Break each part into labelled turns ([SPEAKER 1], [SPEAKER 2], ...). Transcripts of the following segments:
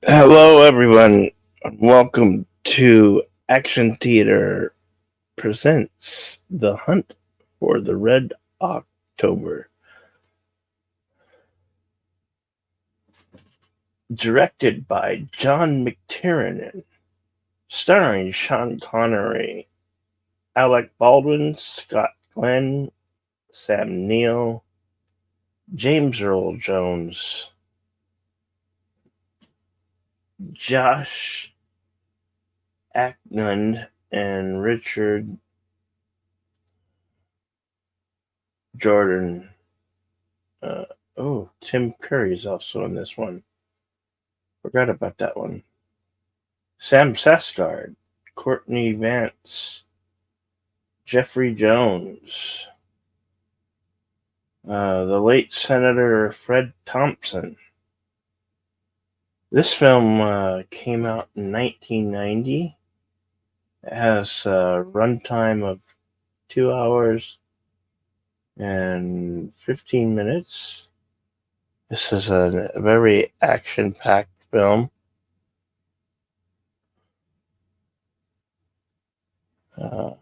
[SPEAKER 1] Hello, everyone. Welcome to Action Theater Presents The Hunt for the Red October. Directed by John McTiernan. Starring Sean Connery, Alec Baldwin, Scott Glenn, Sam Neill, James Earl Jones, Josh Ackland, and Richard Jordan. Tim Curry is also in this one. Forgot about that one. Sam Saskard, Courtney Vance, Jeffrey Jones, the late Senator Fred Thompson. This film came out in 1990. It has a runtime of 2 hours and 15 minutes. This is a very action-packed film. Uh,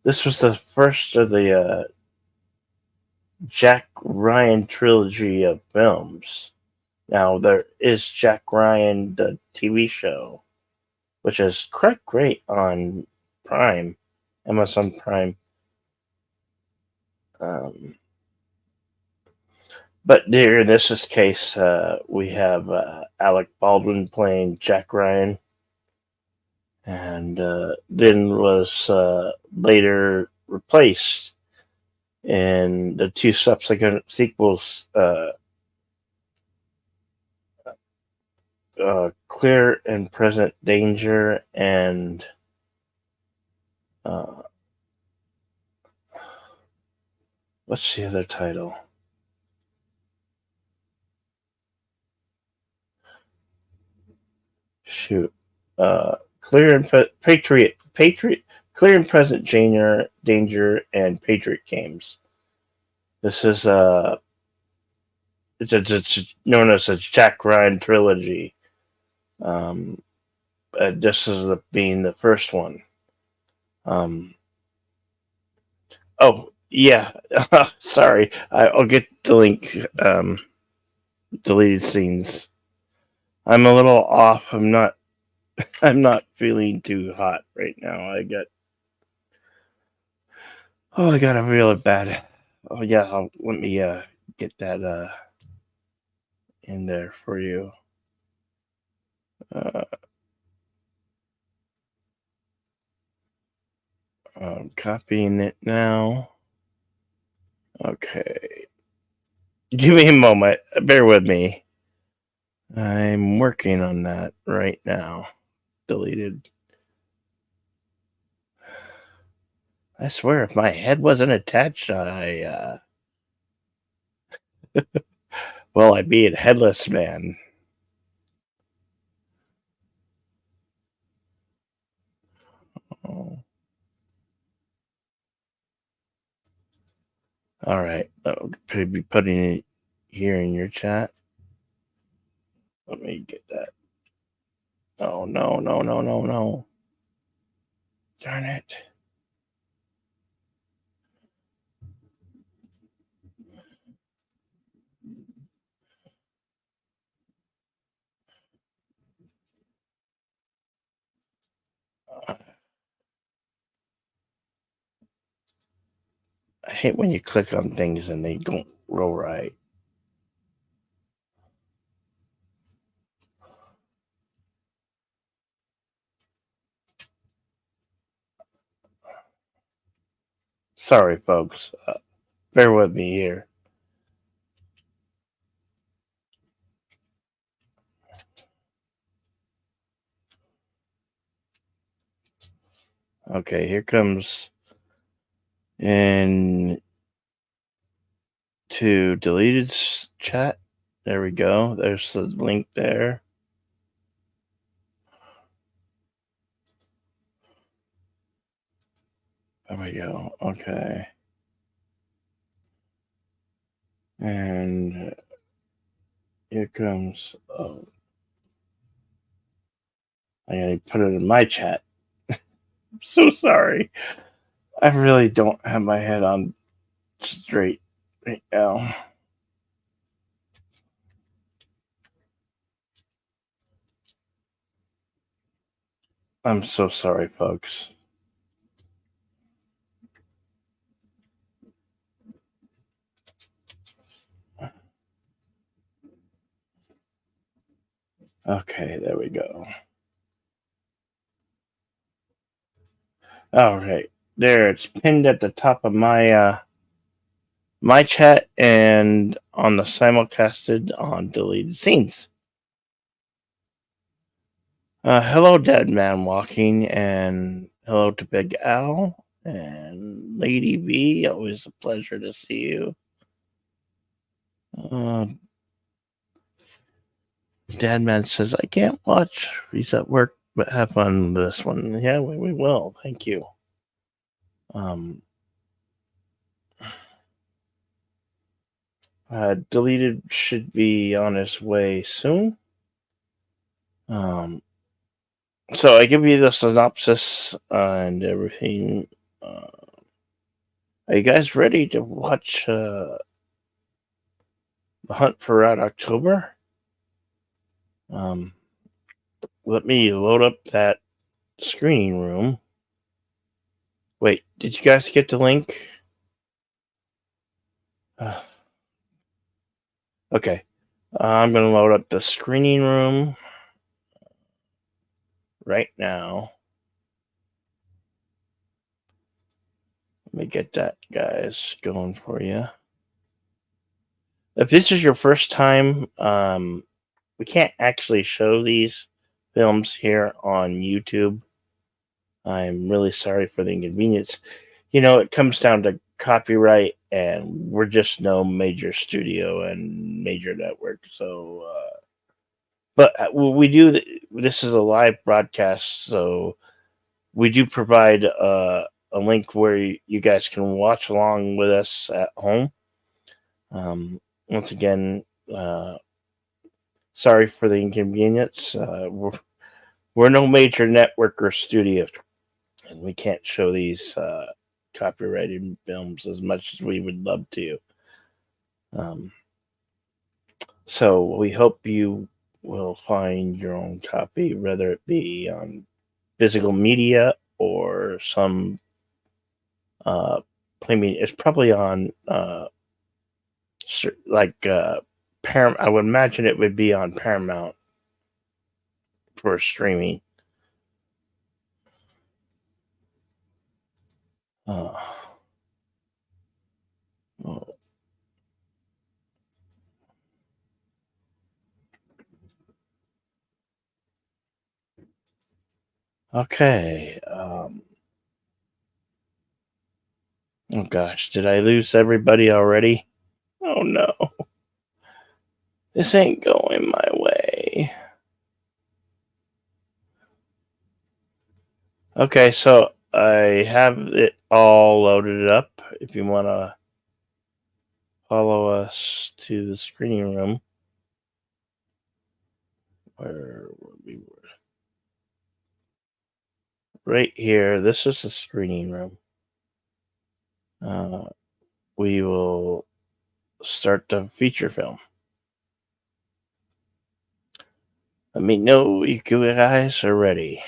[SPEAKER 1] this was the first of the Jack Ryan trilogy of films. Now there is Jack Ryan the TV show, which is quite great on Prime, Amazon Prime. But here in this case, we have Alec Baldwin playing Jack Ryan, and then was later replaced in the two subsequent sequels, Clear and Present Danger and what's the other title? Shoot. Clear and Patriot, Clear and Present Danger, and Patriot Games. This is it's known as a Jack Ryan trilogy. This is being the first one. Oh yeah, sorry. I'll get the link. Deleted scenes. I'm a little off. I'm not. I'm not feeling too hot right now. I got a really bad. Oh yeah, let me get that in there for you. Uh, I'm copying it now. Okay. Give me a moment. Bear with me. I'm working on that right now. Deleted. I swear, if my head wasn't attached, I'd be a headless man. Oh. All right. I'll be putting it here in your chat. Let me get that. Oh, no, no, no, no, no. Darn it. I hate when you click on things and they don't roll right. Sorry, folks. Bear with me here. Okay, here comes in to deleted chat. There we go. There's the link there. There we go. Okay. And here comes. Oh, I gotta put it in my chat. So sorry. I really don't have my head on straight right now. I'm so sorry, folks. Okay, there we go. All right, there. It's pinned at the top of my chat and on the simulcasted on deleted scenes. Hello, Dead Man Walking, and hello to Big Al and Lady V. Always a pleasure to see you. Uh, Dead Man says I can't watch. He's at work, but have fun with this one. Yeah, we will. Thank you. Um, Deleted should be on its way soon. Um, so I give you the synopsis and everything. Uh, are you guys ready to watch The Hunt for Red October? Um, Let me load up that screening room. Wait, did you guys get the link? Uh, okay. I'm going to load up the screening room right now. Let me get that, guys, going for you. If this is your first time, we can't actually show these films here on YouTube. I'm really sorry for the inconvenience. You know, it comes down to copyright, and we're just no major studio and major network. So, but we do. This is a live broadcast, so we do provide a link where you guys can watch along with us at home. Once again, sorry for the inconvenience. We're no major network or studio, and we can't show these copyrighted films as much as we would love to. Um, so we hope you will find your own copy, whether it be on physical media or some. I mean, it's probably on like Paramount. I would imagine it would be on Paramount for streaming. Uh, oh, okay. Oh gosh, did I lose everybody already? Oh no, this ain't going my way. Okay, so I have it all loaded up. If you want to follow us to the screening room, where we were, right here. This is the screening room. Uh, we will start the feature film. Let me know you guys are ready.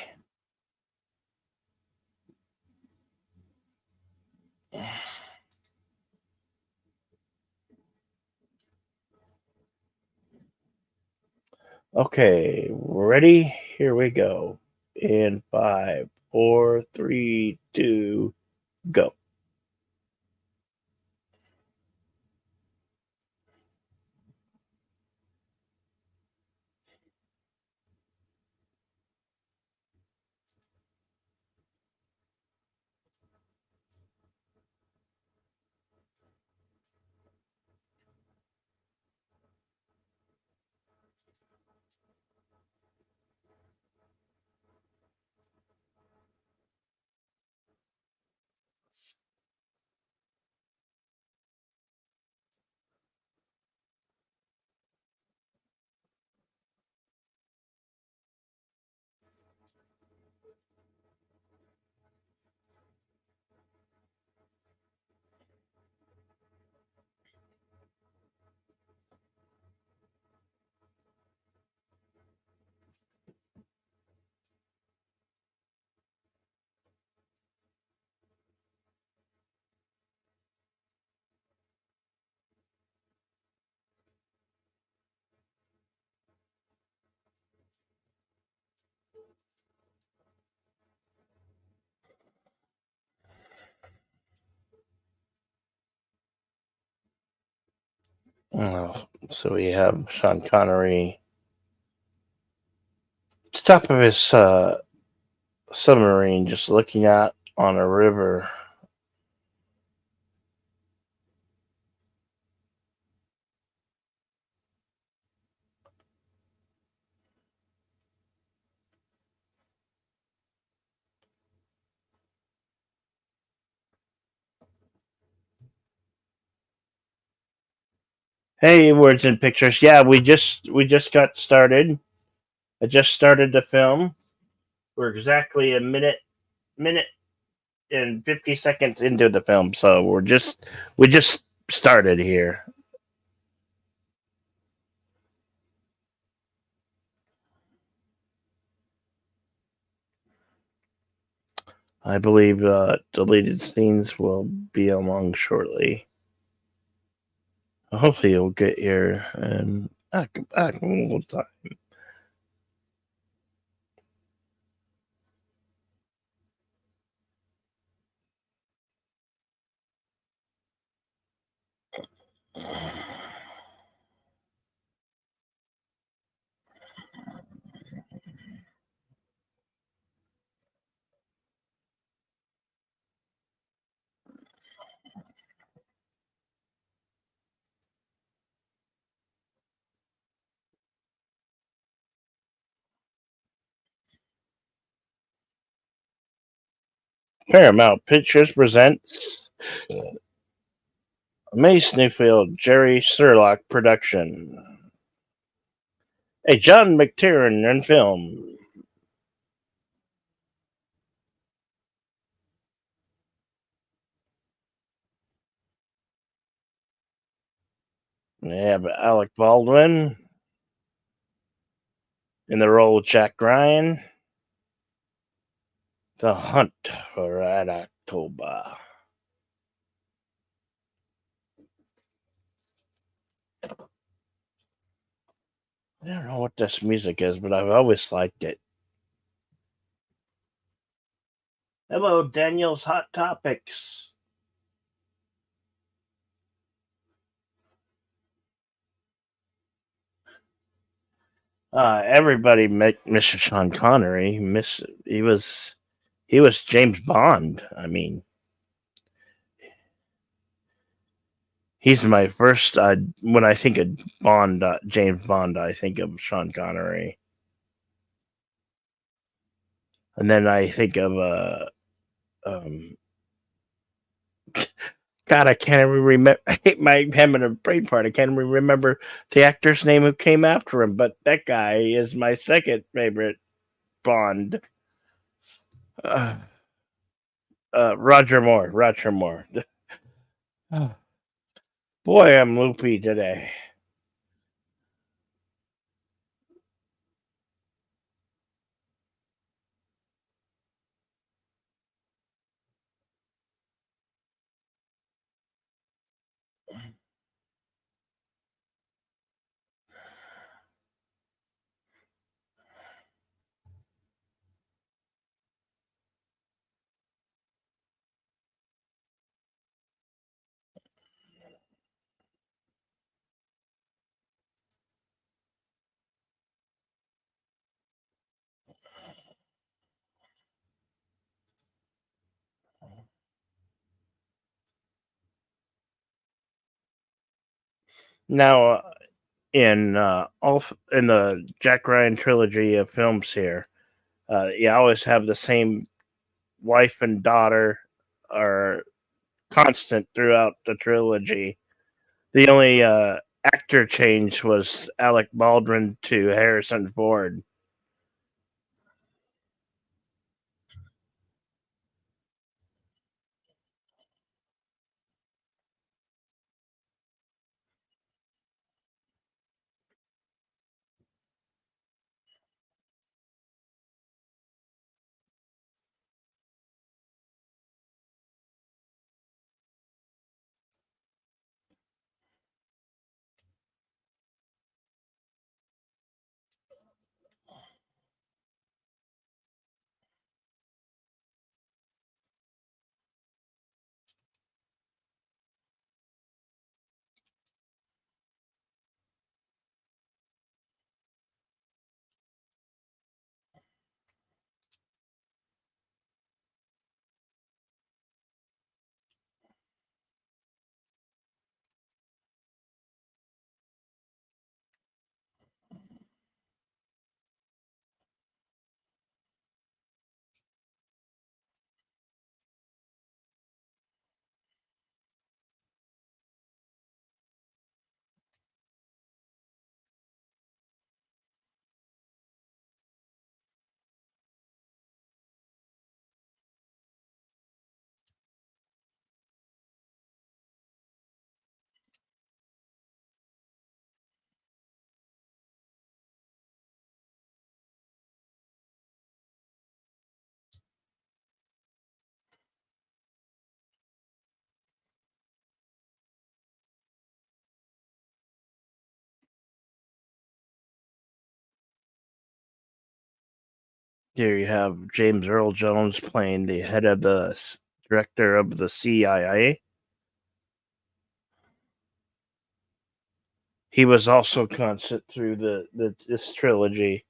[SPEAKER 1] Okay, ready? Here we go. In 5, 4, 3, 2, go. So we have Sean Connery at the top of his submarine, just looking out on a river. Hey, words and pictures. Yeah, we just got started. I just started the film. We're exactly a minute and 50 seconds into the film, so we just started here. I believe deleted scenes will be along shortly. Hopefully, you'll get here and back one more time. Paramount Pictures presents Mace Newfield, Jerry Surlock production. A John McTiernan in film. They have Alec Baldwin in the role of Jack Ryan. The Hunt for Red October. I don't know what this music is, but I've always liked it. Hello, Daniel's Hot Topics. Everybody miss Sean Connery. He was James Bond. I mean, he's my first. When I think of Bond, James Bond, I think of Sean Connery, and then I think of um, God, I can't even remember. I hate my having a brain part. I can't even remember the actor's name who came after him, but that guy is my second favorite Bond. Uh, Roger Moore. Roger Moore. Boy, I'm loopy today. Now, in the Jack Ryan trilogy of films here, you always have the same wife and daughter are constant throughout the trilogy. The only actor change was Alec Baldwin to Harrison Ford. Here you have James Earl Jones playing the head of the director of the CIA. He was also constant through this trilogy.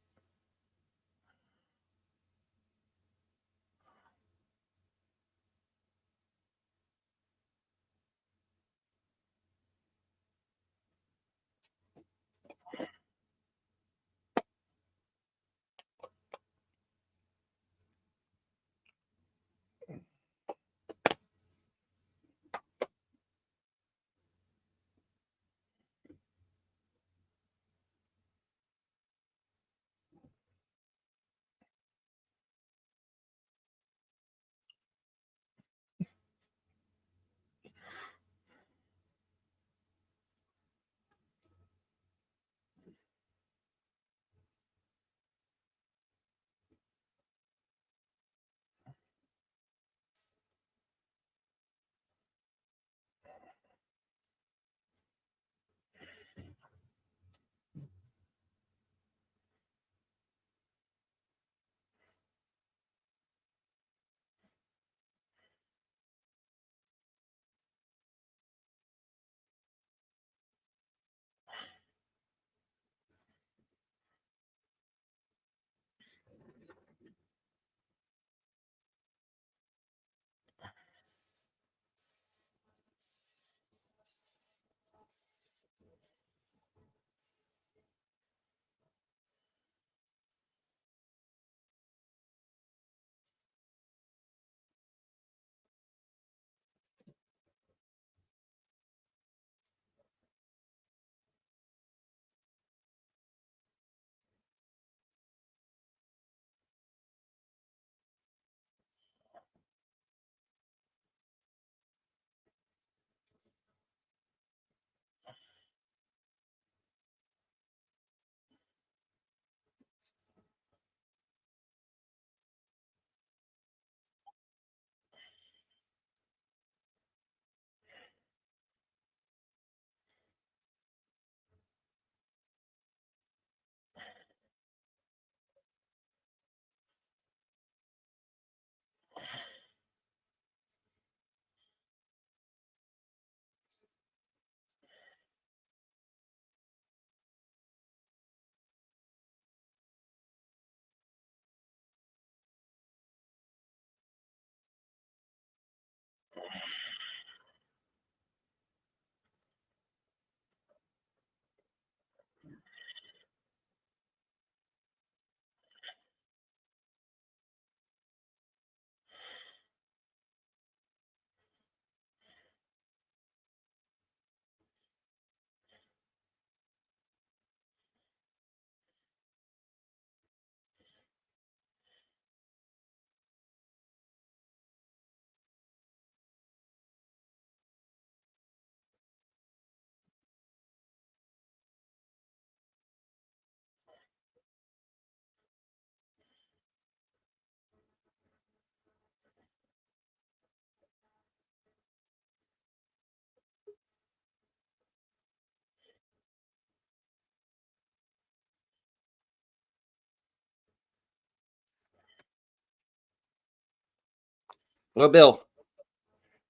[SPEAKER 2] Hello, Bill.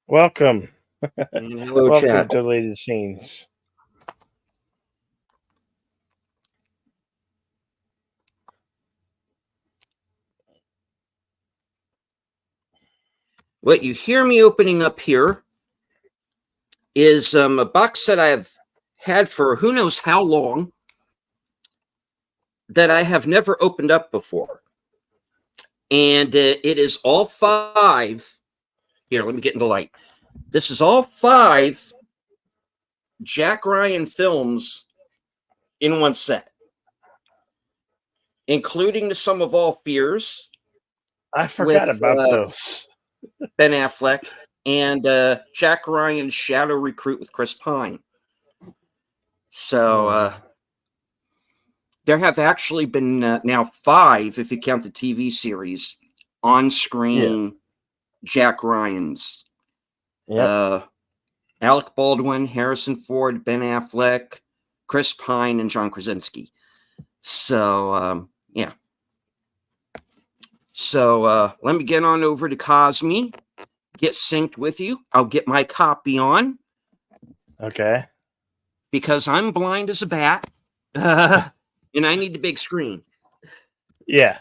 [SPEAKER 1] Welcome.
[SPEAKER 2] And hello,
[SPEAKER 1] Welcome
[SPEAKER 2] Chad.
[SPEAKER 1] to Latest Scenes.
[SPEAKER 2] What you hear me opening up here is a box that I've had for who knows how long that I have never opened up before. And it is all 5. Here, let me get in the light. This is all 5 Jack Ryan films in one set, including The Sum of All Fears.
[SPEAKER 1] I forgot
[SPEAKER 2] with
[SPEAKER 1] about those.
[SPEAKER 2] Ben Affleck and Jack Ryan's Shadow Recruit with Chris Pine. So there have actually been now 5, if you count the TV series, on-screen Jack Ryans.
[SPEAKER 1] Yep.
[SPEAKER 2] Alec Baldwin, Harrison Ford, Ben Affleck, Chris Pine, and John Krasinski. So, yeah. So let me get on over to Cosme, get synced with you. I'll get my copy on
[SPEAKER 1] Okay.
[SPEAKER 2] because I'm blind as a bat, and I need the big screen.
[SPEAKER 1] Yeah.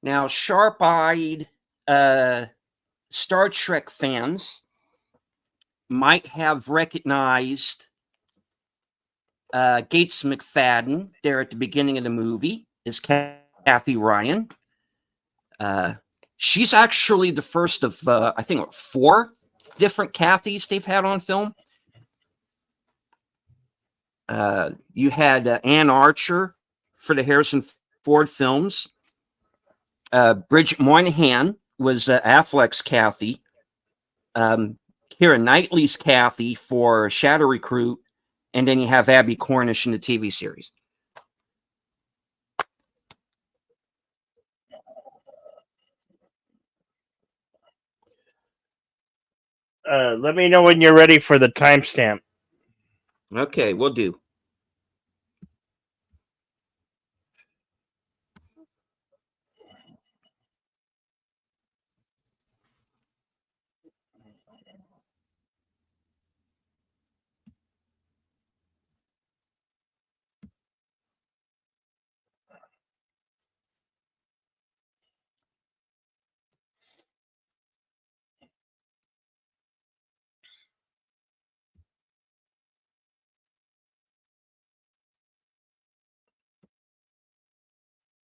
[SPEAKER 2] Now, sharp-eyed Star Trek fans might have recognized Gates McFadden there at the beginning of the movie is Kathy Ryan. She's actually the first of, I think, 4 different Kathys they've had on film. You had Ann Archer for the Harrison Ford films. Bridget Moynihan was Affleck's Kathy. Keira Knightley's Kathy for Shadow Recruit. And then you have Abby Cornish in the TV series.
[SPEAKER 1] Let me know when you're ready for the timestamp.
[SPEAKER 2] Okay, we'll do.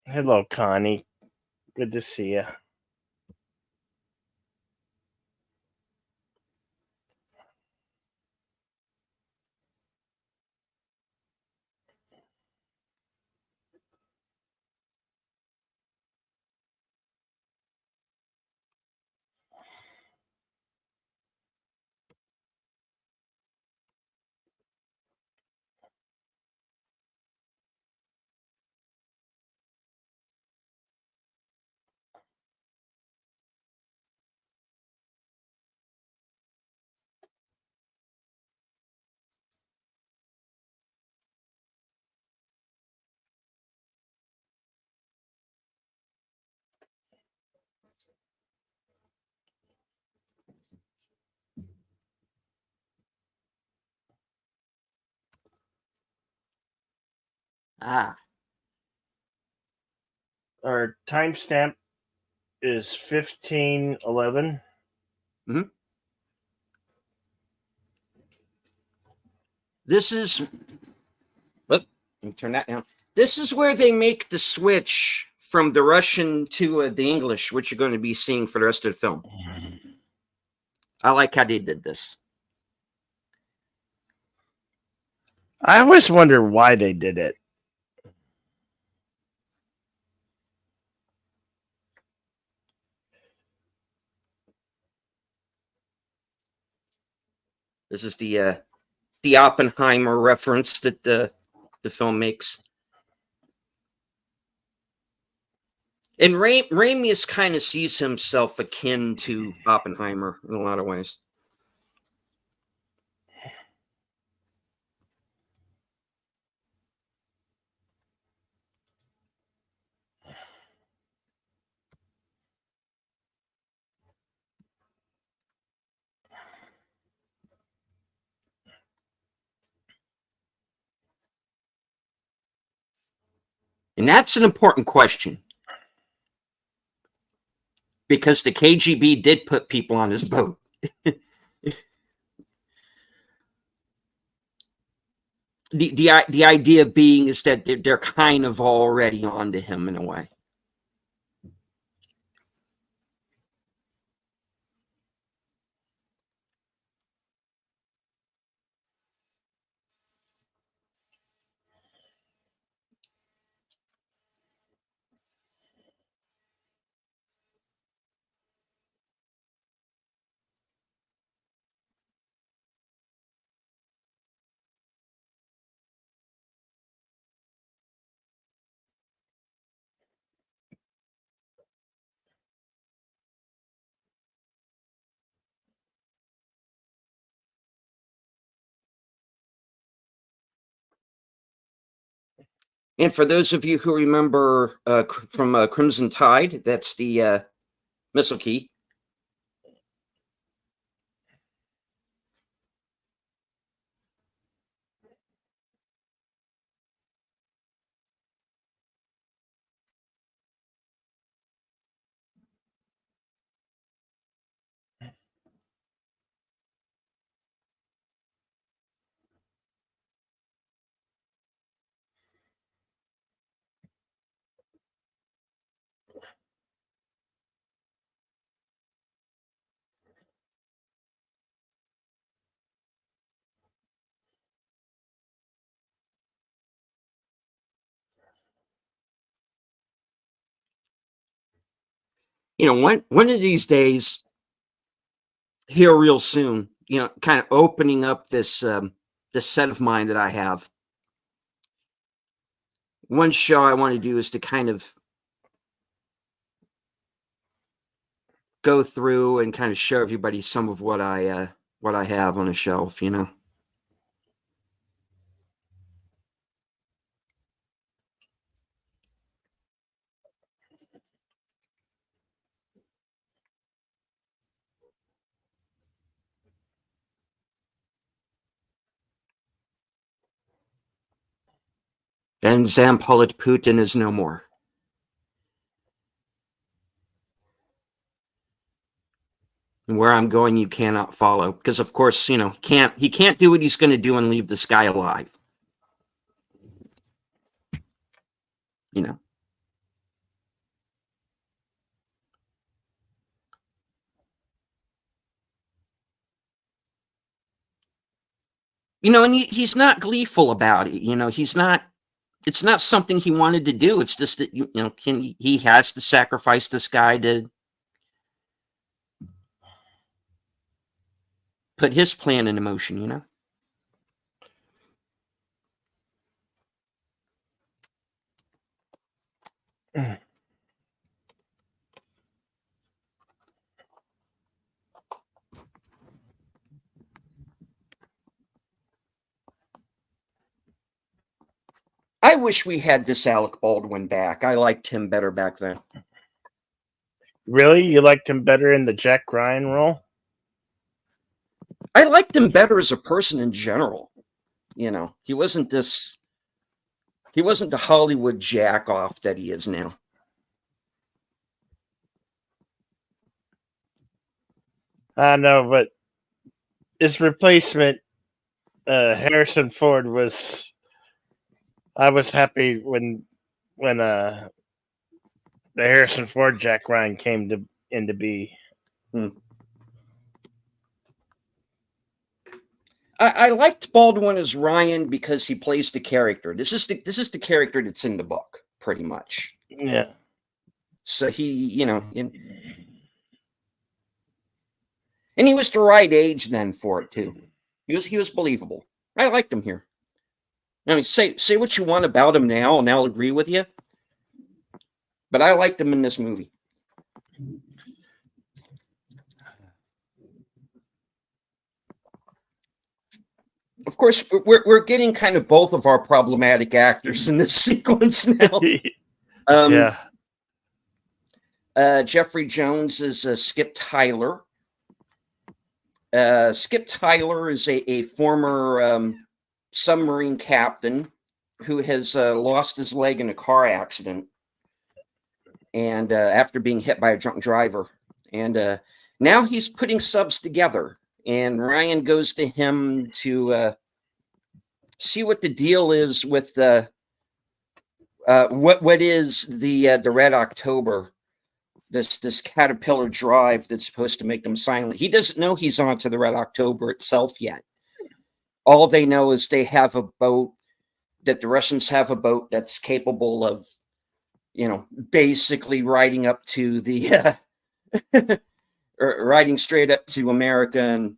[SPEAKER 1] Hello, Connie. Good to see you.
[SPEAKER 2] Ah,
[SPEAKER 1] Our timestamp is 15:11.
[SPEAKER 2] this is. Let me turn that down. This is where they make the switch from the Russian to the English, which you're going to be seeing for the rest of the film. I like how they did this.
[SPEAKER 1] I always wonder why they did it.
[SPEAKER 2] This is the Oppenheimer reference that the film makes. And Raimi kind of sees himself akin to Oppenheimer in a lot of ways. And that's an important question. Because the KGB did put people on his boat. The idea being is that they're kind of already onto him in a way. And for those of you who remember from Crimson Tide, that's the missile key. You know, one of these days, here real soon, you know, kind of opening up this set of mine that I have. One show I want to do is to kind of go through and kind of show everybody some of what I have on a shelf, you know. And Zampolit Putin is no more. And where I'm going, you cannot follow, because of course, you know, he can't do what he's going to do and leave this guy alive. You know. You know, and he's not gleeful about it. You know, he's not. It's not something he wanted to do. It's just that you know, he has to sacrifice this guy to put his plan into motion. You know. I wish we had this Alec Baldwin back. I liked him better back then.
[SPEAKER 1] Really? You liked him better in the Jack Ryan role?
[SPEAKER 2] I liked him better as a person in general. You know, he wasn't the Hollywood jack off that he is now.
[SPEAKER 1] I know, but his replacement, Harrison Ford, was. I was happy when the Harrison Ford Jack Ryan came into be.
[SPEAKER 2] I liked Baldwin as Ryan because he plays the character. This is the character that's in the book, pretty much.
[SPEAKER 1] Yeah.
[SPEAKER 2] So he, you know, and he was the right age then for it too. He was believable. I liked him here. I mean, say what you want about him now, and I'll agree with you. But I liked him in this movie. Of course, we're getting kind of both of our problematic actors in this sequence now.
[SPEAKER 1] Yeah.
[SPEAKER 2] Jeffrey Jones is Skip Tyler. Skip Tyler is a former submarine captain who has lost his leg in a car accident, and after being hit by a drunk driver, and now he's putting subs together. And Ryan goes to him to see what the deal is with what is the Red October, this Caterpillar drive that's supposed to make them silent. He doesn't know he's onto the Red October itself yet. All they know is they have a boat, that the Russians have a boat that's capable of, you know, basically riding up to the or riding straight up to America and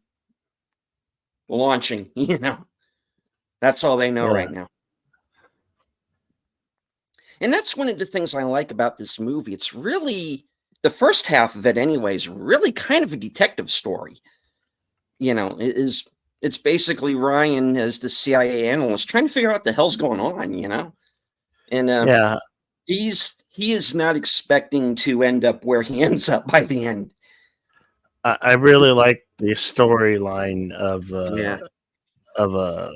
[SPEAKER 2] launching. You know, that's all they know right now. And that's one of the things I like about this movie. It's really, the first half of it anyway, is really kind of a detective story. You know, it's basically Ryan as the CIA analyst trying to figure out what the hell's going on, you know? And
[SPEAKER 1] Yeah,
[SPEAKER 2] he is not expecting to end up where he ends up by the end.
[SPEAKER 1] I really like the storyline
[SPEAKER 2] Yeah,
[SPEAKER 1] of a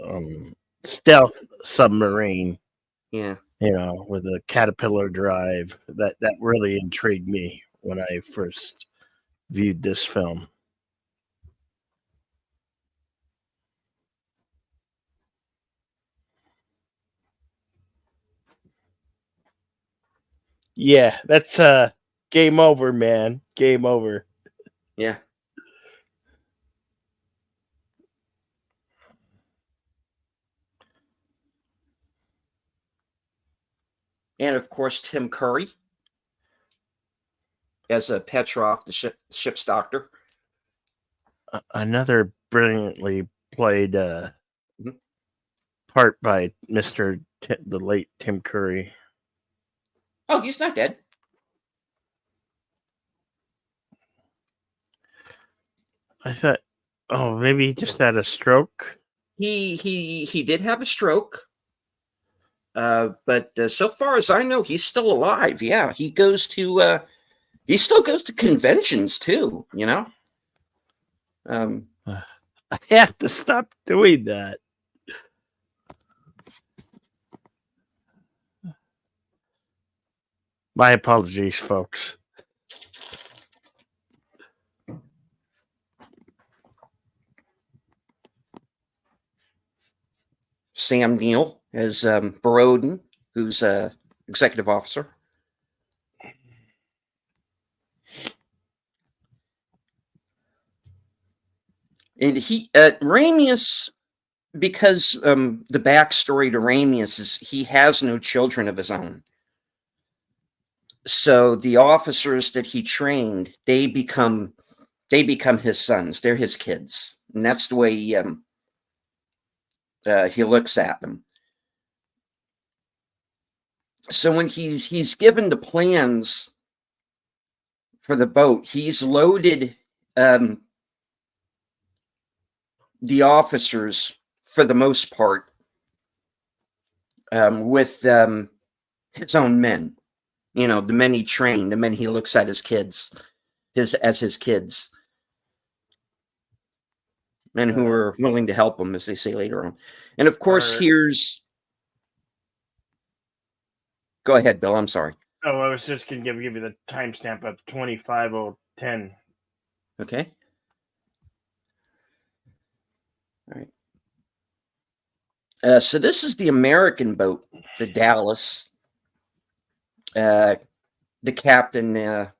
[SPEAKER 1] stealth submarine.
[SPEAKER 2] yeah.
[SPEAKER 1] With a caterpillar drive. That really intrigued me when I first viewed this film. Yeah, that's game over, man. Game over.
[SPEAKER 2] Yeah. And of course, Tim Curry as Petrov, the ship's doctor.
[SPEAKER 1] Another brilliantly played
[SPEAKER 2] Mhm.
[SPEAKER 1] part by the late Tim Curry.
[SPEAKER 2] Oh, he's not dead.
[SPEAKER 1] I thought, oh, maybe he just had a stroke.
[SPEAKER 2] He did have a stroke. But so far as I know, he's still alive. Yeah, he still goes to conventions too. Um,
[SPEAKER 1] I have to stop doing that. My apologies, folks.
[SPEAKER 2] Sam Neill as Broden, who's executive officer. And Ramius, because the backstory to Ramius is he has no children of his own. So the officers that he trained, they become his sons. They're his kids, and that's the way he looks at them. So when he's given the plans for the boat, he's loaded the officers for the most part with his own men. The men he trained, the men he looks at as kids, his kids, men who are willing to help him, as they say later on. And of course, here's. Go ahead, Bill. I'm sorry.
[SPEAKER 1] Oh, I was just going to give you the timestamp of 25010.
[SPEAKER 2] Okay. All right. So this is the American boat, the Dallas. The captain,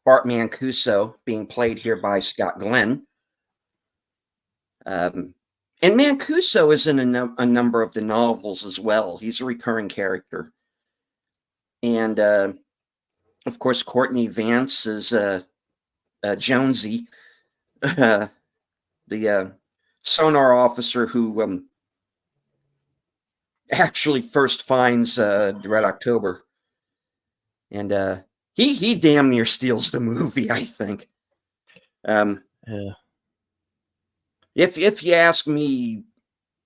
[SPEAKER 2] Bart Mancuso, being played here by Scott Glenn. And Mancuso is in a number of the novels as well. He's a recurring character. And, of course, Courtney Vance is Jonesy, the sonar officer who actually first finds Red October. And he damn near steals the movie, I think.
[SPEAKER 1] Yeah.
[SPEAKER 2] If you ask me,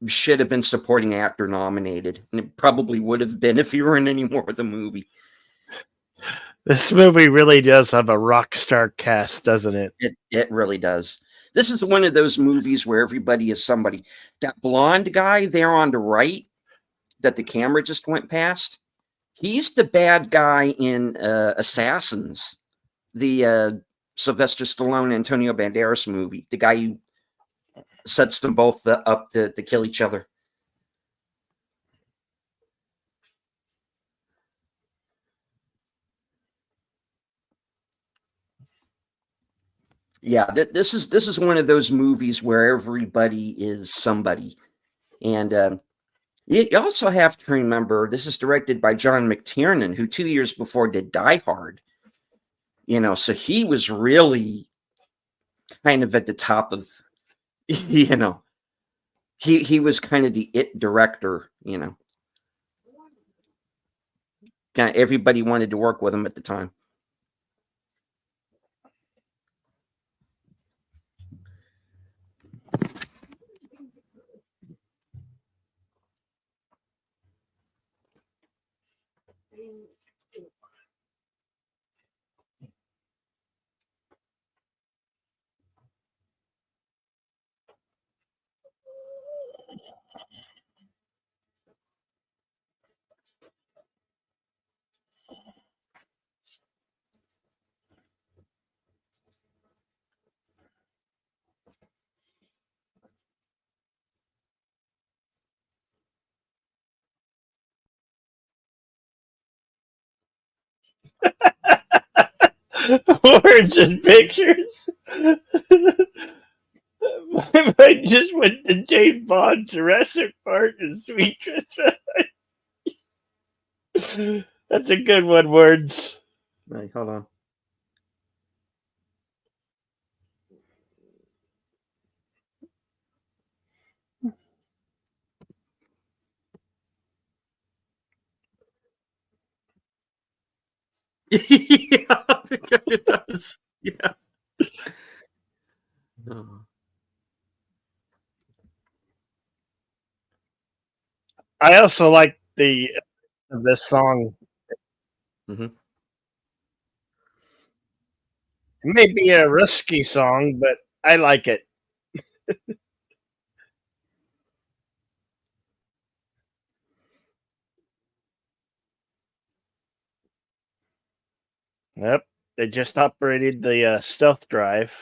[SPEAKER 2] should have been supporting actor nominated, and it probably would have been if he were in any more of the movie.
[SPEAKER 1] This movie really does have a rock star cast, doesn't it?
[SPEAKER 2] It really does. This is one of those movies where everybody is somebody. That blonde guy there on the right that the camera just went past, he's the bad guy in Assassins, the Sylvester Stallone, Antonio Banderas movie, the guy who sets them both up to kill each other. Yeah, this is one of those movies where everybody is somebody. And you also have to remember, this is directed by John McTiernan, who 2 years before did Die Hard. So he was really kind of at the top of, he was kind of the it director. Kind of everybody wanted to work with him at the time.
[SPEAKER 1] Words and pictures. I just went to James Bond, Jurassic Park, and Sweet Transvestite. That's a good one, words.
[SPEAKER 2] Right, hold on. Yeah, it does. Yeah. Oh.
[SPEAKER 1] I also like this song.
[SPEAKER 2] Mm-hmm.
[SPEAKER 1] It may be a risky song, but I like it. Yep, they just operated the stealth drive.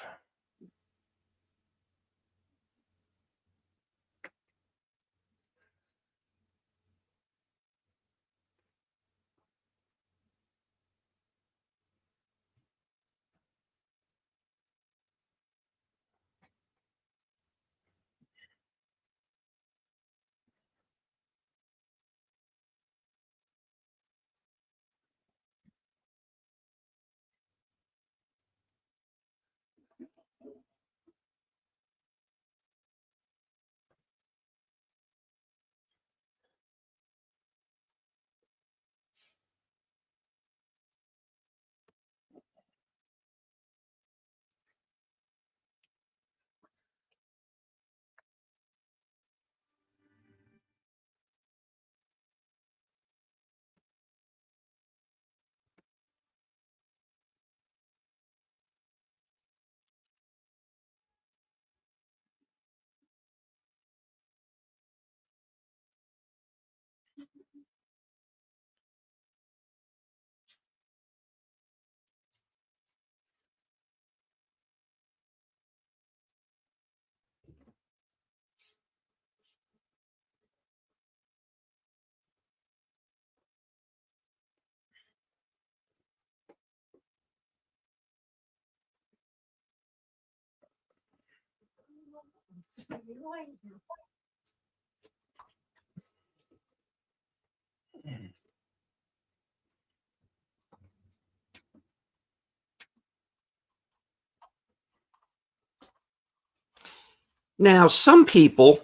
[SPEAKER 2] Now, some people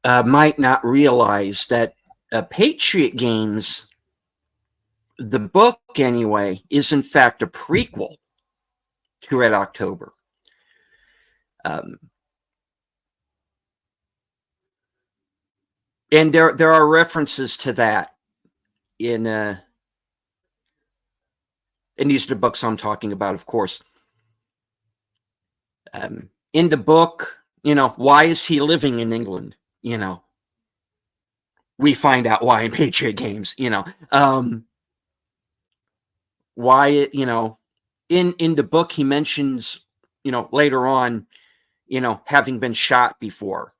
[SPEAKER 2] might not realize that Patriot Games, the book anyway, is in fact a prequel to Red October. And there are references to that in these are the books I'm talking about, of course. In the book, why is he living in England? We find out why in Patriot Games. Why in the book he mentions later on having been shot before.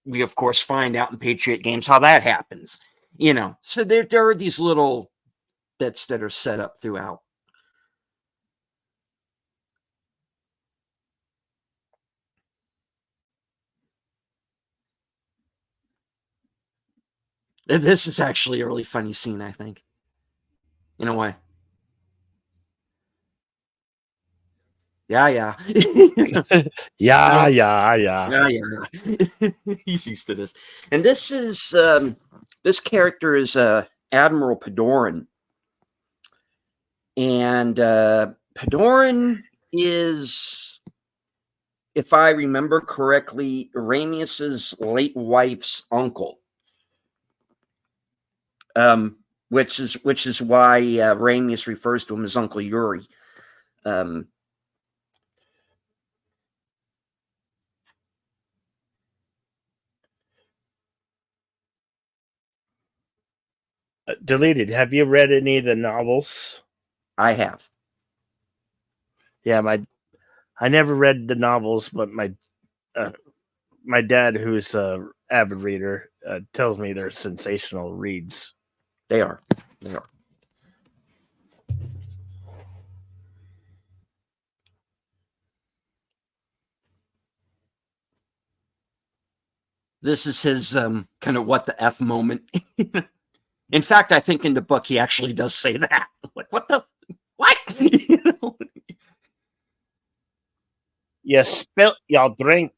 [SPEAKER 2] We of course find out in Patriot Games how that happens. So there are these little bits that are set up throughout. This is actually a really funny scene, I think, in a way. Yeah.
[SPEAKER 1] Yeah.
[SPEAKER 2] He's used to this. And this is this character is Admiral Padoran. And Padoran is, if I remember correctly, Ramius's late wife's uncle. Which is why Ramius refers to him as Uncle Yuri.
[SPEAKER 1] Deleted. Have you read any of the novels?
[SPEAKER 2] I have.
[SPEAKER 1] Yeah, I never read the novels, but my dad, who's a avid reader, tells me they're sensational reads.
[SPEAKER 2] They are. They are. This is his kind of what the F moment. In fact, I think in the book he actually does say that. Like, what the what?
[SPEAKER 1] You spilt your drink.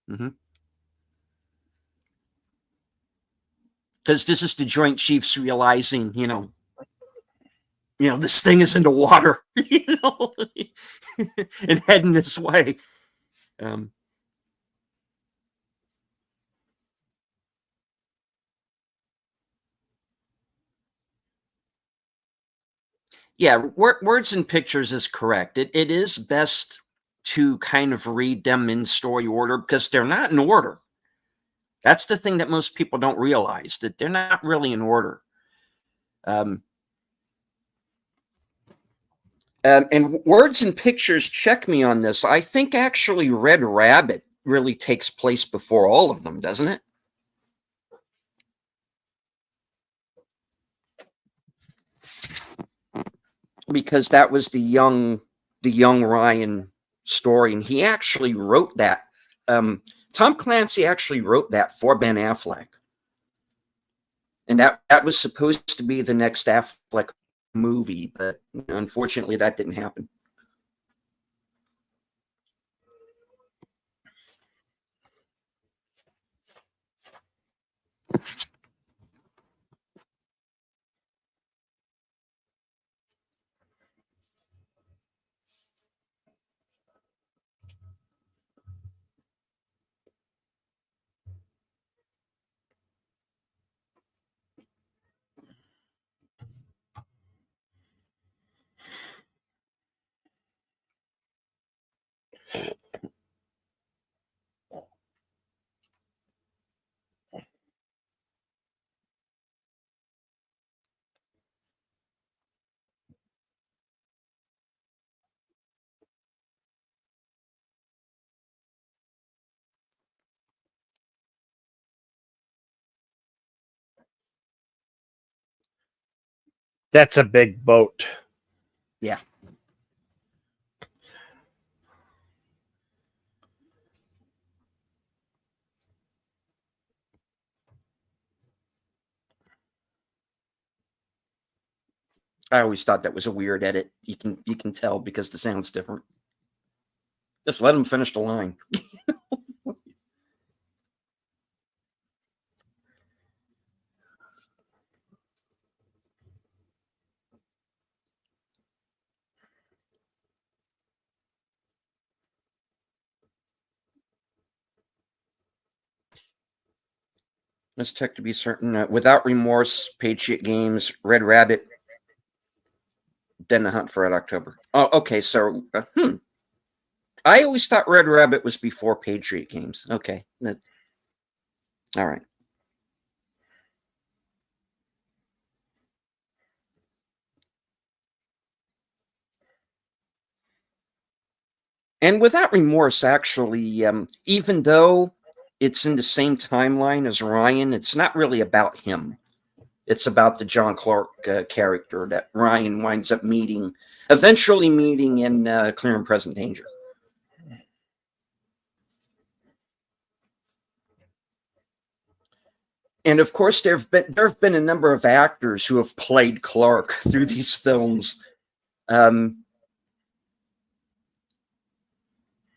[SPEAKER 2] Mm-hmm. Because this is the Joint Chiefs realizing, this thing is in the water, and heading this way. Yeah, words and pictures is correct. It is best to kind of read them in story order because they're not in order. That's the thing that most people don't realize, that they're not really in order. And words and pictures, check me on this. I think actually Red Rabbit really takes place before all of them, doesn't it? Because that was the young Ryan story, and he actually wrote that. Tom Clancy actually wrote that for Ben Affleck, and that was supposed to be the next Affleck movie, but unfortunately, that didn't happen.
[SPEAKER 1] That's a big boat.
[SPEAKER 2] Yeah. I always thought that was a weird edit. You can tell because the sound's different. Just let him finish the line. Let's check to be certain. Without Remorse, Patriot Games, Red Rabbit, then The Hunt for Red October. Oh, okay. So, I always thought Red Rabbit was before Patriot Games. Okay. All right. And Without Remorse, actually, even though it's in the same timeline as Ryan, it's not really about him. It's about the John Clark character that Ryan winds up eventually meeting in Clear and Present Danger. And of course, there have been a number of actors who have played Clark through these films.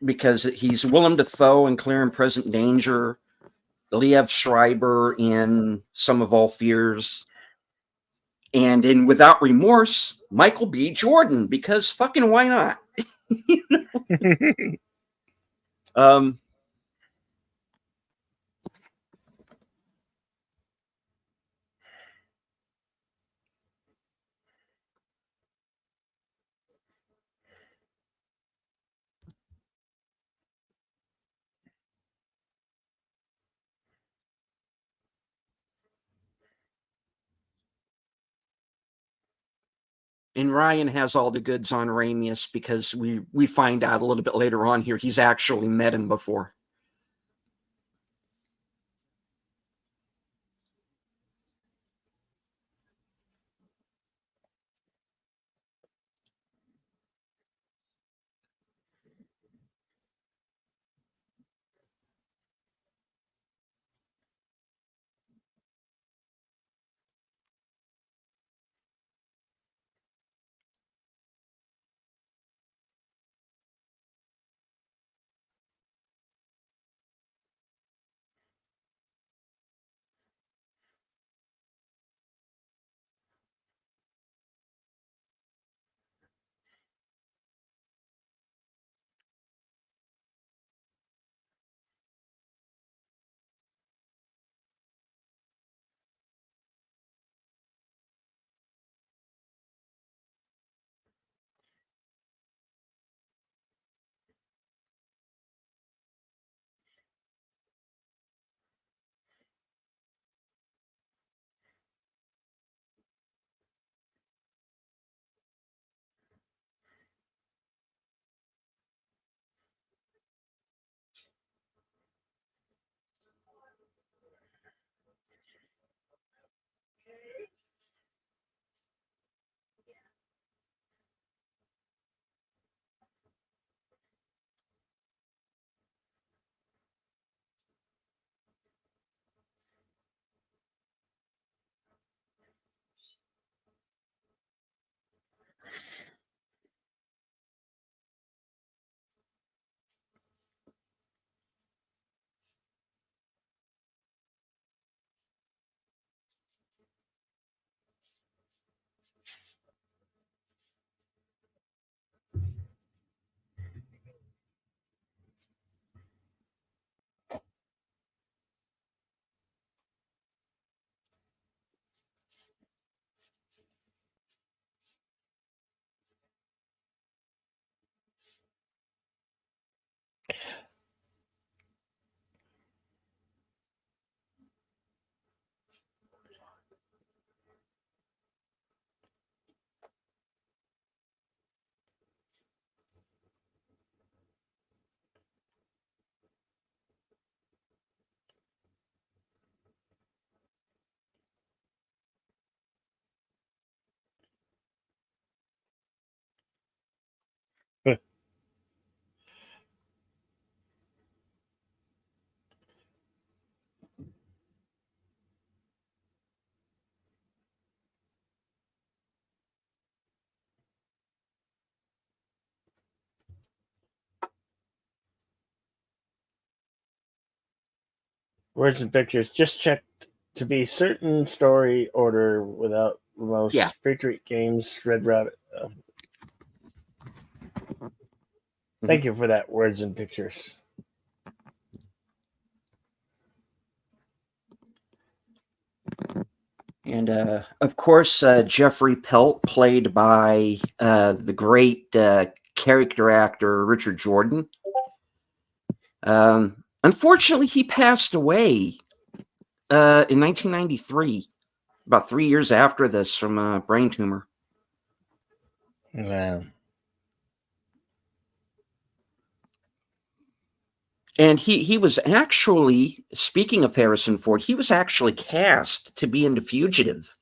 [SPEAKER 2] because he's Willem Dafoe in Clear and Present Danger, Liev Schreiber in Sum of All Fears, and in Without Remorse, Michael B. Jordan, because fucking why not? um, and Ryan has all the goods on Ramius because we find out a little bit later on here he's actually met him before.
[SPEAKER 1] Words and pictures. Just checked to be certain story order without most
[SPEAKER 2] Yeah.
[SPEAKER 1] Patriot Games Red Rabbit. Thank you for that. Words and pictures.
[SPEAKER 2] And of course, Jeffrey Pelt, played by the great character actor Richard Jordan. Unfortunately, he passed away in 1993, about 3 years after this, from a brain tumor.
[SPEAKER 1] Wow.
[SPEAKER 2] And he was actually, speaking of Harrison Ford, he was actually cast to be in The Fugitive.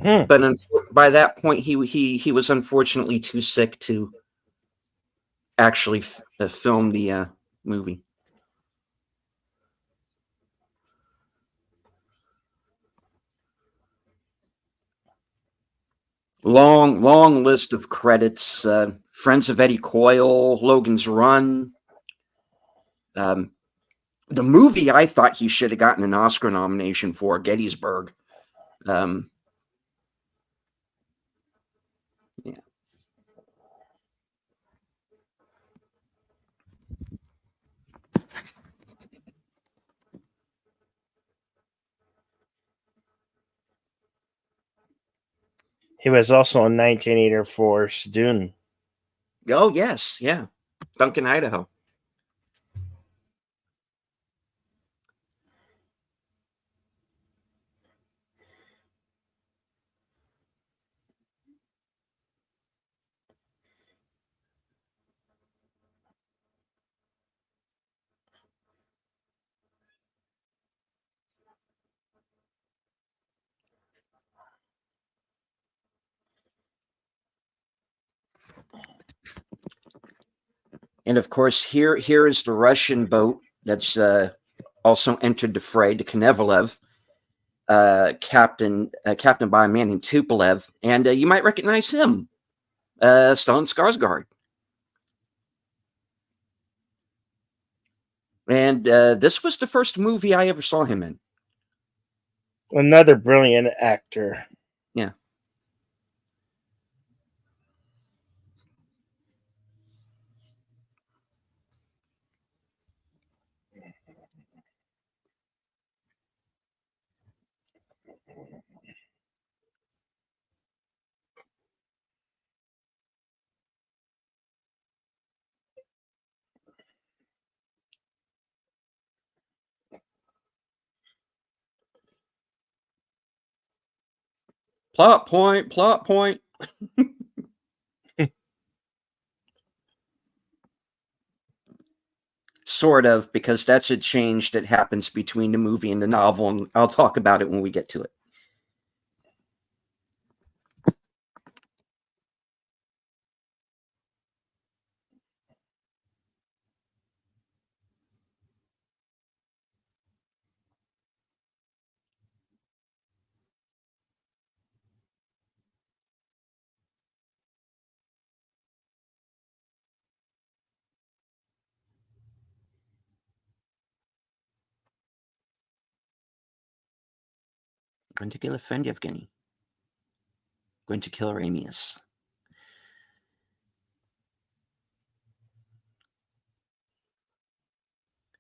[SPEAKER 2] But by that point, he was unfortunately too sick to actually film the movie. Long list of credits. Friends of Eddie Coyle, Logan's Run. The movie I thought he should have gotten an Oscar nomination for, Gettysburg. Yeah.
[SPEAKER 1] He was also in 1984's Dune.
[SPEAKER 2] Oh, yes. Yeah. Duncan, Idaho. And of course, here is the Russian boat that's also entered the fray, the Knevelev, captain by a man named Tupolev, and you might recognize him, Stellan Skarsgård. And this was the first movie I ever saw him in.
[SPEAKER 1] Another brilliant actor.
[SPEAKER 2] Yeah. Plot point, plot point. Sort of, because that's a change that happens between the movie and the novel, and I'll talk about it when we get to it. Going to kill a friend, Yevgeny. Going to kill Arrhenius.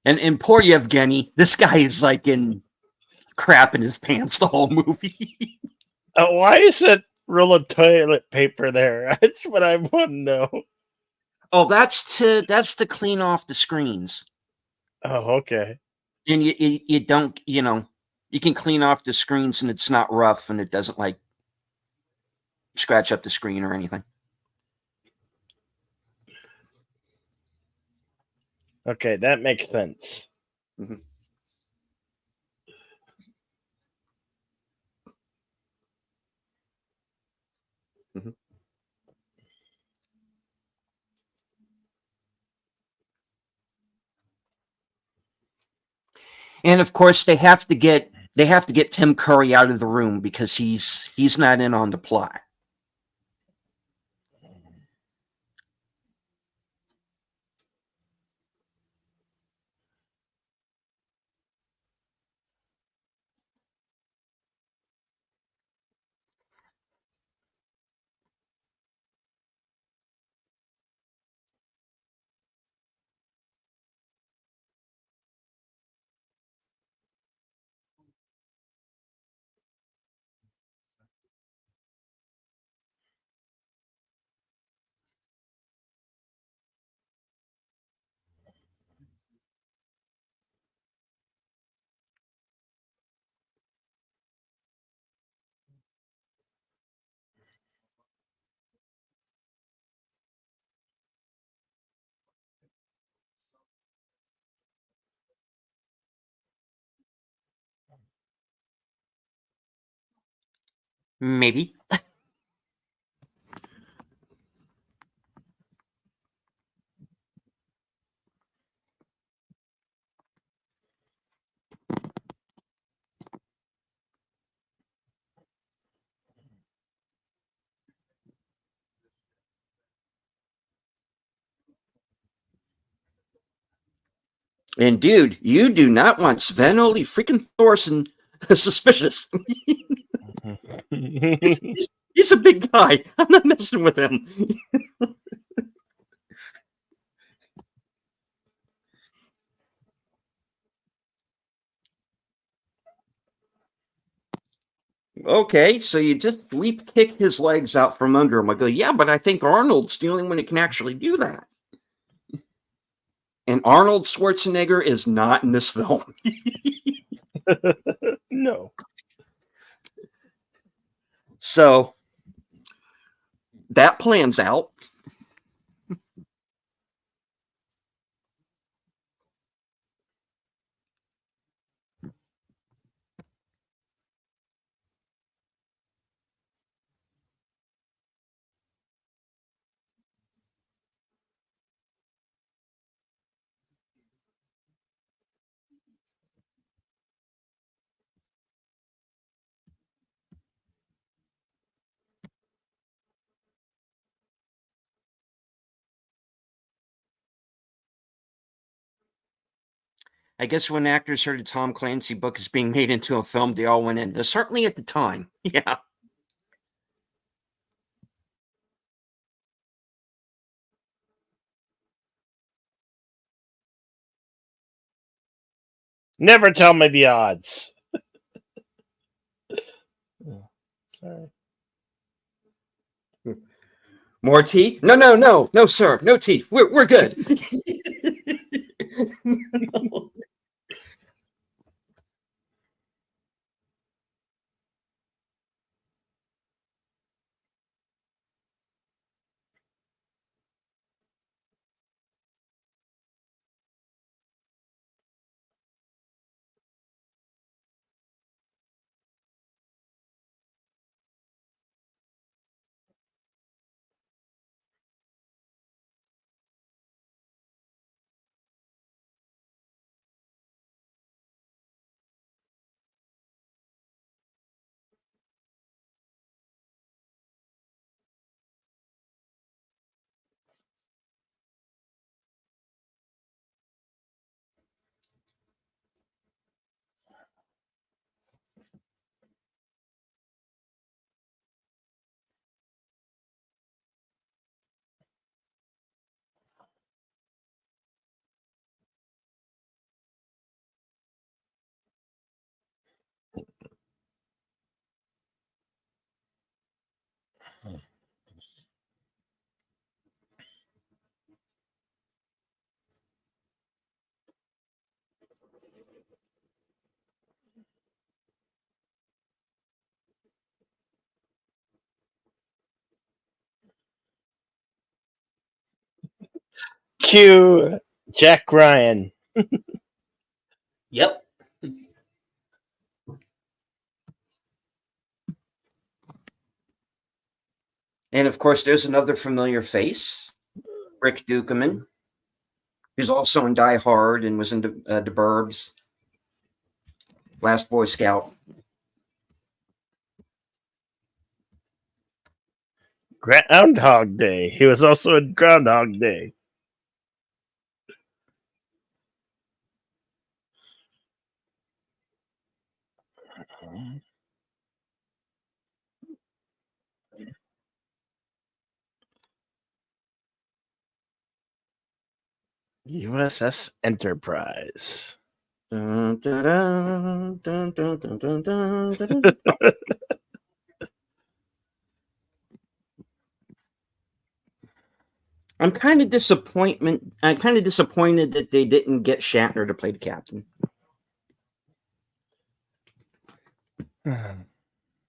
[SPEAKER 2] And poor Yevgeny, this guy is like in crap in his pants the whole movie.
[SPEAKER 1] Why is that roll of toilet paper there? That's what I want to know.
[SPEAKER 2] Oh, that's to clean off the screens.
[SPEAKER 1] Oh, okay.
[SPEAKER 2] And you don't, you can clean off the screens and it's not rough and it doesn't like scratch up the screen or anything.
[SPEAKER 1] Okay, that makes sense.
[SPEAKER 2] Mm-hmm. Mm-hmm. And of course, they have to get Tim Curry out of the room because he's not in on the plot. Maybe. And dude, you do not want Sven Ole freaking Thorson suspicious. He's a big guy. I'm not messing with him. Okay, so you just leap kick his legs out from under him. I go, yeah, but I think Arnold's the only one that can actually do that. And Arnold Schwarzenegger is not in this film.
[SPEAKER 1] No.
[SPEAKER 2] So that plans out. I guess when actors heard a Tom Clancy book is being made into a film, they all went in. Certainly at the time. Yeah.
[SPEAKER 1] Never tell me the odds. Oh, sorry.
[SPEAKER 2] More tea? No, sir. No tea. We're good. No.
[SPEAKER 1] Cue Jack Ryan.
[SPEAKER 2] Yep. And of course, there's another familiar face, Rick Dukeman, who's also in Die Hard and was in the Burbs, Last Boy Scout.
[SPEAKER 1] Groundhog Day. He was also in Groundhog Day. USS Enterprise.
[SPEAKER 2] Dun, dun, dun, dun, dun, dun, dun, dun, dun. I'm kind of disappointment. I'm kind of disappointed that they didn't get Shatner to play the captain.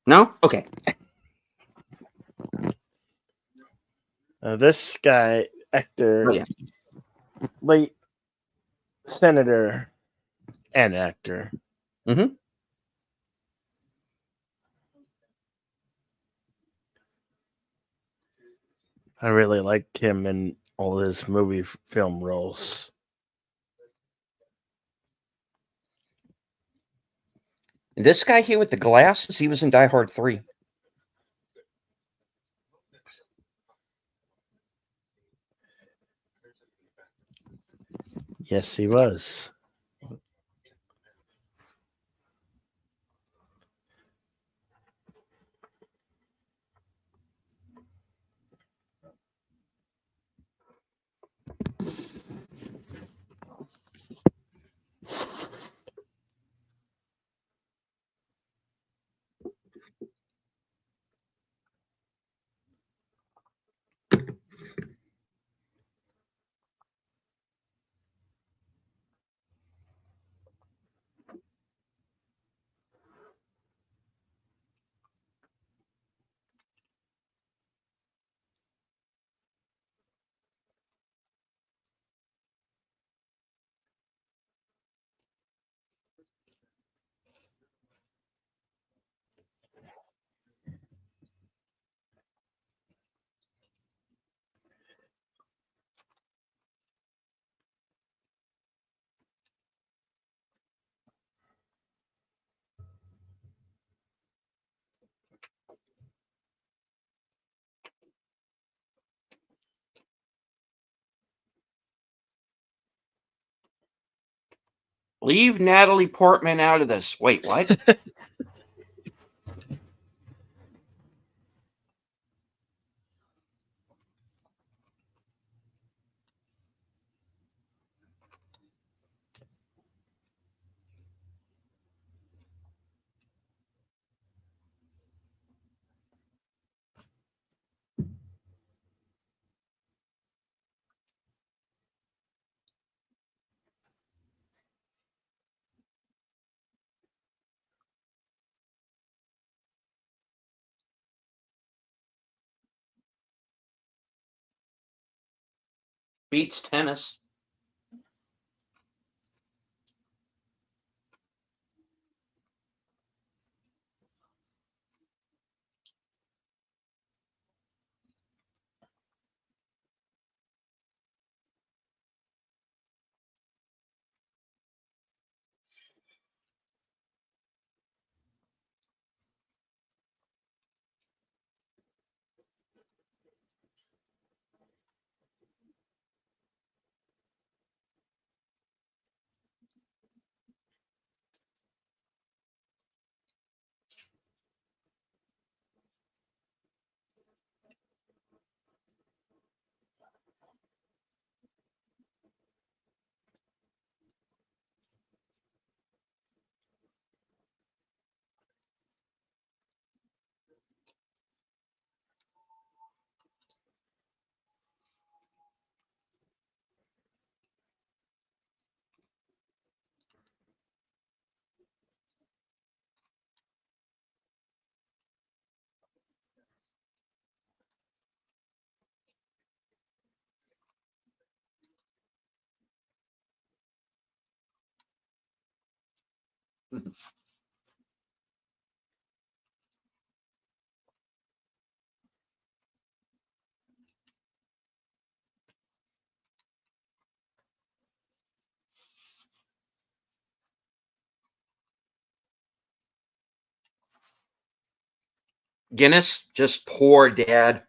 [SPEAKER 2] No? Okay.
[SPEAKER 1] This guy, actor,
[SPEAKER 2] Oh, yeah.
[SPEAKER 1] late senator and actor.
[SPEAKER 2] Mm-hmm.
[SPEAKER 1] I really liked him in all his movie film roles.
[SPEAKER 2] This guy here with the glasses, he was in Die Hard 3.
[SPEAKER 1] Yes, he was.
[SPEAKER 2] Leave Natalie Portman out of this. Wait, what? Beats tennis. Guinness, just pour, Dad.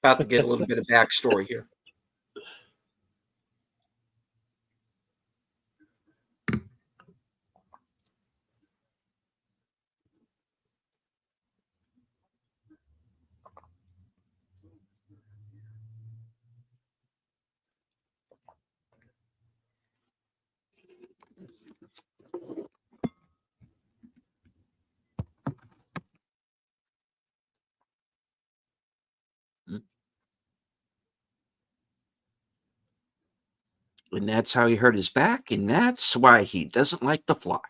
[SPEAKER 2] About to get a little bit of backstory here. And that's how he hurt his back, and that's why he doesn't like to fly.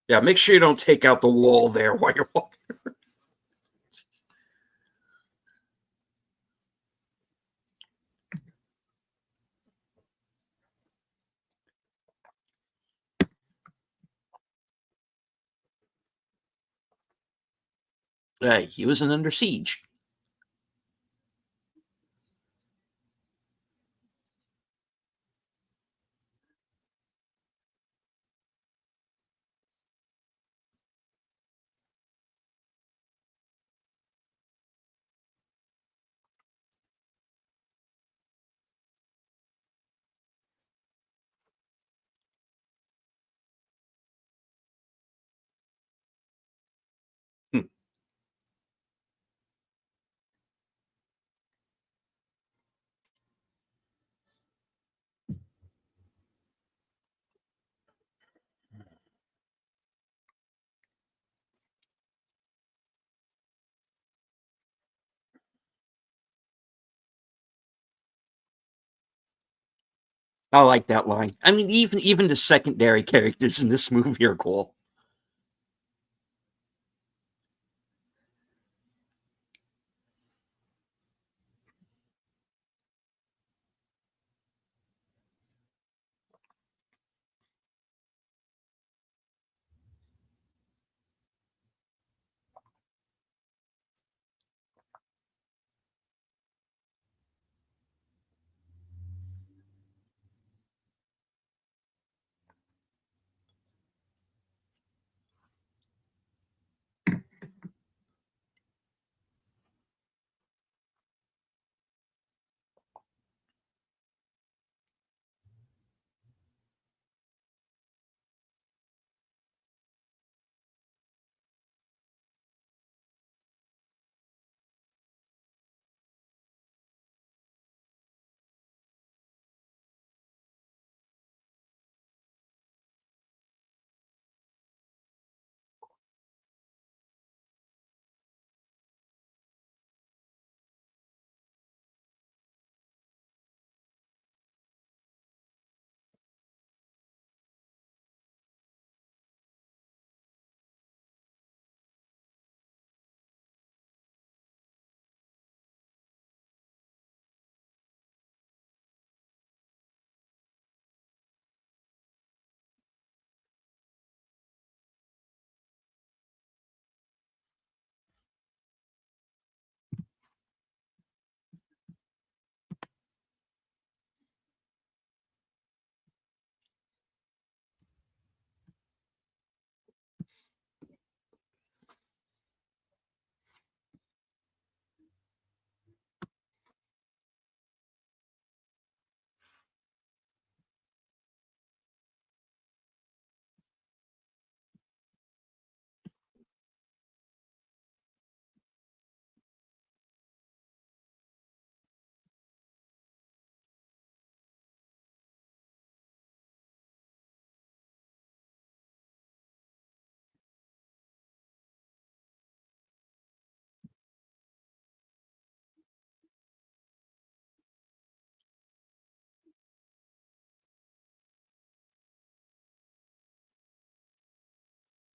[SPEAKER 2] Yeah, make sure you don't take out the wall there while you're walking. He wasn't under siege. Hmm. I like that line. I mean, even the secondary characters in this movie are cool.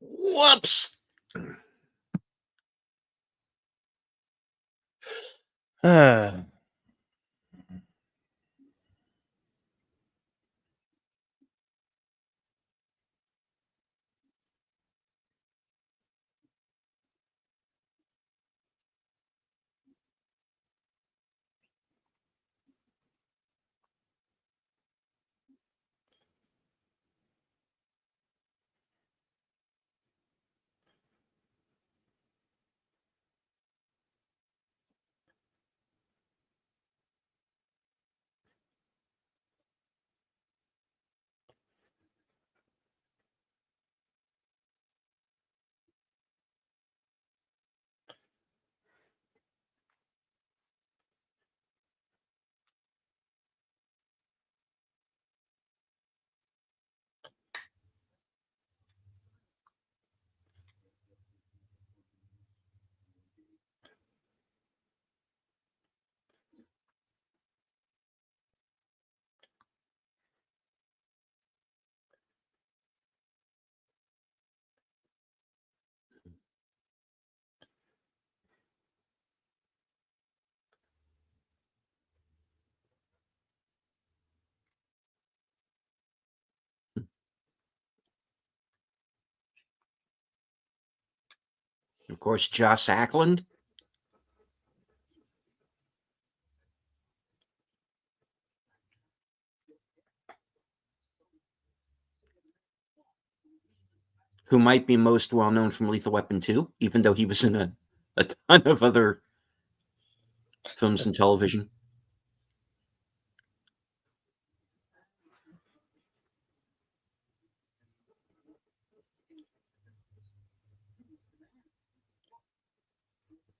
[SPEAKER 2] Whoops. Of course, Joss Ackland. Who might be most well known from Lethal Weapon 2, even though he was in a ton of other films and television.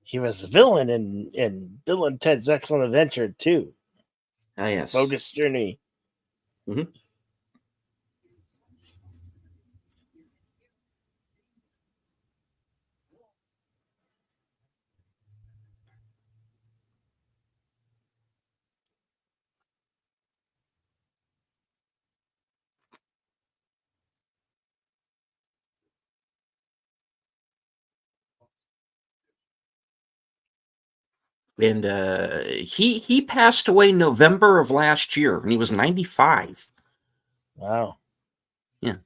[SPEAKER 1] He was a villain in Bill and Ted's Excellent Adventure too.
[SPEAKER 2] Ah, yes.
[SPEAKER 1] Bogus Journey.
[SPEAKER 2] Mm-hmm. And he passed away November of last year, and he was 95.
[SPEAKER 1] Wow.
[SPEAKER 2] Yeah.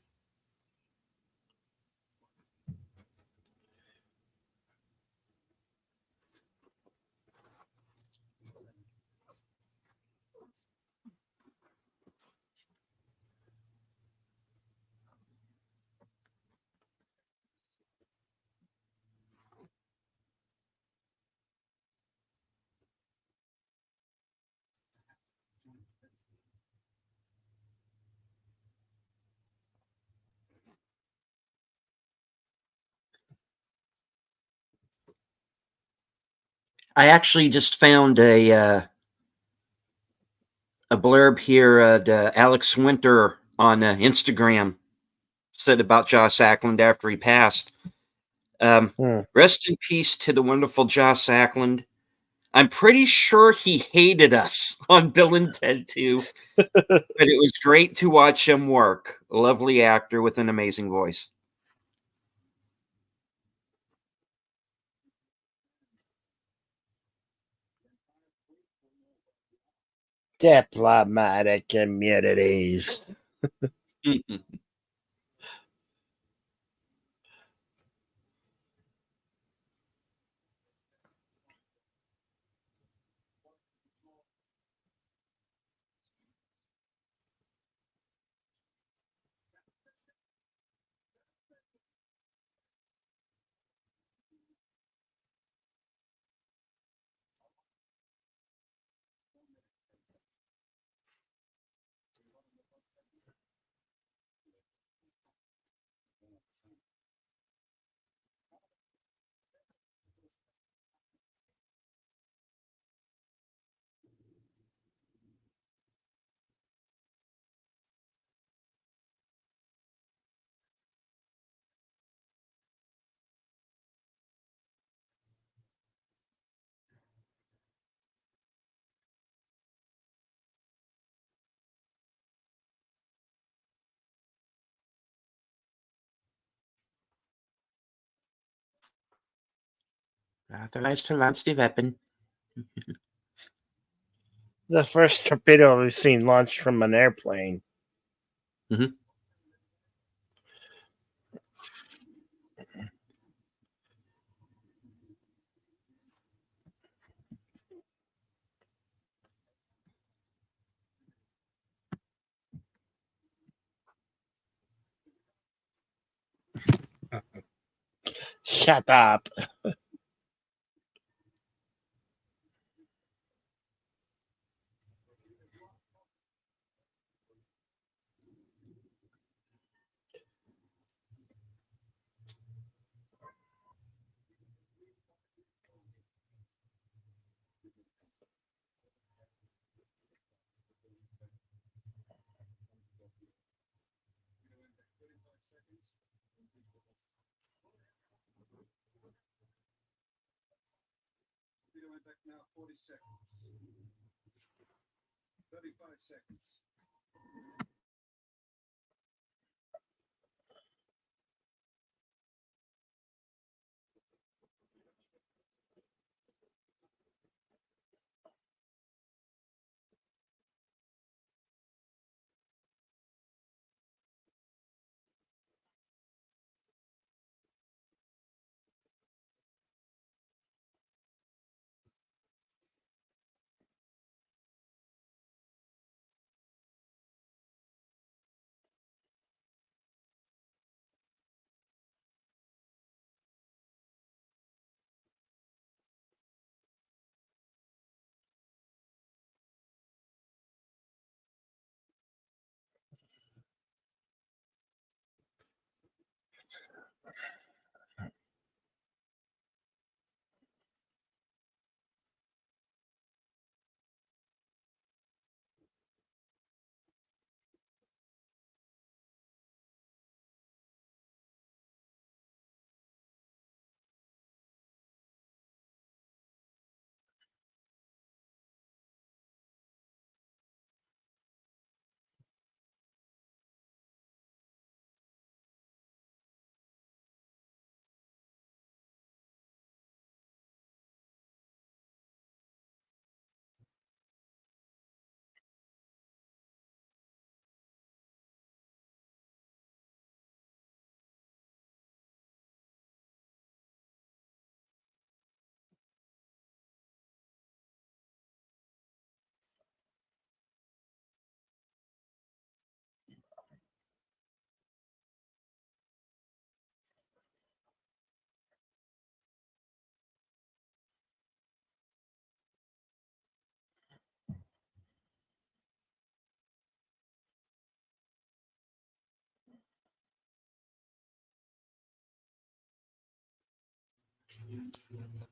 [SPEAKER 2] I actually just found a blurb here. Alex Winter on Instagram said about Joss Ackland after he passed. Rest in peace to the wonderful Joss Ackland. I'm pretty sure he hated us on Bill and Ted 2, but it was great to watch him work. A lovely actor with an amazing voice.
[SPEAKER 1] Diplomatic immunities.
[SPEAKER 2] Authorized to launch the weapon.
[SPEAKER 1] The first torpedo we've seen launched from an airplane.
[SPEAKER 2] Mm-hmm.
[SPEAKER 1] Shut up.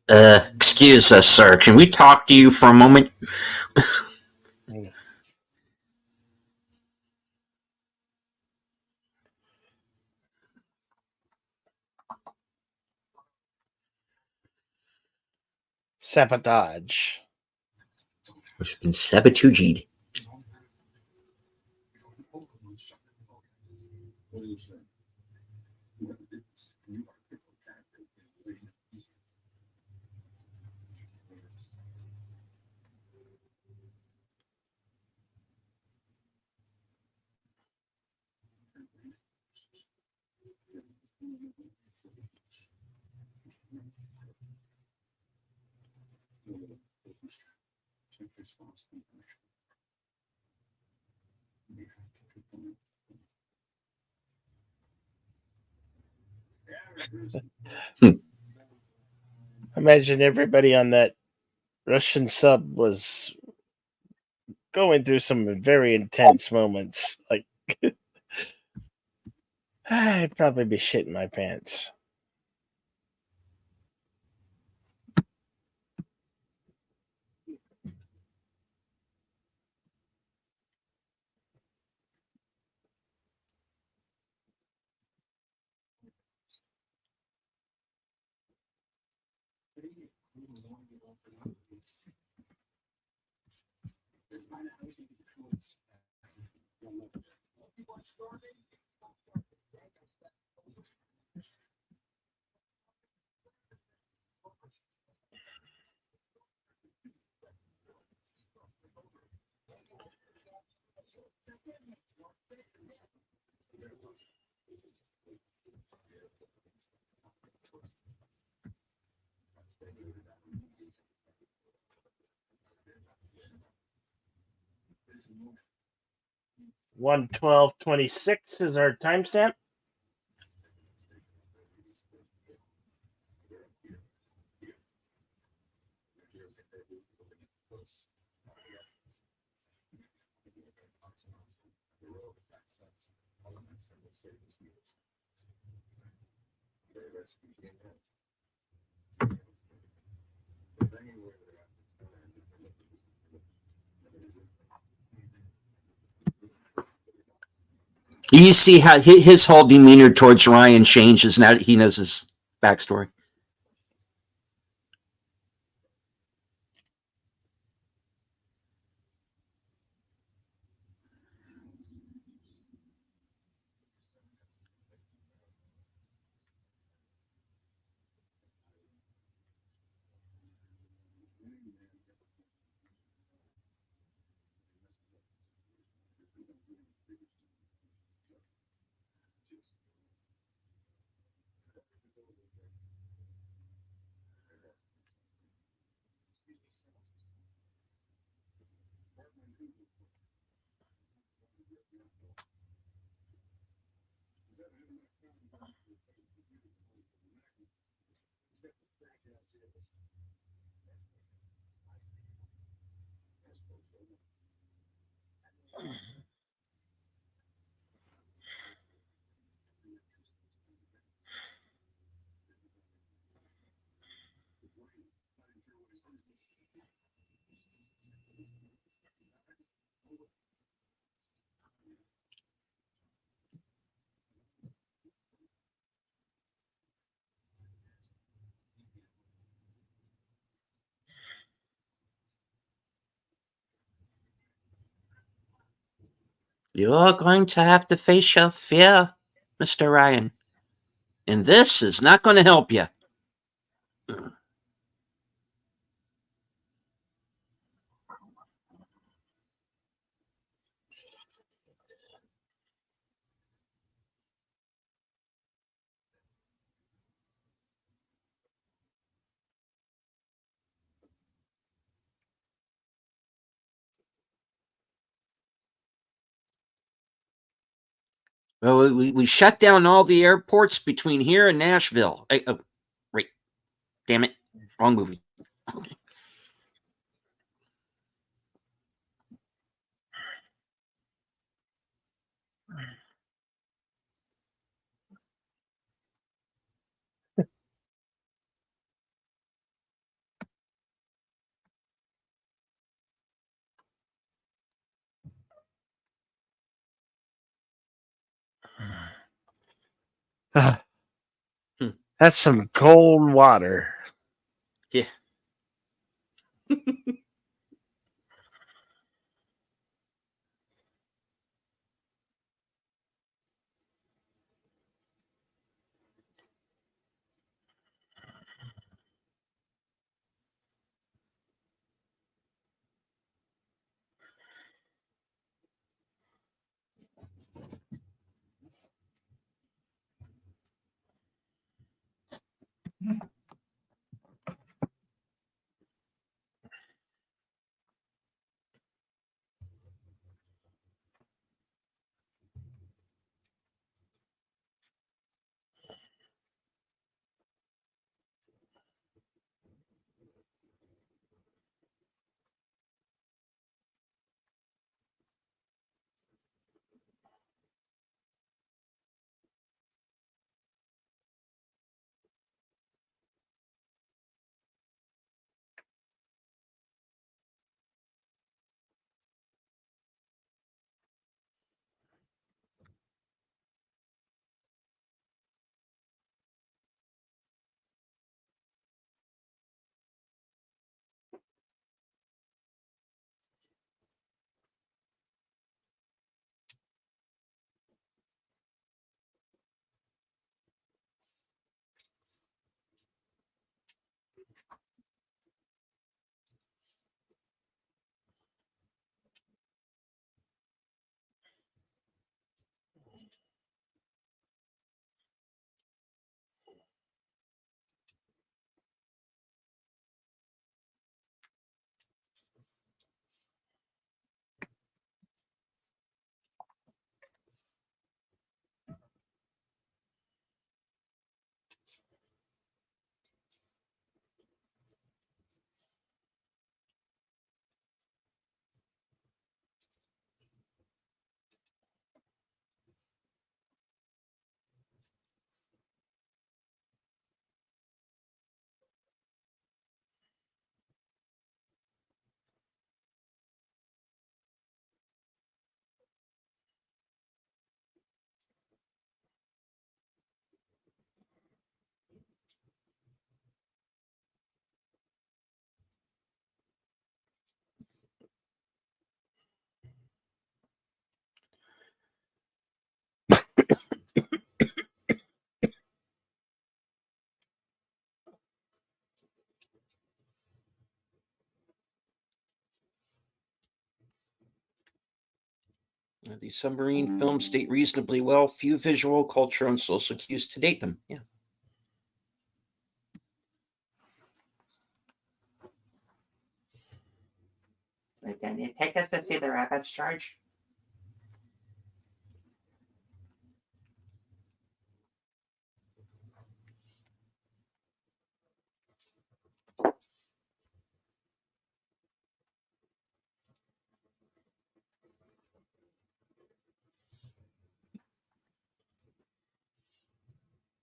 [SPEAKER 2] Excuse us, sir. Can we talk to you for a moment?
[SPEAKER 1] Sabotage.
[SPEAKER 2] It's been sabotaged.
[SPEAKER 1] Imagine everybody on that Russian sub was going through some very intense moments. Like, I'd probably be shitting my pants. One 12:26 is our timestamp.
[SPEAKER 2] You see how his whole demeanor towards Ryan changes now that he knows his backstory. You're going to have to face your fear, Mr. Ryan. And this is not going to help you. Well, we shut down all the airports between here and Nashville. Right. Damn it. Wrong movie. Okay. Hmm.
[SPEAKER 1] That's some cold water.
[SPEAKER 2] Yeah. These submarine films date reasonably well. Few visual, culture, and social cues to date them. Yeah. Can you take us to see the rabbits, Charge?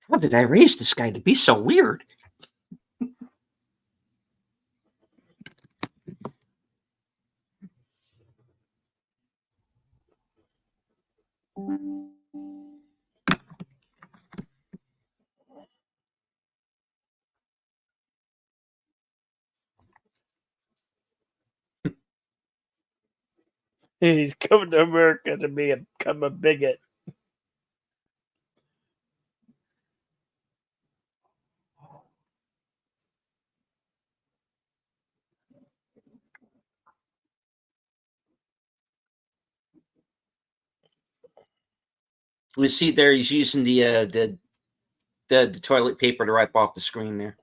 [SPEAKER 2] How did I raise this guy to be so weird?
[SPEAKER 1] He's coming to America to become a bigot.
[SPEAKER 2] We see there he's using the toilet paper to wipe off the screen there.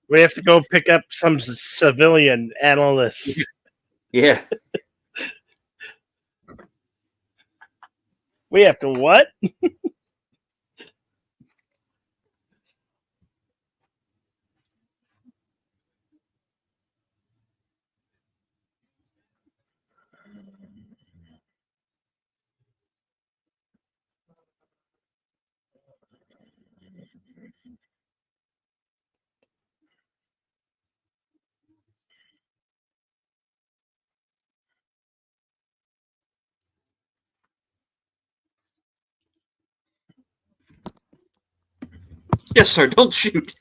[SPEAKER 1] We have to go pick up some civilian analysts.
[SPEAKER 2] Yeah.
[SPEAKER 1] We have to what?
[SPEAKER 2] Yes, sir. Don't shoot.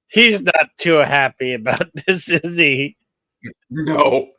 [SPEAKER 1] He's not too happy about this, is he?
[SPEAKER 2] No.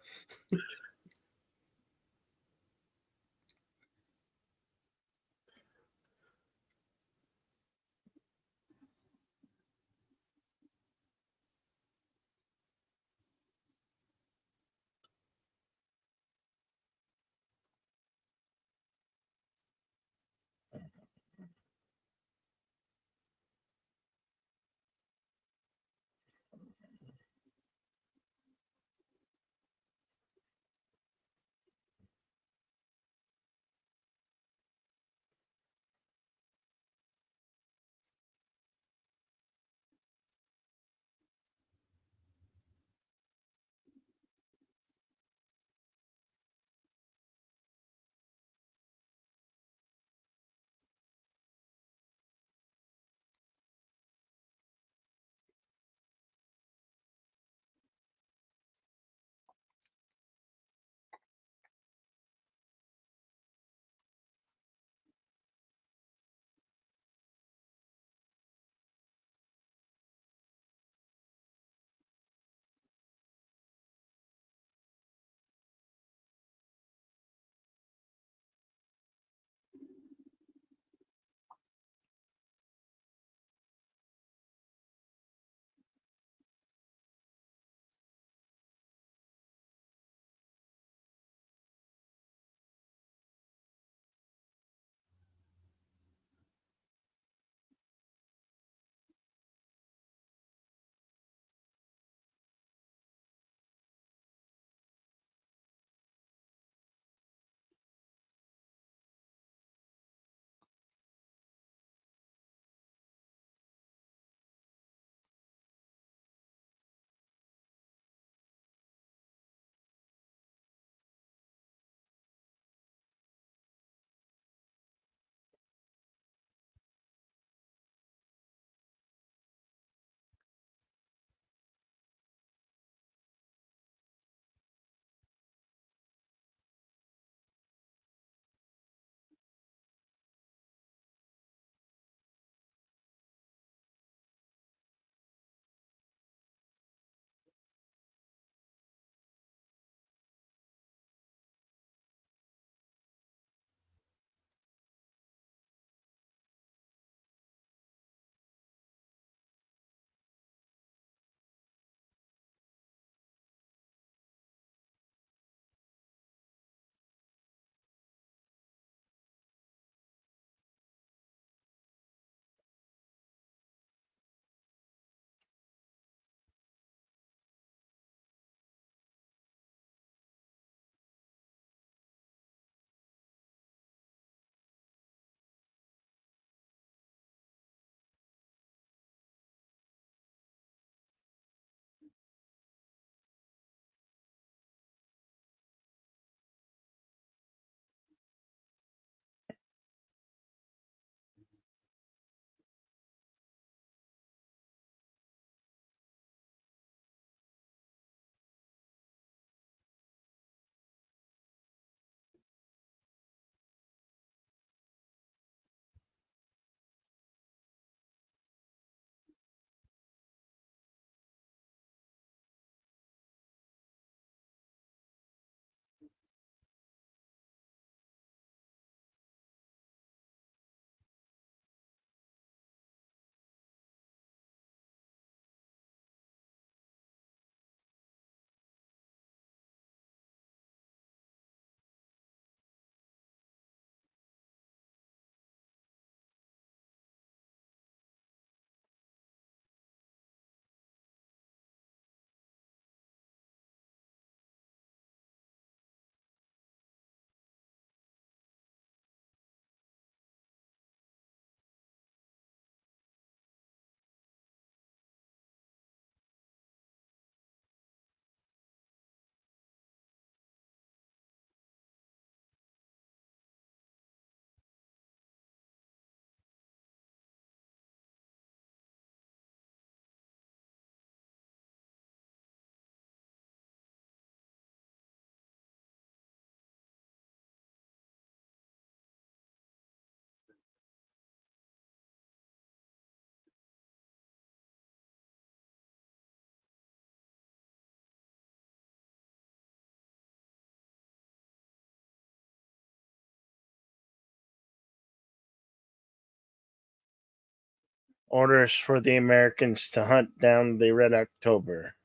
[SPEAKER 1] Orders for the Americans to hunt down the Red October.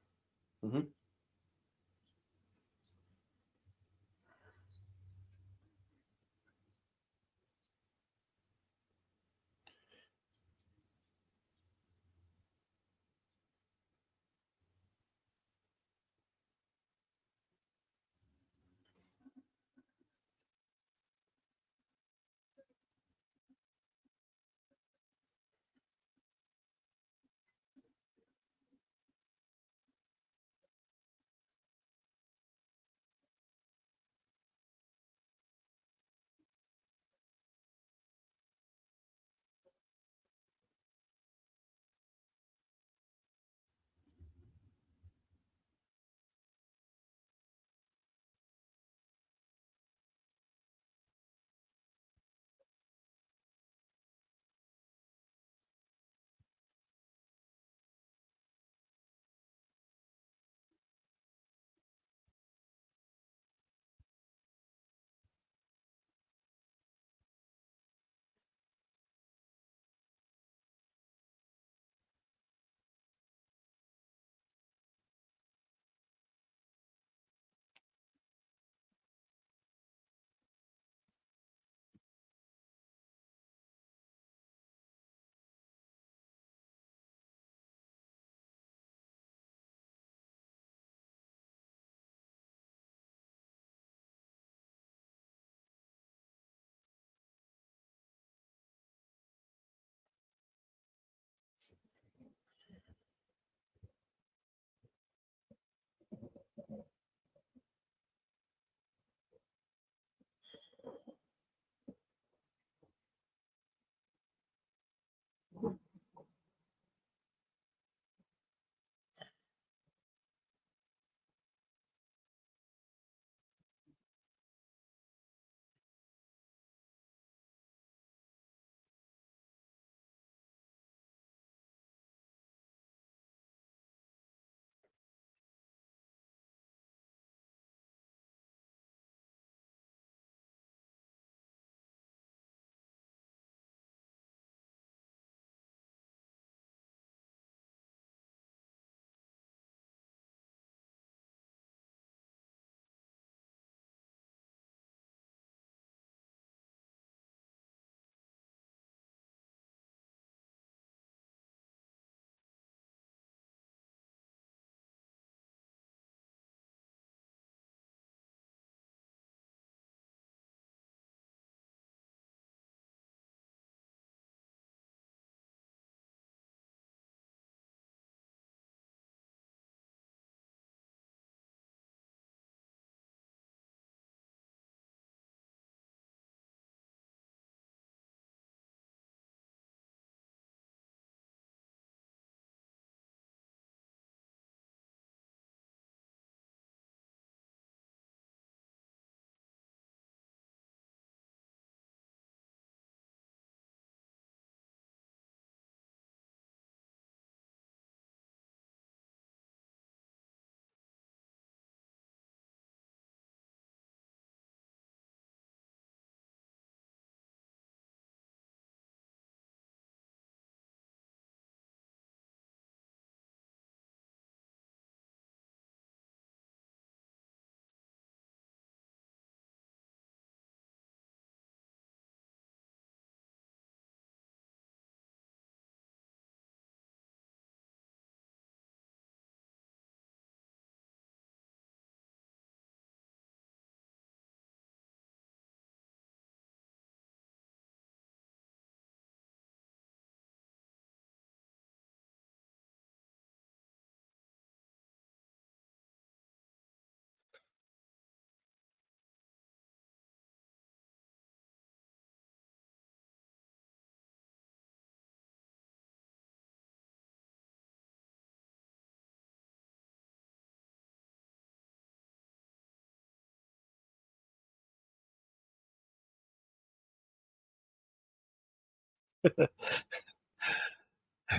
[SPEAKER 2] Mm-hmm.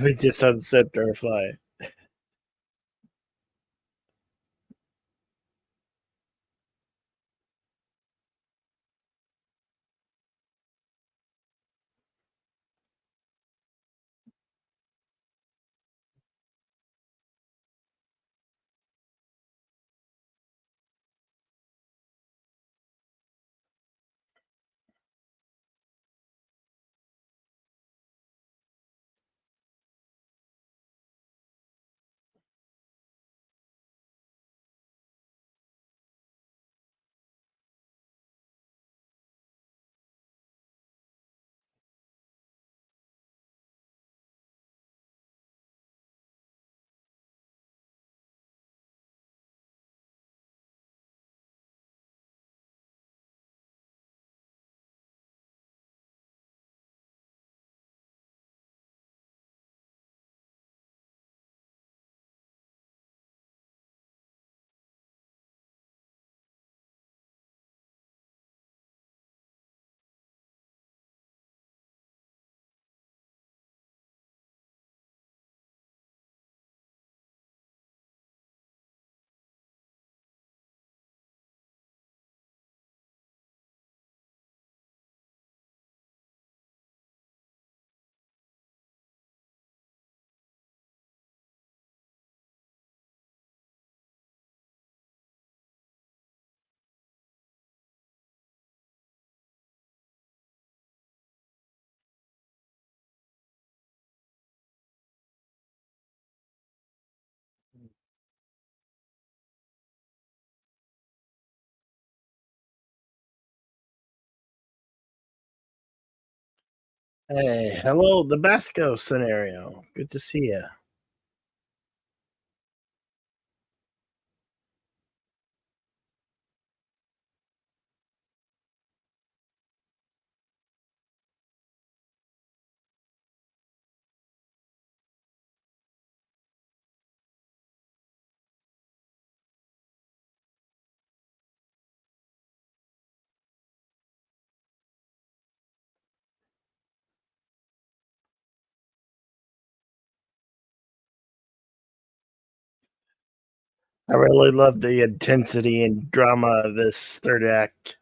[SPEAKER 1] We just unzipped our fly. Hey, hello, the Basco scenario. Good to see you. I really love the intensity and drama of this third act.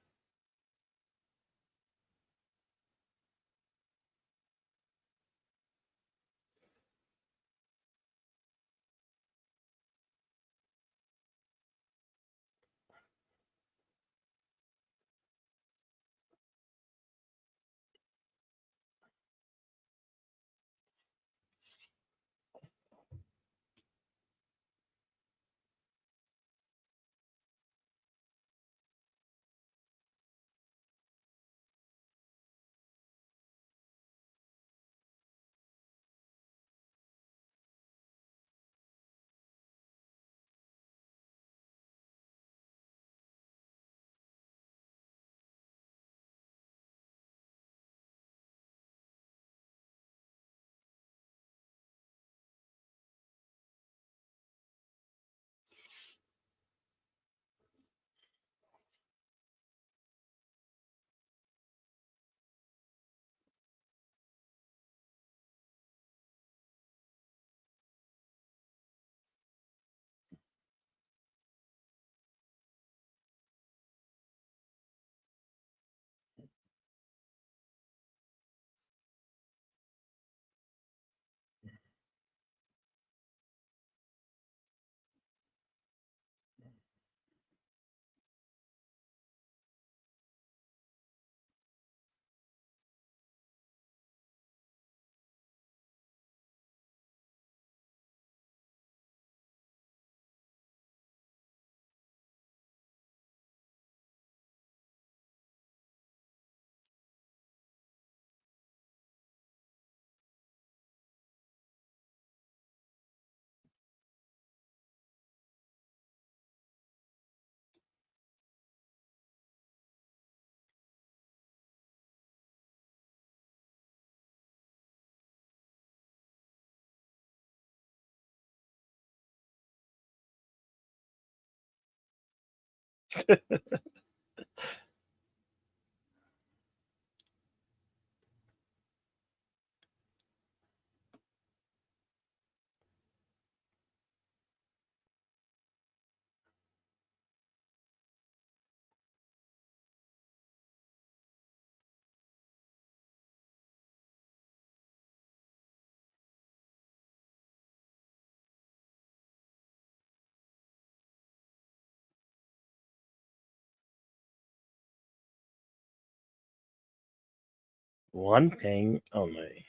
[SPEAKER 1] One ping only.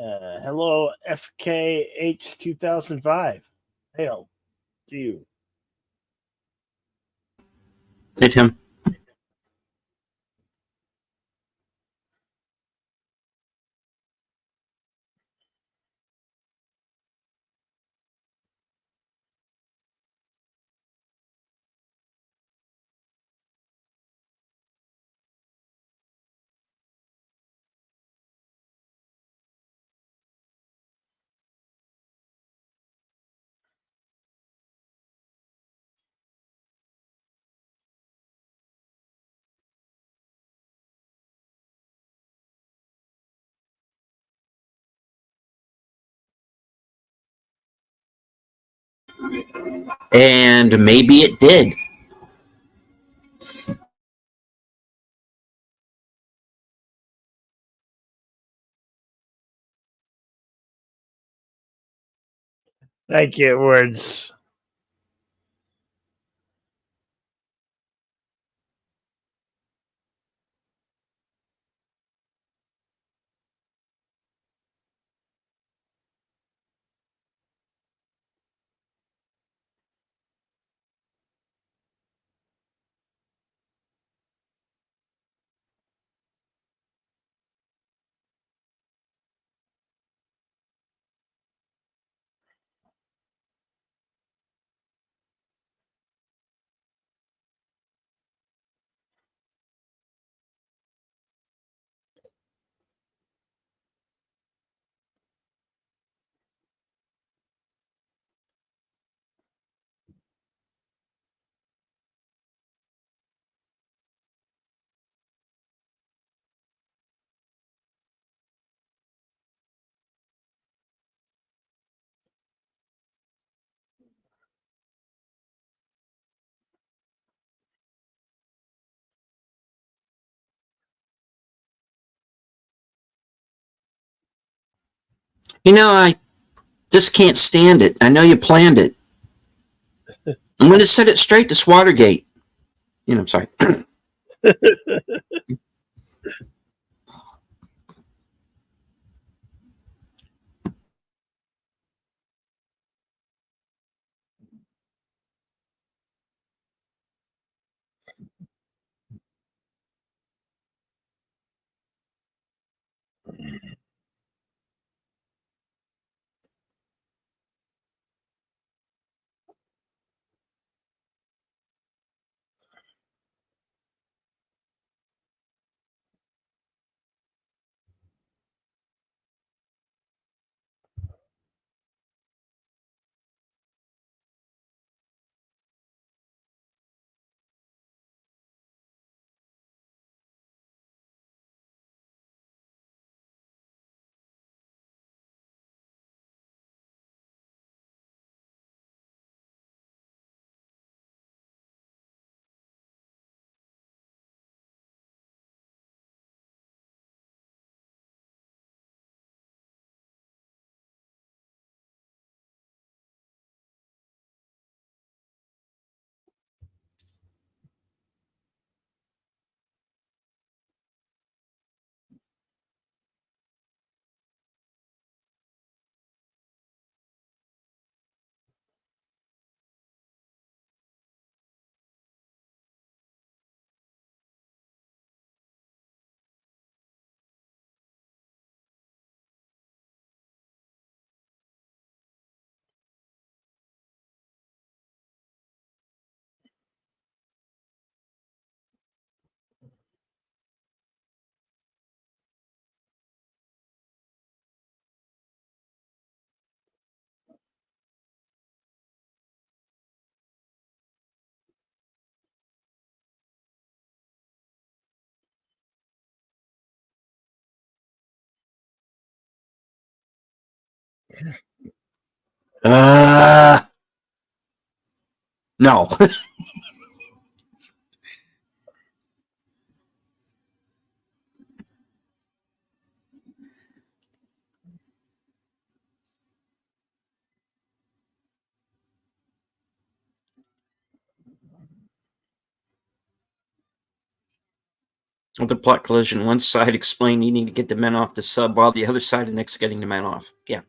[SPEAKER 1] Hello, FKH 2005. Hail to you.
[SPEAKER 2] Hey, Tim. And maybe it did.
[SPEAKER 1] Thank you, words.
[SPEAKER 2] I just can't stand it. I know you planned it. I'm going to set it straight to Watergate. I'm sorry. Uh, no. With the plot collision, one side explained needing to get the men off the sub, while the other side annexed getting the men off. Yeah.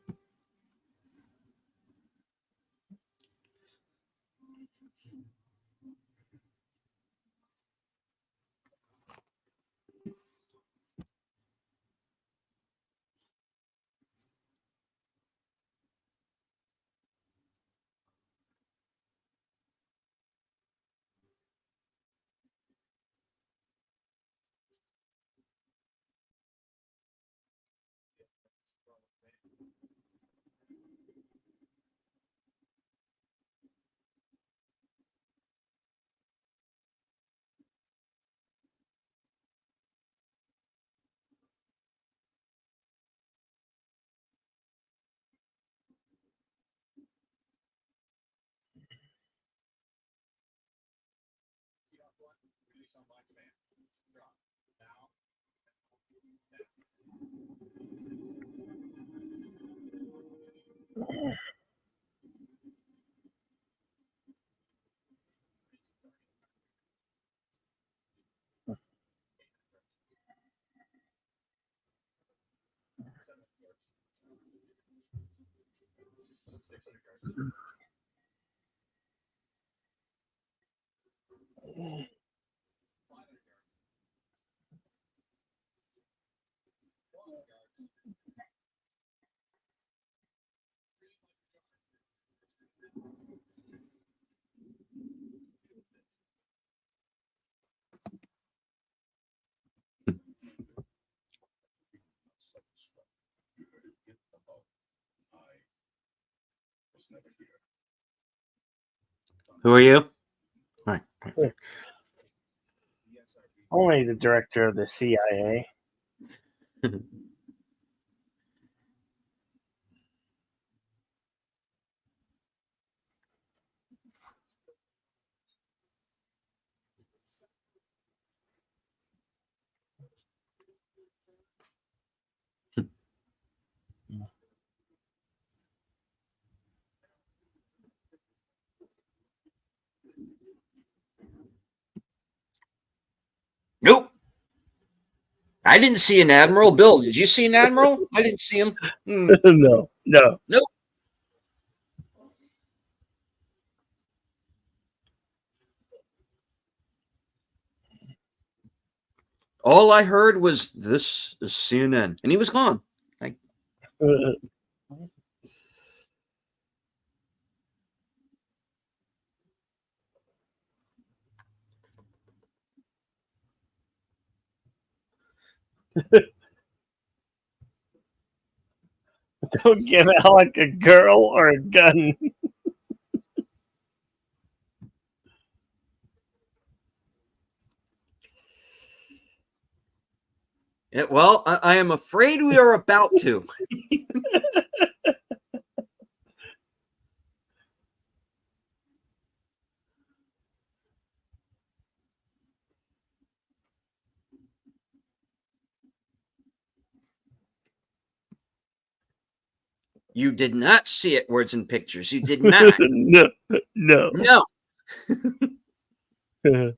[SPEAKER 2] Who are you? All right.
[SPEAKER 1] Only the director of the CIA.
[SPEAKER 2] Nope. I didn't see an admiral. Bill, did you see an admiral? I didn't see him.
[SPEAKER 1] No, no.
[SPEAKER 2] Nope. All I heard was this is CNN, and he was gone.
[SPEAKER 1] Don't give Alec a girl or a gun.
[SPEAKER 2] Yeah, well, I am afraid we are about to. You did not see it, words and pictures. You did not.
[SPEAKER 1] No, no.
[SPEAKER 2] No.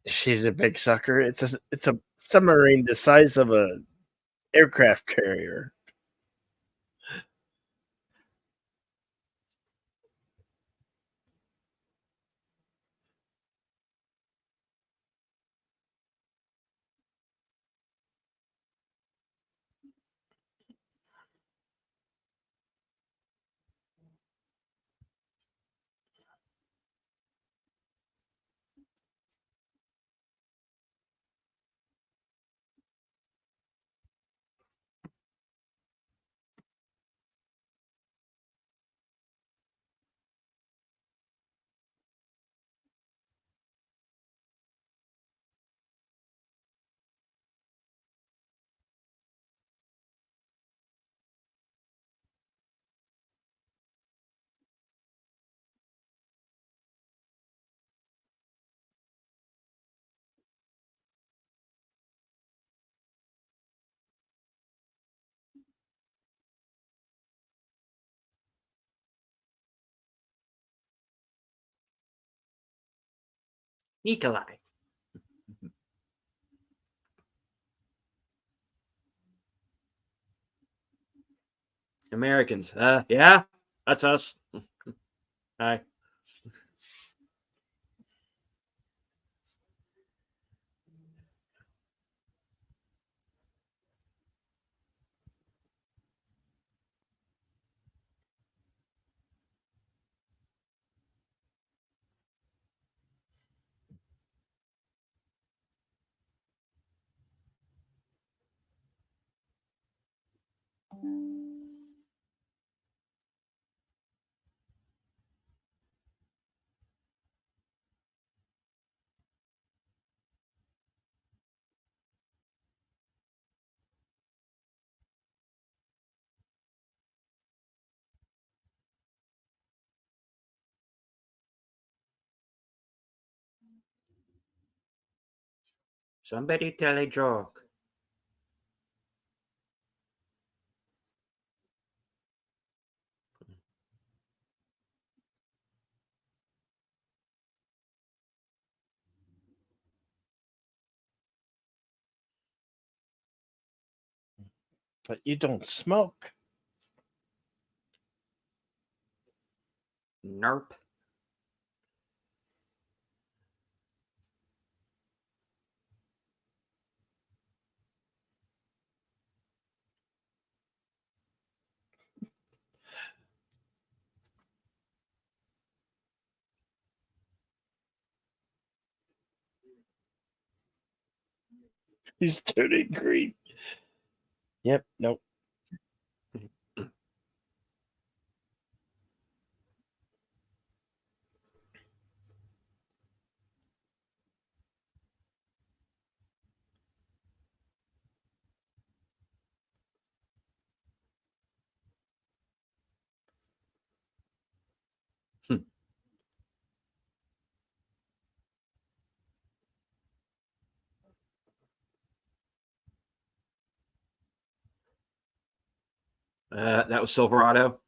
[SPEAKER 1] She's a big sucker. It's a submarine the size of a aircraft carrier.
[SPEAKER 2] Nikolai. Americans. Yeah, that's us. Hi. Somebody tell a joke.
[SPEAKER 1] But you don't smoke.
[SPEAKER 2] Nerp.
[SPEAKER 1] He's turning green. Yep, nope.
[SPEAKER 2] That was Silverado.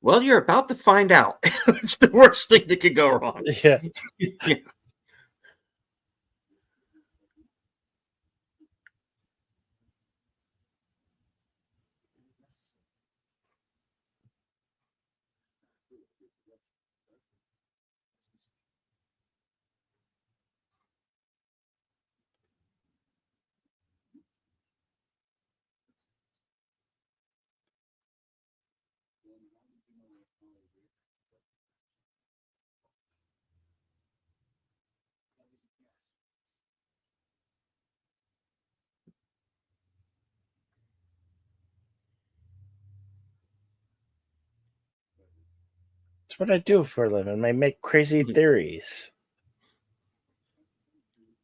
[SPEAKER 2] Well, you're about to find out. It's the worst thing that could go wrong.
[SPEAKER 1] Yeah.
[SPEAKER 2] Yeah.
[SPEAKER 1] That's what I do for a living. I make crazy theories.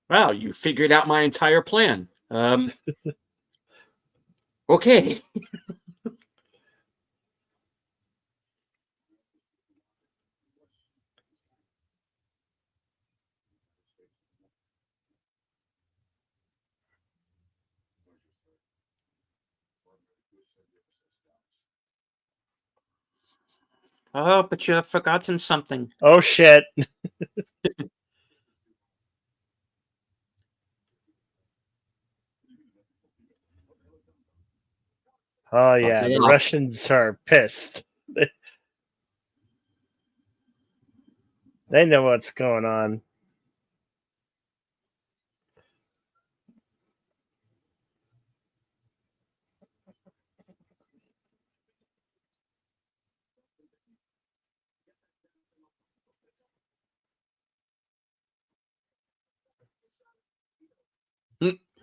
[SPEAKER 2] Wow, you figured out my entire plan. Okay. Oh, but you have forgotten something.
[SPEAKER 1] Oh shit. Oh yeah, the
[SPEAKER 2] Buckle up.
[SPEAKER 1] Russians are pissed. They know what's going on.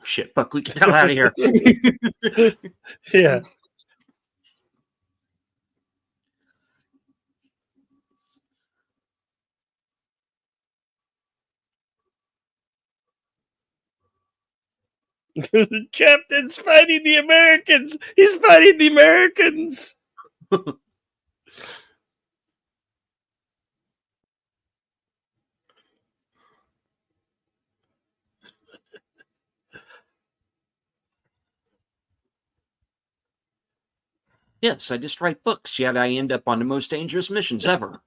[SPEAKER 2] Shit, Buck, we get the hell out of here.
[SPEAKER 1] Yeah. The captain's fighting the Americans. He's fighting the Americans.
[SPEAKER 2] Yes, I just write books, yet I end up on the most dangerous missions ever.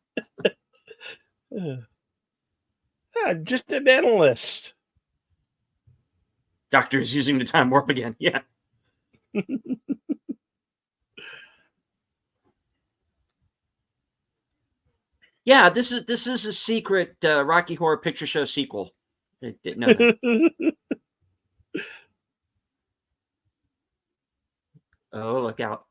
[SPEAKER 1] Just an analyst.
[SPEAKER 2] Doctor's using the time warp again. Yeah. Yeah, this is a secret Rocky Horror Picture Show sequel. No. Oh, look out.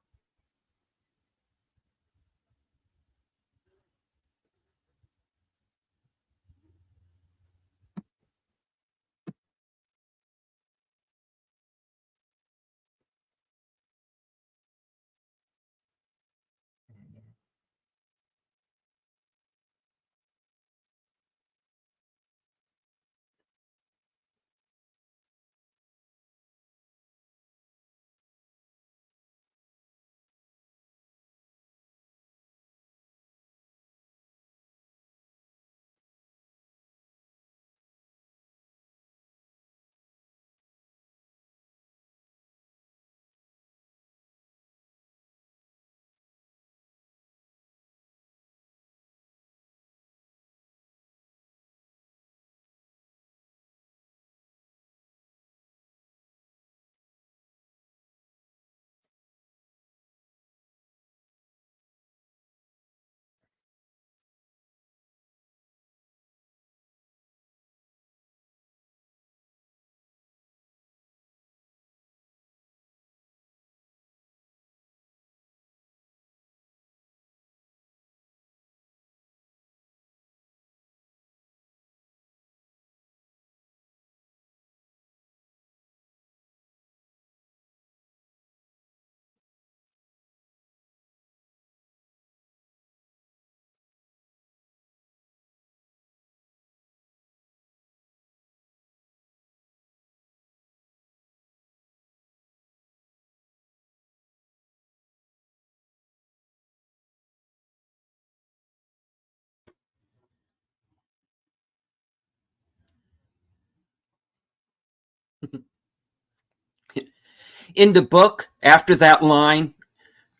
[SPEAKER 2] In the book, after that line,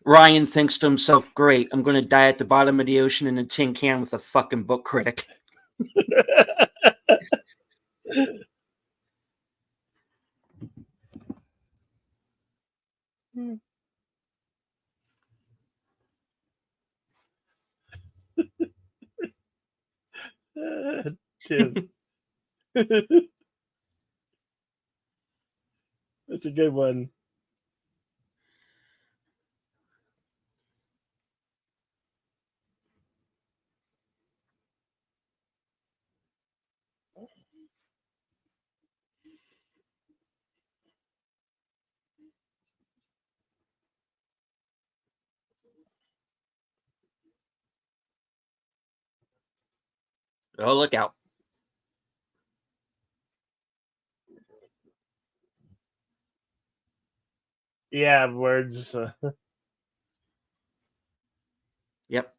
[SPEAKER 2] Ryan thinks to himself, great, I'm going to die at the bottom of the ocean in a tin can with a fucking book critic.
[SPEAKER 1] Dude. That's a good one.
[SPEAKER 2] Oh, look out.
[SPEAKER 1] Yeah, words.
[SPEAKER 2] Yep.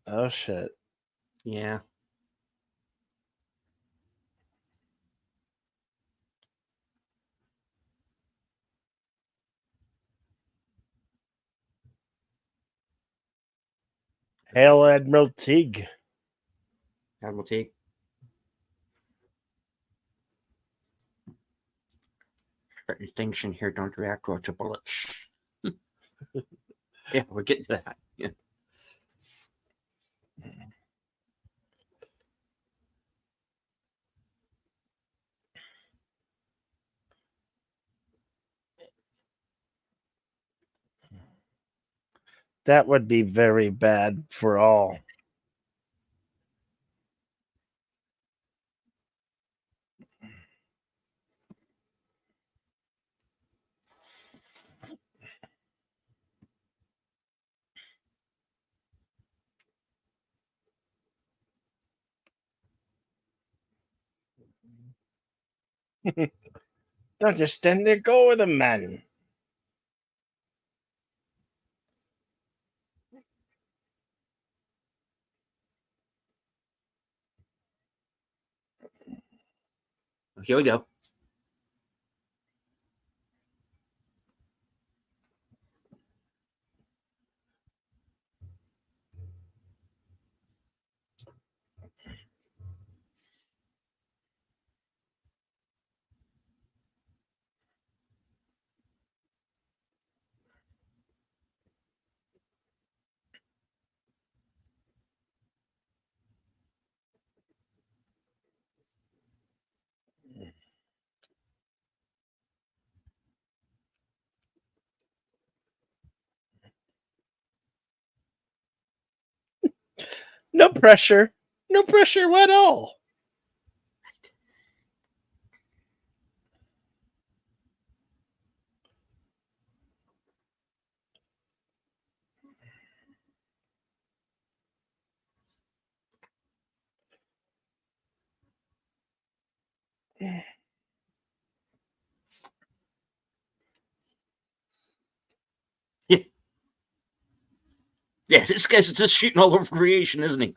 [SPEAKER 1] Oh, shit.
[SPEAKER 2] Yeah.
[SPEAKER 1] Hail Admiral Teague.
[SPEAKER 2] Admiral T. Certain things in here don't react well to bullets. Yeah, we're getting to that. Yeah.
[SPEAKER 1] That would be very bad for all. Don't just stand there, go with him, man.
[SPEAKER 2] Here we go.
[SPEAKER 1] No pressure. No pressure at all.
[SPEAKER 2] Yeah. Yeah, this guy's just shooting all over creation, isn't he?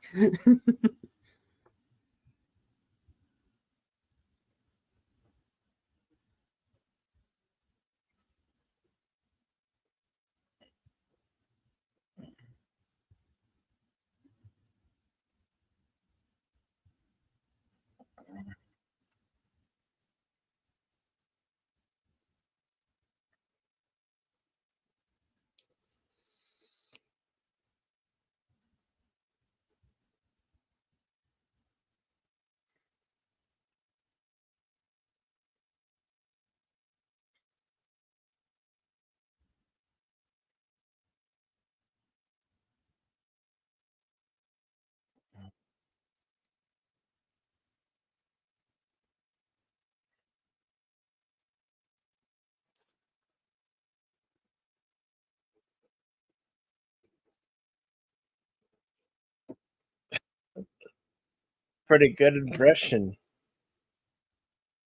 [SPEAKER 1] Pretty good impression.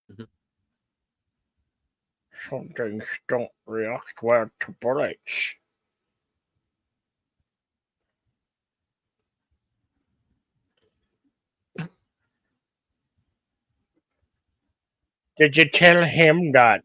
[SPEAKER 2] Mhm.
[SPEAKER 1] Some things don't react well to bullets. Did you tell him that?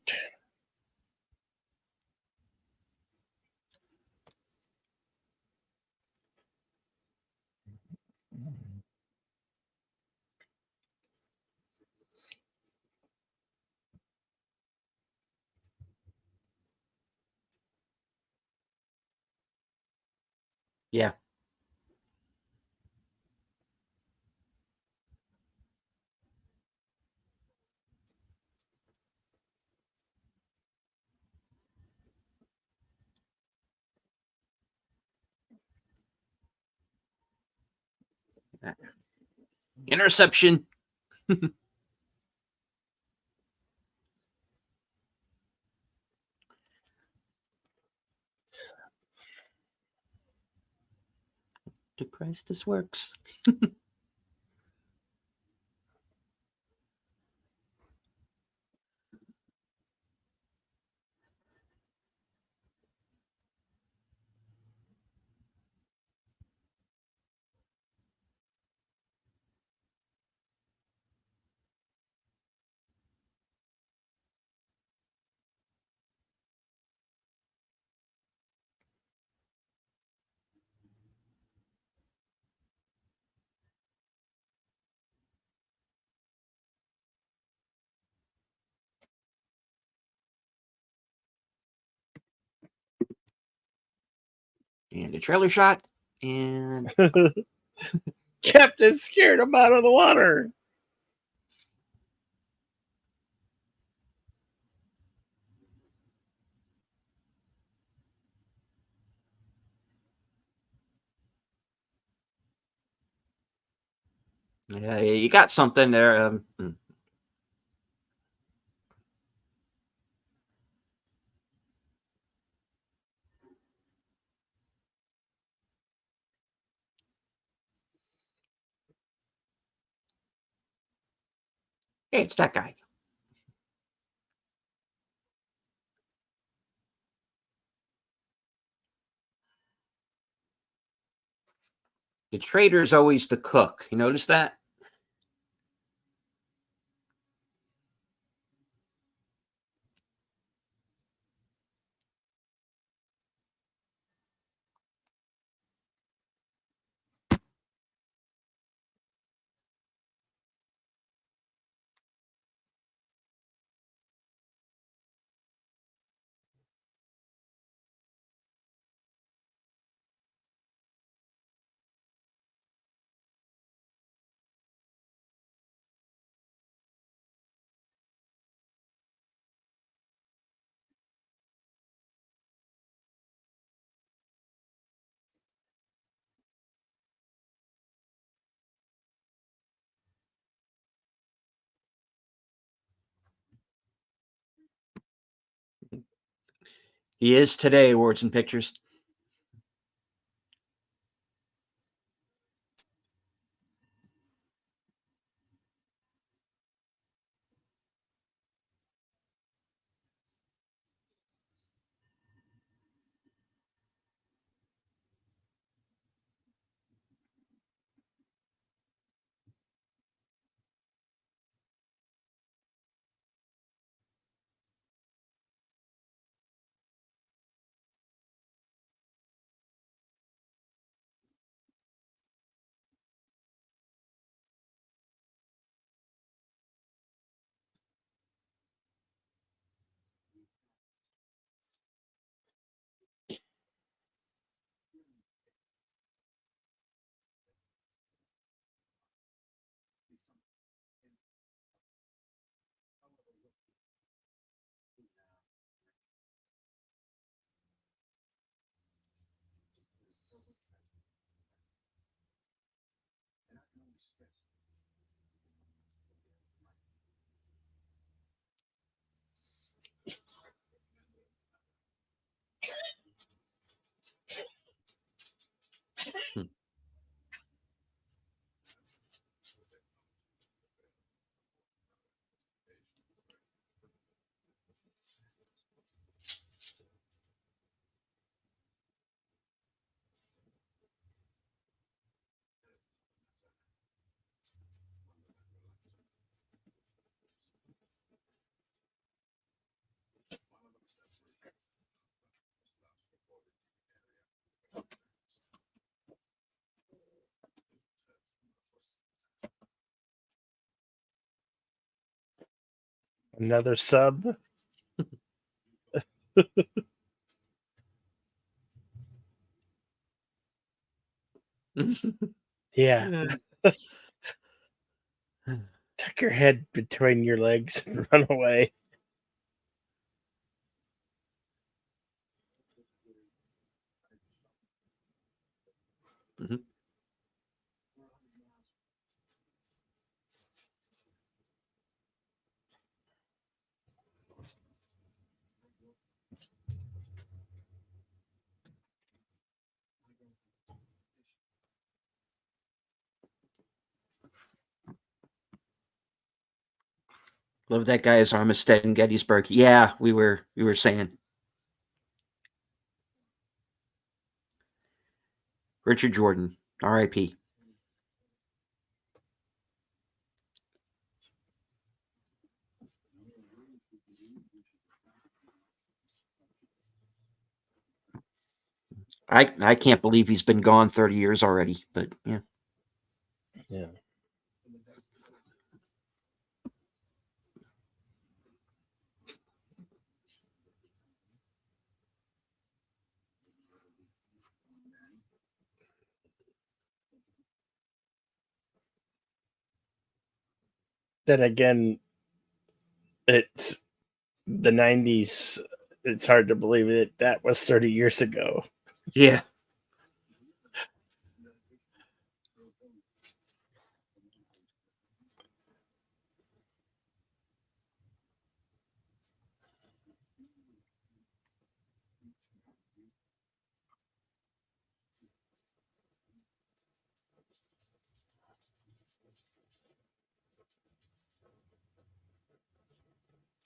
[SPEAKER 2] Yeah. Interception. To Christ this works. And a trailer shot. And
[SPEAKER 1] Captain scared him out of the water.
[SPEAKER 2] yeah, you got something there. Hey, it's that guy. The trader's always the cook. You notice that? He is today, Words and Pictures.
[SPEAKER 1] Another sub. Yeah. Tuck your head between your legs and run away.
[SPEAKER 2] Mhm. Love that guy's Armistead and Gettysburg. Yeah, we were saying. Richard Jordan, R.I.P. I can't believe he's been gone 30 years already, but yeah.
[SPEAKER 1] Yeah. Then again, it's the 90s. It's hard to believe that was 30 years ago.
[SPEAKER 2] Yeah.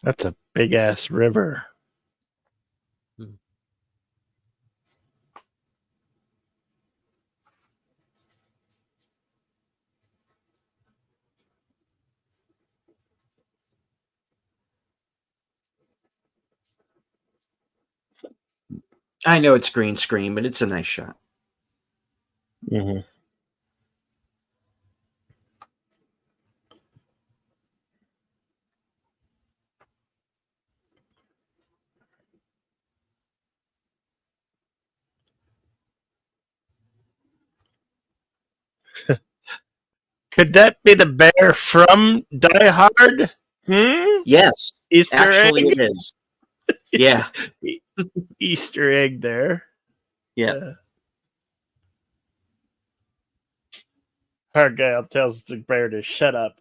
[SPEAKER 1] That's a big ass river.
[SPEAKER 2] I know it's green screen, but it's a nice shot.
[SPEAKER 1] Mm-hmm. Could that be the bear from Die Hard?
[SPEAKER 2] Yes,
[SPEAKER 1] Easter
[SPEAKER 2] actually
[SPEAKER 1] egg?
[SPEAKER 2] it is. Yeah.
[SPEAKER 1] Easter egg there.
[SPEAKER 2] Yeah.
[SPEAKER 1] Argyle tells the bear to shut up.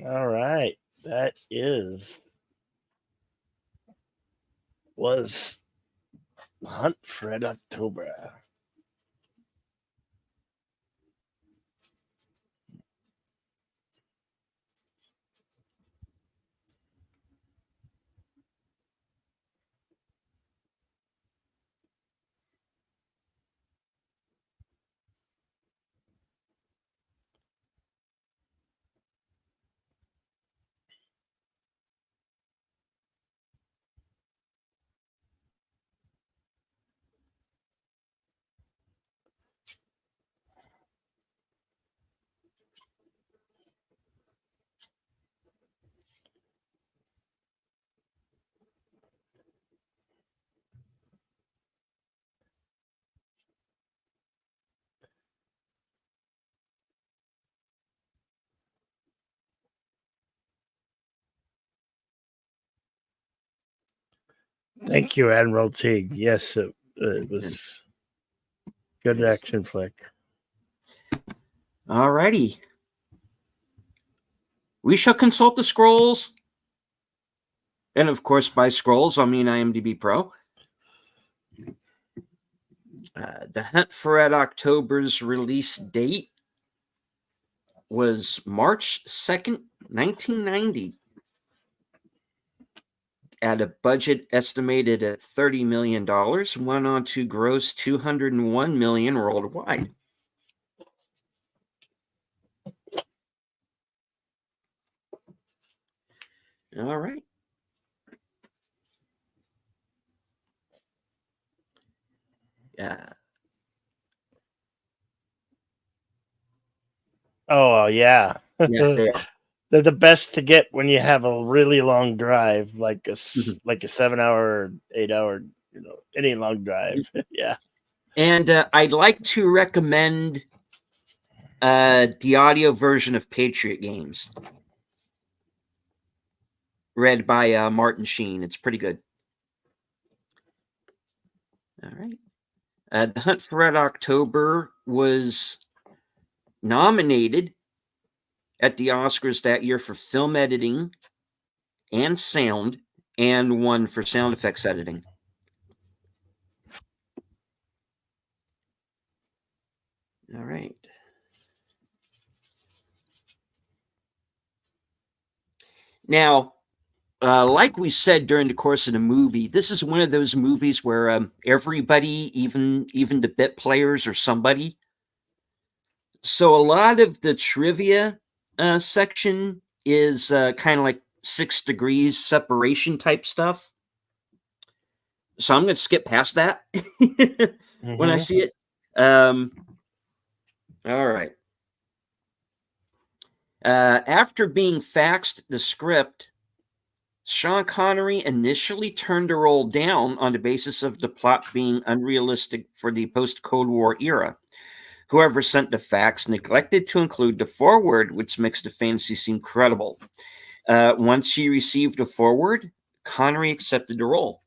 [SPEAKER 1] All right. That was Hunt for Red October. Thank you, Admiral Teague. Yes, it was good action flick.
[SPEAKER 2] All righty. We shall consult the scrolls. And of course, by scrolls, I mean IMDb Pro. The Hunt for Red October's release date was March 2nd, 1990. at a budget estimated at $30 million, went on to gross $201 million worldwide. All right. Yeah.
[SPEAKER 1] Oh yeah.
[SPEAKER 2] Yes, they are.
[SPEAKER 1] They're the best to get when you have a really long drive, like
[SPEAKER 2] Mhm.
[SPEAKER 1] like a 7 hour, or 8 hour, any long drive. Yeah.
[SPEAKER 2] And I'd like to recommend the audio version of Patriot Games, read by Martin Sheen. It's pretty good. All right. The Hunt for Red October was nominated at the Oscars that year for film editing and sound, and won for sound effects editing. All right. Now, like we said during the course of the movie, this is one of those movies where everybody, even the bit players, or somebody. So a lot of the trivia section is kind of like 6 degrees separation type stuff. So I'm going to skip past that when I
[SPEAKER 1] Mhm.
[SPEAKER 2] see it. All right. After being faxed the script, Sean Connery initially turned the role down on the basis of the plot being unrealistic for the post-Cold War era. Whoever sent the fax neglected to include the foreword, which makes the fantasy seem credible. Once he received the foreword, Connery accepted the role.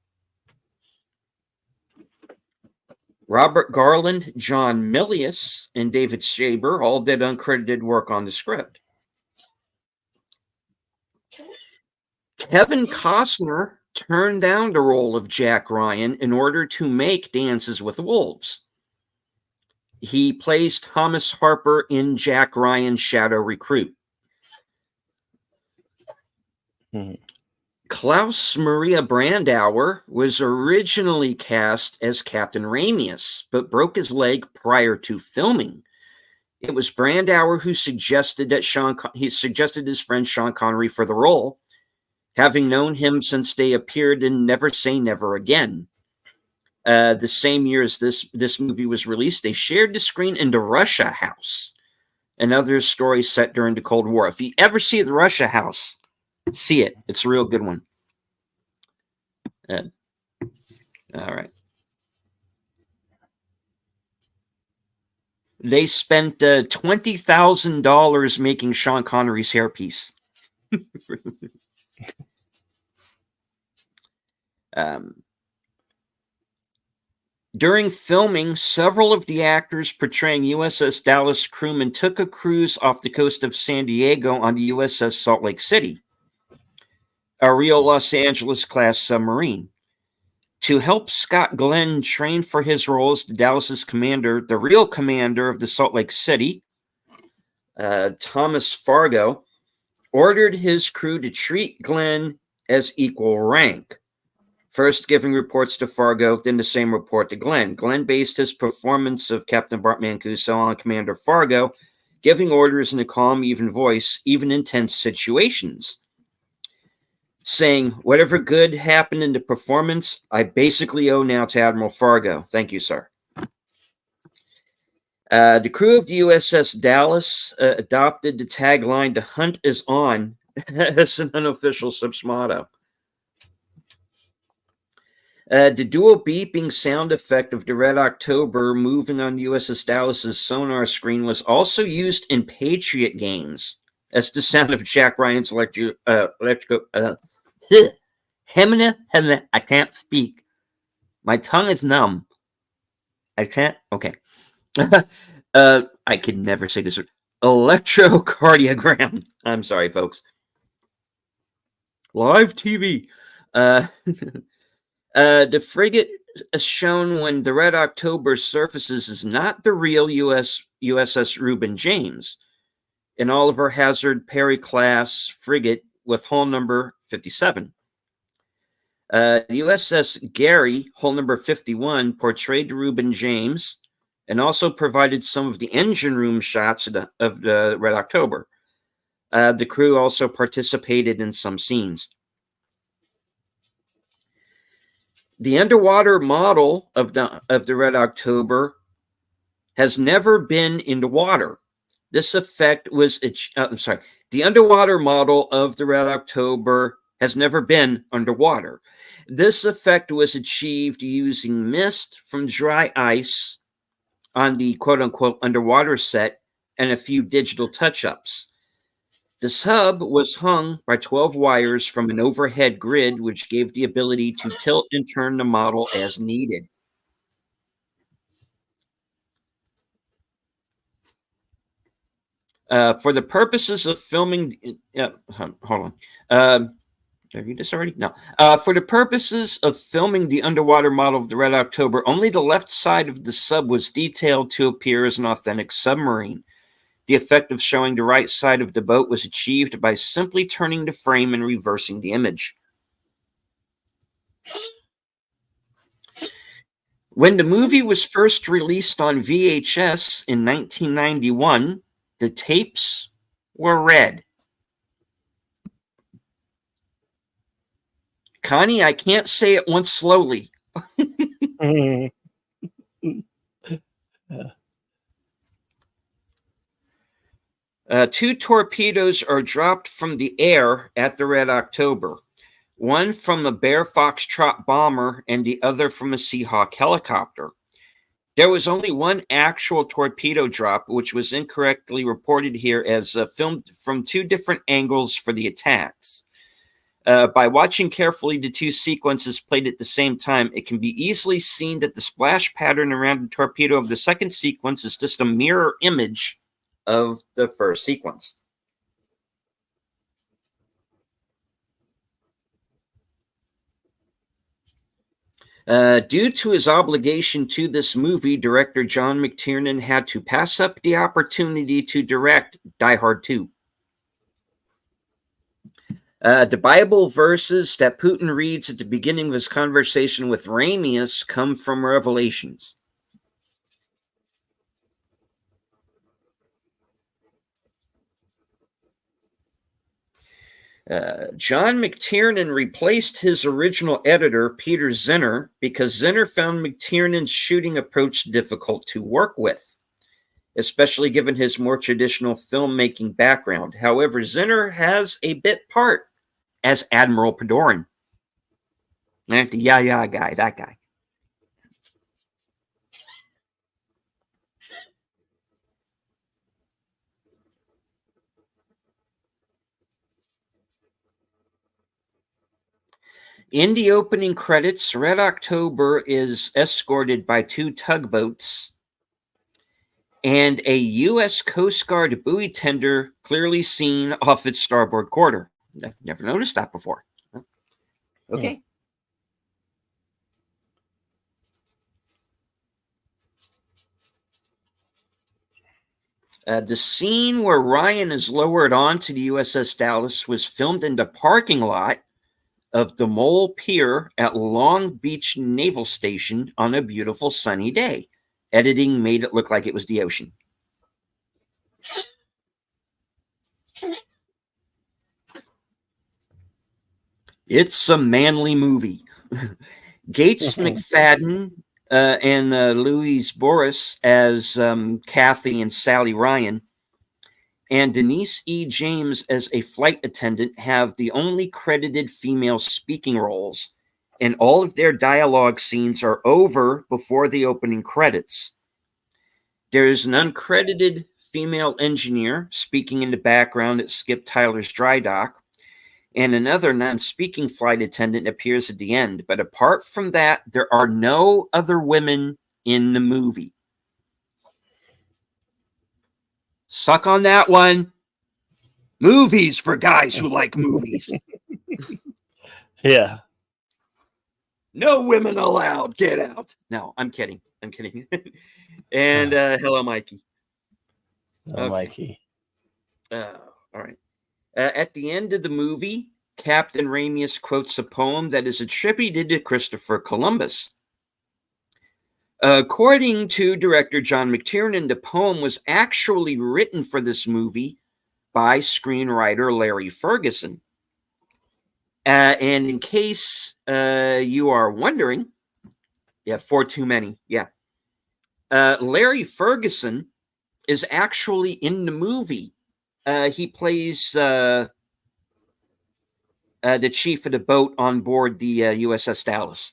[SPEAKER 2] Robert Garland, John Milius, and David Shaber all did uncredited work on the script. Kevin Costner turned down the role of Jack Ryan in order to make Dances with Wolves. He plays Thomas Harper in Jack Ryan's Shadow Recruit.
[SPEAKER 1] Mhm.
[SPEAKER 2] Klaus Maria Brandauer was originally cast as Captain Ramius, but broke his leg prior to filming. It was Brandauer who suggested that he suggested his friend Sean Connery for the role, having known him since they appeared in Never Say Never Again. The same year as this movie was released, they shared the screen in the Russia House, another story set during the Cold War. If you ever see the Russia House, see it. It's a real good one. All right. They spent $20,000 making Sean Connery's hairpiece. During filming, several of the actors portraying USS Dallas crewmen took a cruise off the coast of San Diego on the USS Salt Lake City, a real Los Angeles class submarine. To help Scott Glenn train for his role as the Dallas's commander, the real commander of the Salt Lake City, Thomas Fargo, ordered his crew to treat Glenn as equal rank. First giving reports to Fargo, then the same report to Glenn. Glenn based his performance of Captain Bart Mancuso on Commander Fargo, giving orders in a calm, even voice, even in tense situations, saying, "Whatever good happened in the performance, I basically owe now to Admiral Fargo. Thank you, sir." The crew of the USS Dallas adopted the tagline, "The hunt is on," as an unofficial ship's motto. The dual beeping sound effect of the Red October moving on USS Dallas's sonar screen was also used in Patriot Games. That's the sound of Jack Ryan's electrical. I can't speak. My tongue is numb. I can't. Okay. I could never say this. Electrocardiogram. I'm sorry, folks. Live TV. The frigate shown when the Red October surfaces is not the real USS Reuben James, an Oliver Hazard Perry class frigate with hull number 57. USS Gary, hull number 51, portrayed Reuben James and also provided some of the engine room shots of the Red October. The crew also participated in some scenes. The underwater model of the Red October has never been in the water. This effect was, the underwater model of the Red October has never been underwater. This effect was achieved using mist from dry ice on the quote-unquote underwater set and a few digital touch-ups. The sub was hung by 12 wires from an overhead grid, which gave the ability to tilt and turn the model as needed. For the purposes of filming, hold on. Did I read this already? No. For the purposes of filming the underwater model of the Red October, only the left side of the sub was detailed to appear as an authentic submarine. The effect of showing the right side of the boat was achieved by simply turning the frame and reversing the image. When the movie was first released on VHS in 1991, the tapes were red. Connie, I can't say it once slowly. Two torpedoes are dropped from the air at the Red October, one from a Bear Foxtrot bomber and the other from a Seahawk helicopter. There was only one actual torpedo drop, which was incorrectly reported here as filmed from two different angles for the attacks. By watching carefully the two sequences played at the same time, it can be easily seen that the splash pattern around the torpedo of the second sequence is just a mirror image of the first sequence. Due to his obligation to this movie, director John McTiernan had to pass up the opportunity to direct Die Hard 2. The Bible verses that Putin reads at the beginning of his conversation with Ramius come from Revelations. John McTiernan replaced his original editor, Peter Zinner, because Zinner found McTiernan's shooting approach difficult to work with, especially given his more traditional filmmaking background. However, Zinner has a bit part as Admiral Padoran. The guy, that guy. In the opening credits, Red October is escorted by two tugboats and a U.S. Coast Guard buoy tender clearly seen off its starboard quarter. I've never noticed that before. Okay. The scene where Ryan is lowered onto the USS Dallas was filmed in the parking lot of the Mole Pier at Long Beach Naval Station on a beautiful sunny day. Editing made it look like it was the ocean. It's a manly movie. Gates McFadden and Louise Boris as Kathy and Sally Ryan, and Denise E. James as a flight attendant have the only credited female speaking roles, and all of their dialogue scenes are over before the opening credits. There is an uncredited female engineer speaking in the background at Skip Tyler's dry dock, and another non-speaking flight attendant appears at the end. But apart from that, there are no other women in the movie. Suck on that one. Movies for guys who like movies.
[SPEAKER 1] Yeah.
[SPEAKER 2] No women allowed. Get out. No, I'm kidding. And hello, Mikey.
[SPEAKER 1] Okay. Mikey.
[SPEAKER 2] All right. At the end of the movie, Captain Ramius quotes a poem that is attributed to Christopher Columbus. According to director John McTiernan, the poem was actually written for this movie by screenwriter Larry Ferguson. And in case you are wondering, yeah, four too many, yeah. Larry Ferguson is actually in the movie. He plays the chief of the boat on board the USS Dallas.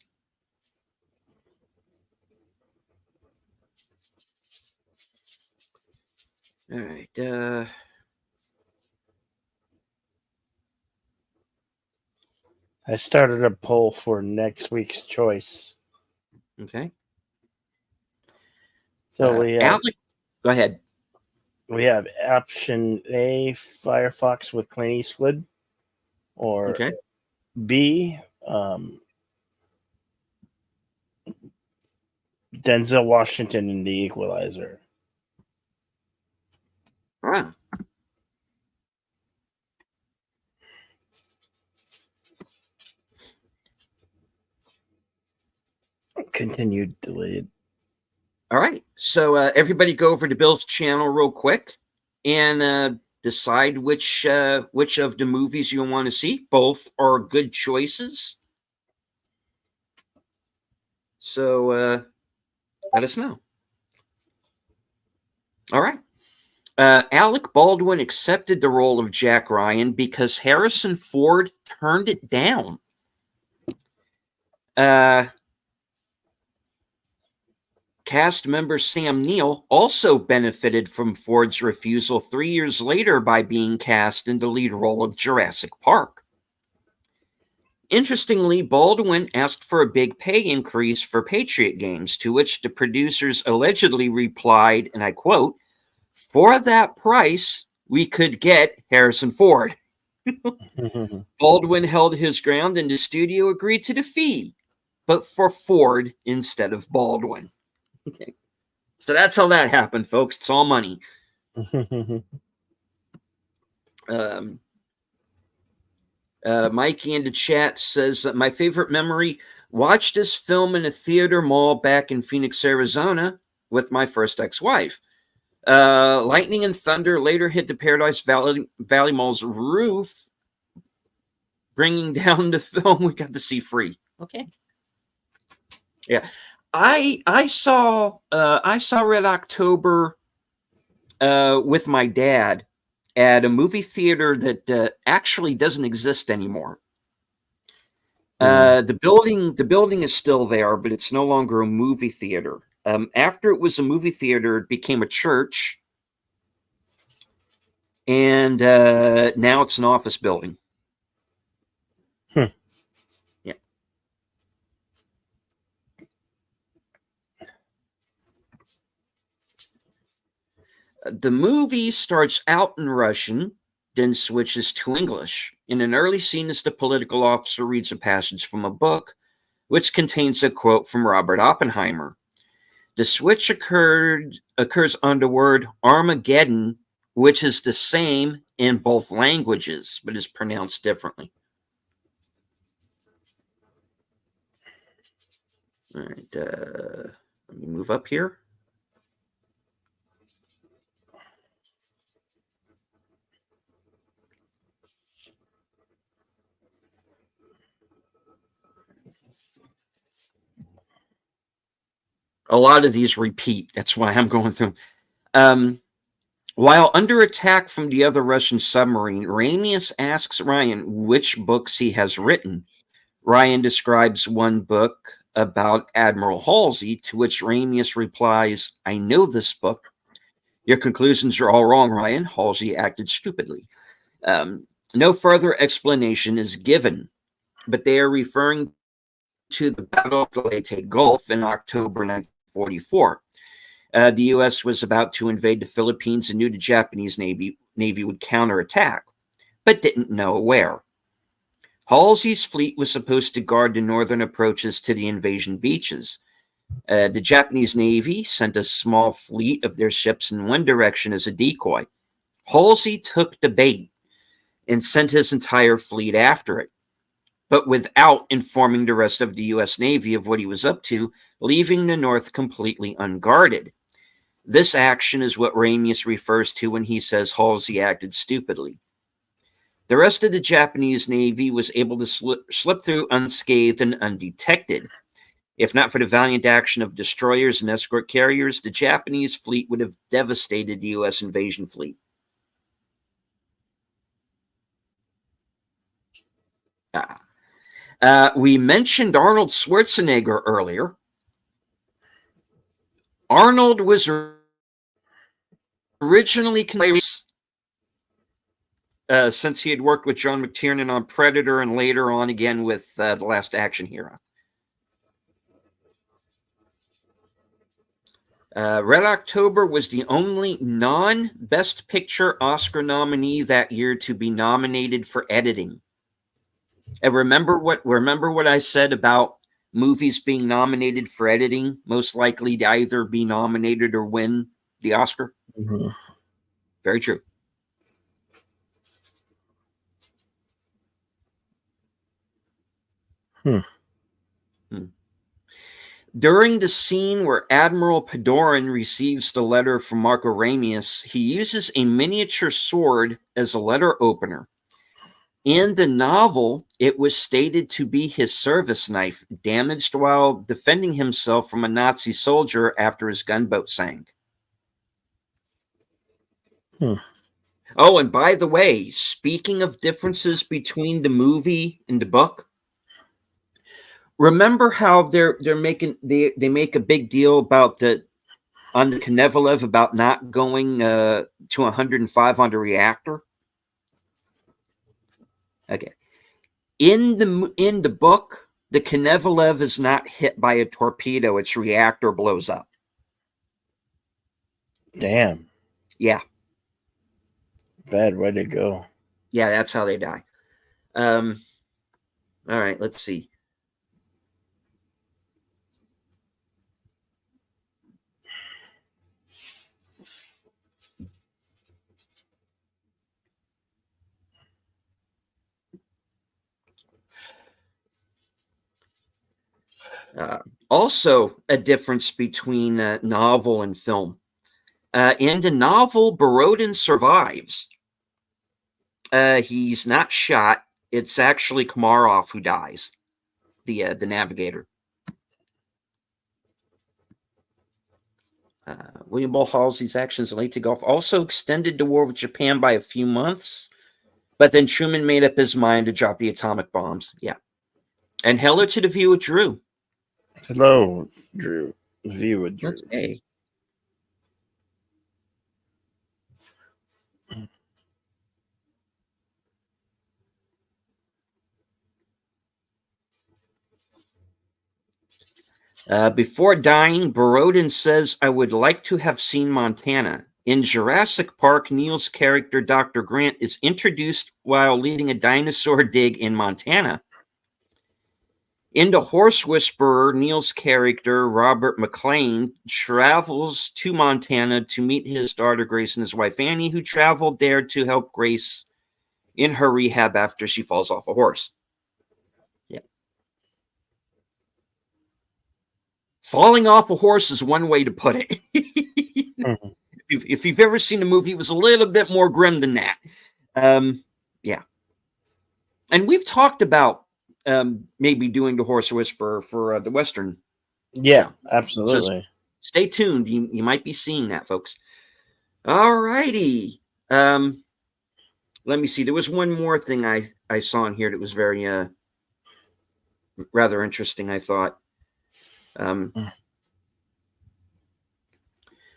[SPEAKER 2] All right.
[SPEAKER 1] I started a poll for next week's choice.
[SPEAKER 2] Okay.
[SPEAKER 1] So we have
[SPEAKER 2] Alec, go ahead.
[SPEAKER 1] We have option A, Firefox with Clint Eastwood, or
[SPEAKER 2] Okay.
[SPEAKER 1] B, Denzel Washington in The Equalizer.
[SPEAKER 2] Ah.
[SPEAKER 1] Continued delayed.
[SPEAKER 2] All right. So everybody go over to Bill's channel real quick and decide which of the movies you want to see. Both are good choices. So let us know. All right. Alec Baldwin accepted the role of Jack Ryan because Harrison Ford turned it down. Cast member Sam Neill also benefited from Ford's refusal 3 years later by being cast in the lead role of Jurassic Park. Interestingly, Baldwin asked for a big pay increase for Patriot Games, to which the producers allegedly replied, and I quote, "For that price, we could get Harrison Ford." Baldwin held his ground and the studio agreed to the fee, but for Ford instead of Baldwin. Okay. So that's how that happened, folks. It's all money. Mikey in the chat says, my favorite memory, watched this film in a theater mall back in Phoenix, Arizona with my first ex-wife. Lightning and thunder later hit the Paradise Valley Mall's roof, bringing down the film we got to see free. Okay. Yeah. I saw Red October with my dad at a movie theater that actually doesn't exist anymore. The building is still there, but it's no longer a movie theater. After it was a movie theater, it became a church, and now it's an office building. Yeah. The movie starts out in Russian, then switches to English. In an early scene, as the political officer reads a passage from a book, which contains a quote from Robert Oppenheimer. The switch occurs on the word Armageddon, which is the same in both languages, but is pronounced differently. All right, let me move up here. A lot of these repeat. That's why I'm going through. While under attack from the other Russian submarine, Ramius asks Ryan which books he has written. Ryan describes one book about Admiral Halsey, to which Ramius replies, "I know this book. Your conclusions are all wrong, Ryan. Halsey acted stupidly." No further explanation is given, but they are referring to the Battle of the Leyte Gulf in October 1944. The U.S. was about to invade the Philippines and knew the Japanese Navy would counterattack, but didn't know where. Halsey's fleet was supposed to guard the northern approaches to the invasion beaches. The Japanese Navy sent a small fleet of their ships in one direction as a decoy. Halsey took the bait and sent his entire fleet after it, but without informing the rest of the U.S. Navy of what he was up to, leaving the North completely unguarded. This action is what Ramius refers to when he says Halsey acted stupidly. The rest of the Japanese Navy was able to slip through unscathed and undetected. If not for the valiant action of destroyers and escort carriers, the Japanese fleet would have devastated the U.S. invasion fleet. We mentioned Arnold Schwarzenegger earlier. Arnold was originally since he had worked with John McTiernan on Predator and later on again with The Last Action Hero. Red October was the only non-Best Picture Oscar nominee that year to be nominated for editing. And remember what I said about movies being nominated for editing, most likely to either be nominated or win the Oscar?
[SPEAKER 1] Mm-hmm.
[SPEAKER 2] Very true. During the scene where Admiral Padoran receives the letter from Marco Ramius, he uses a miniature sword as a letter opener. In the novel, it was stated to be his service knife, damaged while defending himself from a Nazi soldier after his gunboat sank. Oh, and by the way, speaking of differences between the movie and the book, remember how they make a big deal about on the Knevelev about not going to 105 on the reactor? Okay. In the book, the Knevelev is not hit by a torpedo; its reactor blows up.
[SPEAKER 1] Damn.
[SPEAKER 2] Yeah.
[SPEAKER 1] Bad way to go.
[SPEAKER 2] Yeah, that's how they die. All right, let's see. Also, a difference between novel and film. In the novel, Borodin survives. He's not shot. It's actually Komarov who dies, the navigator. William Bull Halsey's actions late to Gulf also extended the war with Japan by a few months, but then Truman made up his mind to drop the atomic bombs. Yeah. And hello to the view with Drew.
[SPEAKER 1] Hello, Drew. The view with Drew.
[SPEAKER 2] Okay. Before dying, Borodin says, "I would like to have seen Montana." In Jurassic Park, Neil's character, Dr. Grant, is introduced while leading a dinosaur dig in Montana. In The Horse Whisperer, Neil's character, Robert McLean, travels to Montana to meet his daughter, Grace, and his wife, Annie, who traveled there to help Grace in her rehab after she falls off a horse. Yeah. Falling off a horse is one way to put it. Mm-hmm. If you've ever seen the movie, it was a little bit more grim than that. Yeah. And we've talked about maybe doing The Horse Whisperer for the Western.
[SPEAKER 1] Yeah, absolutely.
[SPEAKER 2] So stay tuned. You might be seeing that, folks. All righty. Let me see. There was one more thing I saw in here that was very rather interesting, I thought.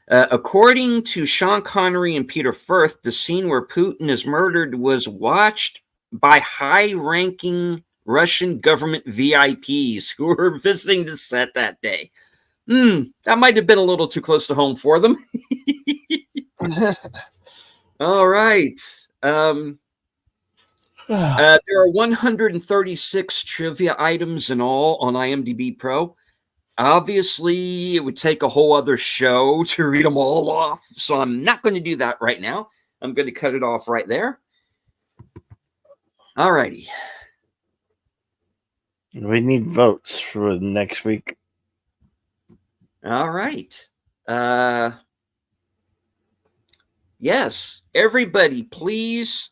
[SPEAKER 2] According to Sean Connery and Peter Firth, the scene where Putin is murdered was watched by high-ranking Russian government VIPs who were visiting the set that day. That might have been a little too close to home for them. All right. There are 136 trivia items in all on IMDb Pro. Obviously, it would take a whole other show to read them all off, so I'm not going to do that right now. I'm going to cut it off right there. All righty.
[SPEAKER 1] We need votes for next week.
[SPEAKER 2] All right. Yes, everybody, please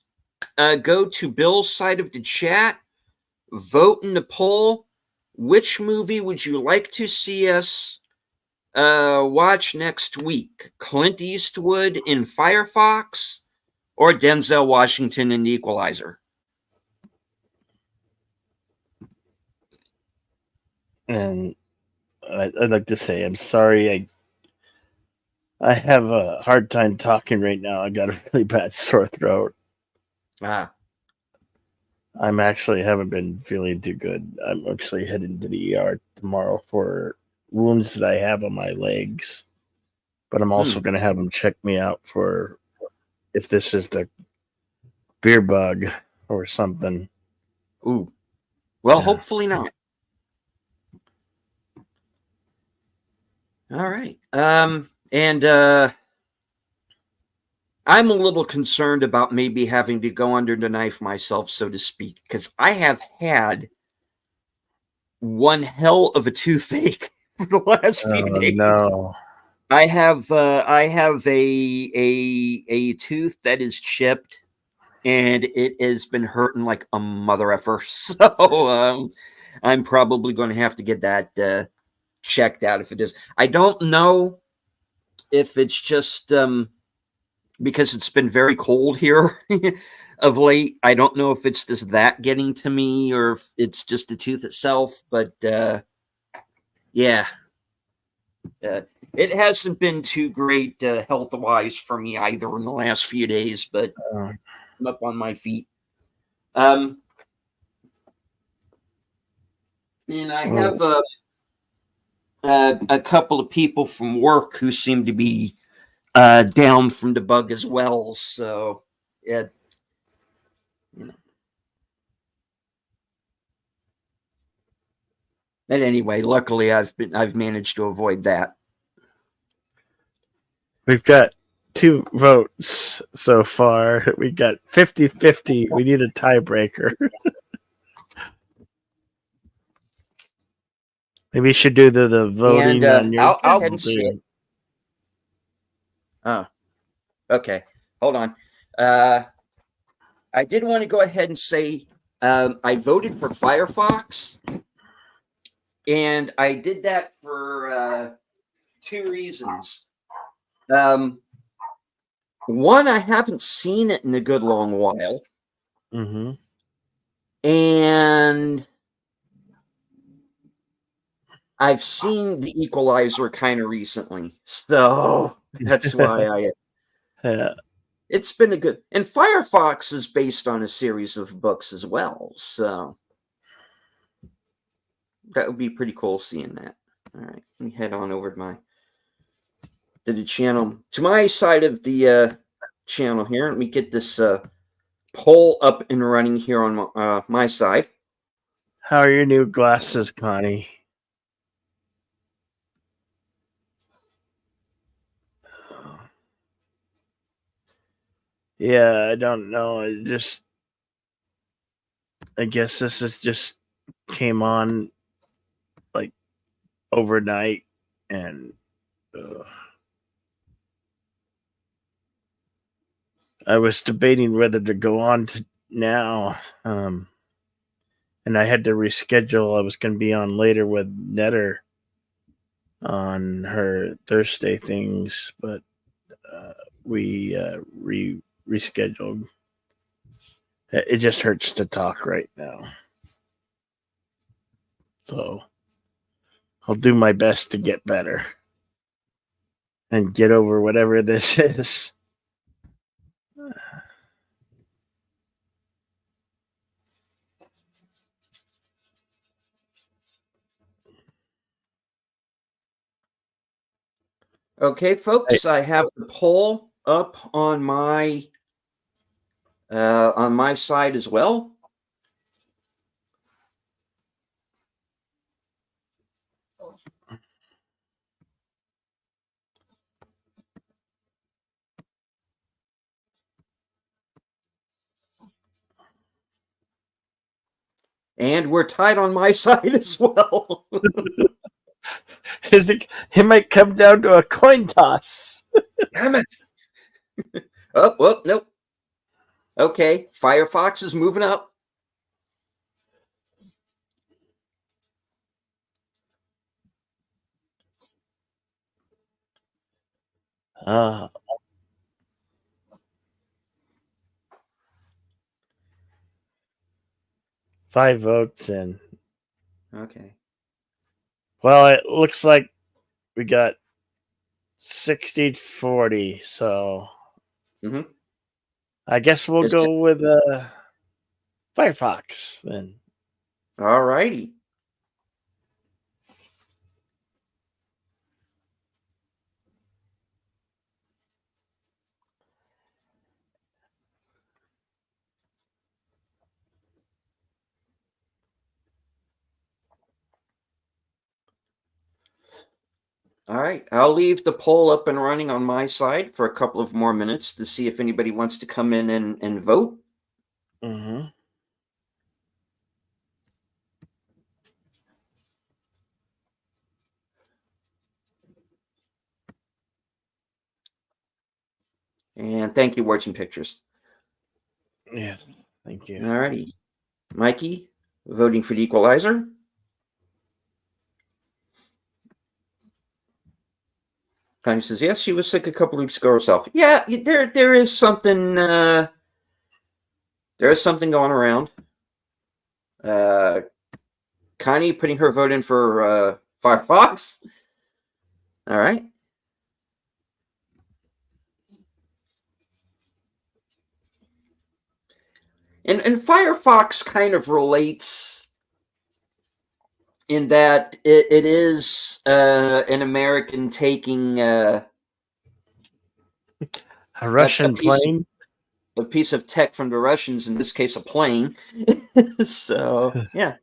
[SPEAKER 2] go to Bill's side of the chat, vote in the poll. Which movie would you like to see us watch next week? Clint Eastwood in Firefox or Denzel Washington in The Equalizer?
[SPEAKER 1] And I'd like to say I'm sorry. I have a hard time talking right now. I got a really bad sore throat.
[SPEAKER 2] Ah,
[SPEAKER 1] I'm actually haven't been feeling too good. I'm actually heading to the ER tomorrow for wounds that I have on my legs. But I'm also going to have them check me out for if this is the beer bug or something.
[SPEAKER 2] ooh. Well,
[SPEAKER 1] Yeah.
[SPEAKER 2] hopefully not. All right. And I'm a little concerned about maybe having to go under the knife myself, so to speak, because I have had one hell of a toothache for the last few
[SPEAKER 1] Oh
[SPEAKER 2] days.
[SPEAKER 1] no.
[SPEAKER 2] I have a tooth that is chipped, and it has been hurting like a mother effer. So I'm probably going to have to get that checked out if it is. I don't know if it's just because it's been very cold here of late. I don't know if it's just that getting to me or if it's just the tooth itself, but yeah. It hasn't been too great health wise for me either in the last few days, but
[SPEAKER 1] Oh,
[SPEAKER 2] I'm up on my feet. Um, and I have a couple of people from work who seem to be down from the bug as well. So, yeah, you know. But anyway, luckily I've managed to avoid that.
[SPEAKER 1] we've got 2 votes so far. We got 50-50. We need a tiebreaker. Maybe you should do the
[SPEAKER 2] And
[SPEAKER 1] voting on your
[SPEAKER 2] I'll go ahead
[SPEAKER 1] channel
[SPEAKER 2] and say it.
[SPEAKER 1] too.
[SPEAKER 2] Oh, okay. Hold on. I did want to go ahead and say I voted for Firefox, and I did that for 2 reasons. One, I haven't seen it in a good long while,
[SPEAKER 1] Mm-hmm.
[SPEAKER 2] and I've seen The Equalizer kind of recently, so that's why I.
[SPEAKER 1] Yeah.
[SPEAKER 2] It's been a good, and Firefox is based on a series of books as well, so that would be pretty cool seeing that. All right, let me head on over to the channel, to my side of the channel here. Let me get this poll up and running here on my side.
[SPEAKER 1] How are your new glasses, Connie? Yeah, I don't know. I guess this is just came on like overnight, and I was debating whether to go on to now. And I had to reschedule. I was going to be on later with Netter on her Thursday things, but we rescheduled. It just hurts to talk right now, so I'll do my best to get better and get over whatever this is.
[SPEAKER 2] Okay, folks, I have the poll up on my side as well. And we're tied on my side as well.
[SPEAKER 1] It might come down to a coin toss.
[SPEAKER 2] Damn it. Oh, well, nope. Okay, Firefox is moving up.
[SPEAKER 1] Uh, 5 votes in.
[SPEAKER 2] Okay.
[SPEAKER 1] Well, it looks like we got 60-40, so
[SPEAKER 2] Mm-hmm.
[SPEAKER 1] I guess we'll go with Firefox then.
[SPEAKER 2] All righty. All right. I'll leave the poll up and running on my side for a couple of more minutes to see if anybody wants to come in and vote.
[SPEAKER 1] Mm-hmm.
[SPEAKER 2] And thank you, Words and Pictures.
[SPEAKER 1] Yes, thank you.
[SPEAKER 2] All righty. Mikey, voting for the equalizer. Connie says, yes, she was sick a couple weeks ago herself. Yeah, there is something there is something going around. Connie putting her vote in for Firefox. All right. And Firefox kind of relates in that it is an American taking
[SPEAKER 1] A Russian plane?
[SPEAKER 2] A piece of tech from the Russians, in this case, a plane. So, yeah.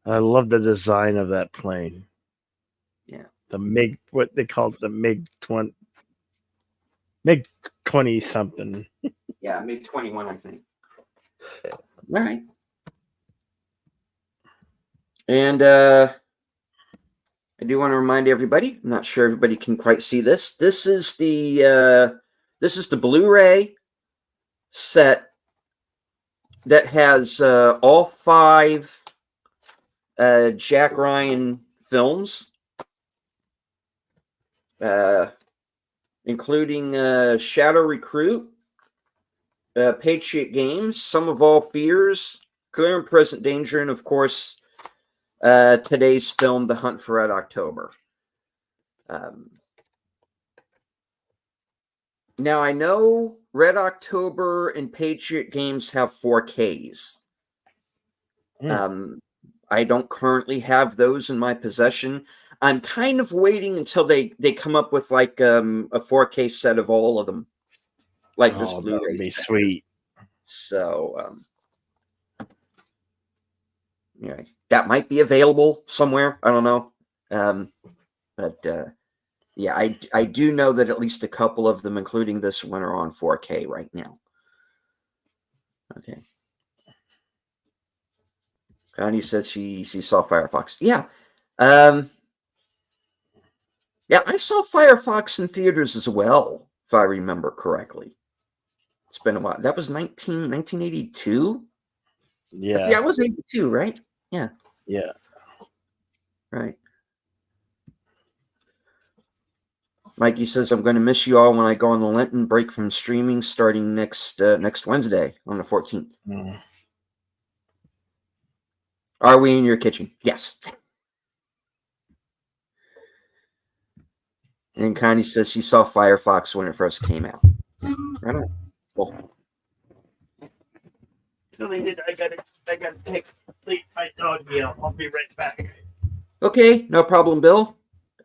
[SPEAKER 1] I love the design of that plane.
[SPEAKER 2] Yeah.
[SPEAKER 1] The MiG, what they call it, the MiG-20 something.
[SPEAKER 2] Yeah, MiG-21, I think. All right. And I do want to remind everybody, I'm not sure everybody can quite see this. This is the Blu-ray set that has all 5 Jack Ryan films, including Shadow Recruit, Patriot Games, Sum of All Fears, Clear and Present Danger, and of course, today's film, The Hunt for Red October. Now, I know Red October and Patriot Games have 4Ks. I don't currently have those in my possession. I'm kind of waiting until they come up with like a 4K set of all of them, like this Blu-ray.
[SPEAKER 1] That would be sweet.
[SPEAKER 2] So, yeah, that might be available somewhere. I don't know, but yeah, I do know that at least a couple of them, including this one, are on 4K right now. Okay. Connie said she saw Firefox. Yeah. Yeah, I saw Firefox in theaters as well, if I remember correctly. It's been a while. That was 1982?
[SPEAKER 1] Yeah.
[SPEAKER 2] Yeah, it was 82, right? Yeah.
[SPEAKER 1] Yeah.
[SPEAKER 2] Right. Mikey says, I'm going to miss you all when I go on the Lenten break from streaming starting next Wednesday on the 14th.
[SPEAKER 1] Mm.
[SPEAKER 2] Are we in your kitchen? Yes. And Connie says she saw Firefox when it first came out. Right on. Cool.
[SPEAKER 1] I gotta take my dog meal. I'll be right back.
[SPEAKER 2] Okay, no problem, Bill.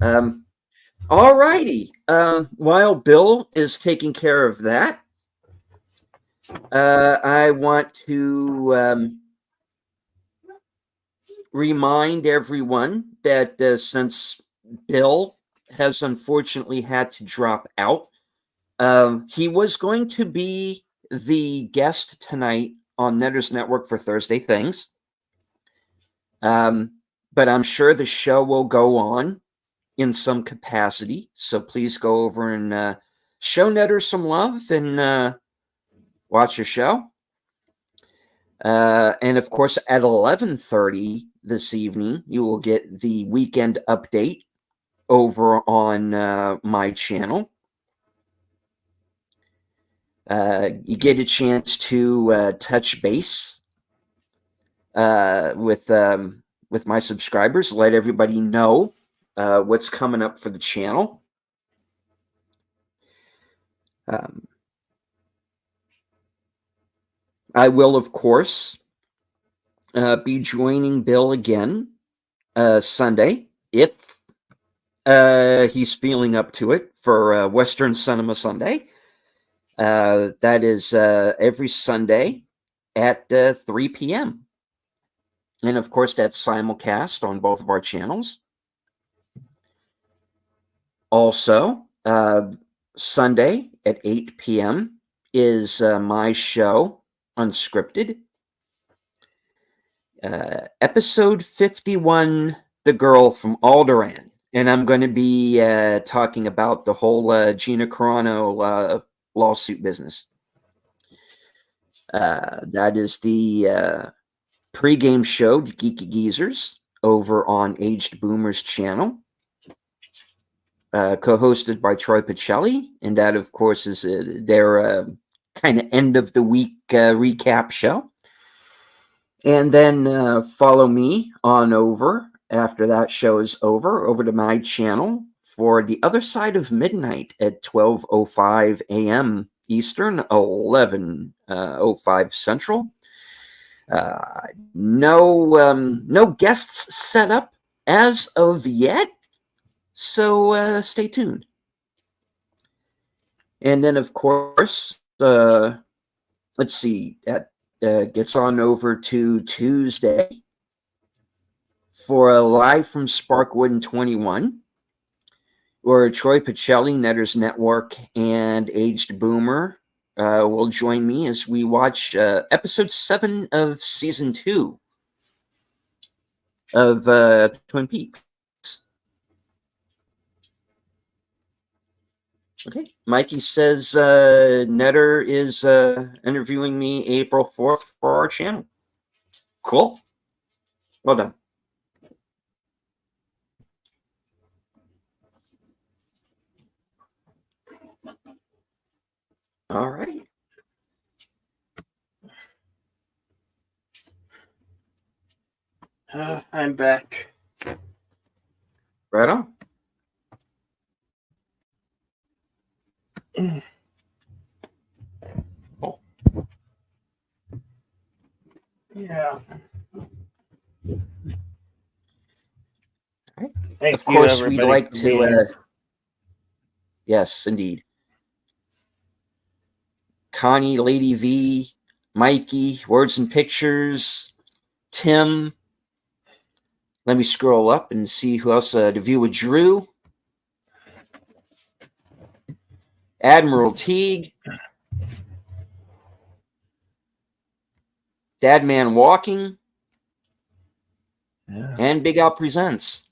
[SPEAKER 2] All righty. While Bill is taking care of that, I want to remind everyone that since Bill has unfortunately had to drop out, he was going to be the guest tonight on Netters Network for Thursday Things. But I'm sure the show will go on in some capacity. So please go over and show Netters some love and watch your show. And of course, at 11:30 this evening, you will get the weekend update over on my channel. You get a chance to touch base with my subscribers, let everybody know what's coming up for the channel. I will, of course, be joining Bill again Sunday if he's feeling up to it for Western Cinema Sunday. That is every Sunday at 3 p.m. And of course, that's simulcast on both of our channels. Also, Sunday at 8 p.m. is my show, Unscripted. Episode 51, The Girl from Alderaan. And I'm going to be talking about the whole Gina Carano lawsuit business. That is the pregame show, Geeky Geezers, over on Aged Boomers channel. Co-hosted by Troy Pacelli. And that, of course, is their kind of end of the week recap show. And then follow me on over after that show is over to my channel for The Other Side of Midnight at 12:05 a.m. Eastern, 11:05 Central. No guests set up as of yet, so stay tuned. And then, of course, let's see, that gets on over to Tuesday for a live from Sparkwood in 21, where Troy Pacelli, Netters Network, and Aged Boomer will join me as we watch episode 7 of season 2 of Twin Peaks. Okay, Mikey says Netter is interviewing me April 4th for our channel. Cool. Well done. All right.
[SPEAKER 1] I'm back.
[SPEAKER 2] Right on.
[SPEAKER 1] Oh. Yeah.
[SPEAKER 2] Right.
[SPEAKER 1] Thank
[SPEAKER 2] of course,
[SPEAKER 1] you,
[SPEAKER 2] we'd like to.
[SPEAKER 1] Yes,
[SPEAKER 2] indeed. Connie, Lady V, Mikey, Words and Pictures, Tim. Let me scroll up and see who else. To view with Drew, Admiral Teague, Dadman Walking, and Big Al Presents.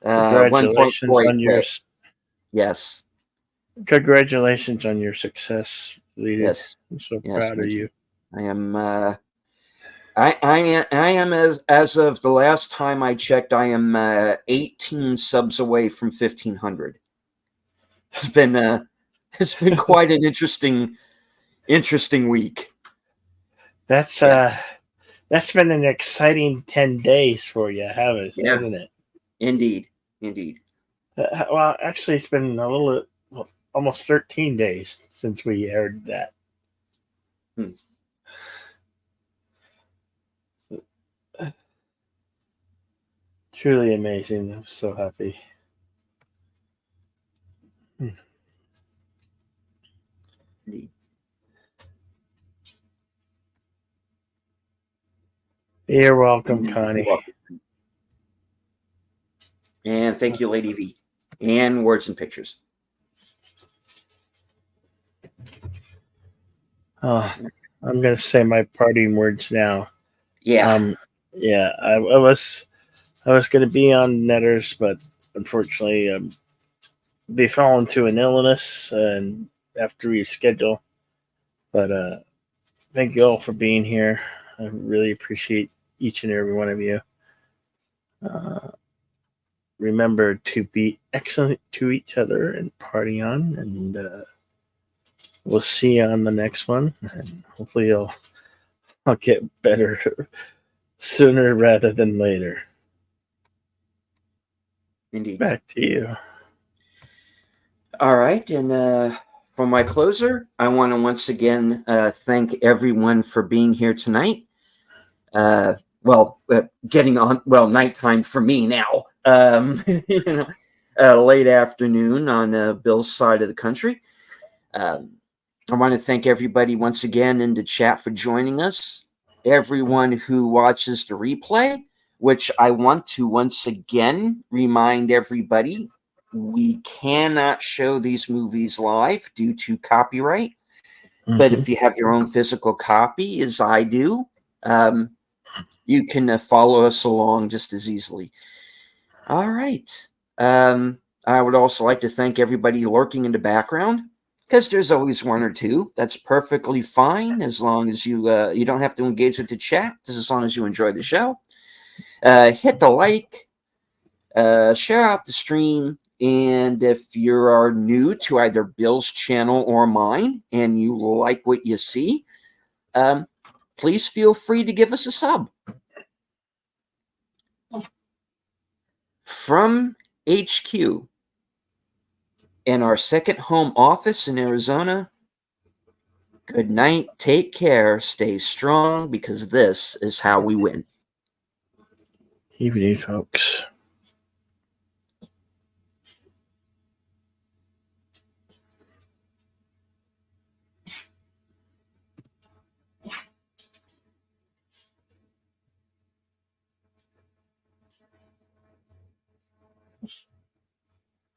[SPEAKER 1] Congratulations on your
[SPEAKER 2] yes.
[SPEAKER 1] Congratulations on your success, Lee.
[SPEAKER 2] Yes,
[SPEAKER 1] I'm so proud of you.
[SPEAKER 2] I am. I am as of the last time I checked, I am 18 subs away from 1,500. It's been quite an interesting week.
[SPEAKER 1] That's been an exciting 10 days for you, hasn't it?
[SPEAKER 2] Indeed.
[SPEAKER 1] Well, actually, it's been almost 13 days since we aired that. Truly amazing. I'm so happy.
[SPEAKER 2] Indeed.
[SPEAKER 1] You're welcome, Connie.
[SPEAKER 2] You're welcome. And thank you, Lady V. And Words and Pictures.
[SPEAKER 1] Oh, I'm gonna say my parting words now.
[SPEAKER 2] Yeah.
[SPEAKER 1] Yeah, I was gonna be on Netters, but unfortunately, they fell into an illness and have to reschedule. But thank you all for being here. I really appreciate each and every one of you. Uh, remember to be excellent to each other and party on, and we'll see you on the next one. And hopefully, I'll get better sooner rather than later.
[SPEAKER 2] Indeed.
[SPEAKER 1] Back to you.
[SPEAKER 2] All right. And for my closer, I want to once again thank everyone for being here tonight. Uh, getting on, nighttime for me now. Late afternoon on Bill's side of the country. I want to thank everybody once again in the chat for joining us. Everyone who watches the replay, which I want to once again remind everybody, we cannot show these movies live due to copyright. But if you have your own physical copy, as I do, you can follow us along just as easily. All right. I would also like to thank everybody lurking in the background, because there's always one or two. That's perfectly fine as long as you don't have to engage with the chat, just as long as you enjoy the show. Hit the like, share out the stream, and if you are new to either Bill's channel or mine and you like what you see, please feel free to give us a sub. From HQ in our second home office in Arizona, good night, take care, stay strong, because this is how we win.
[SPEAKER 1] Evening, folks.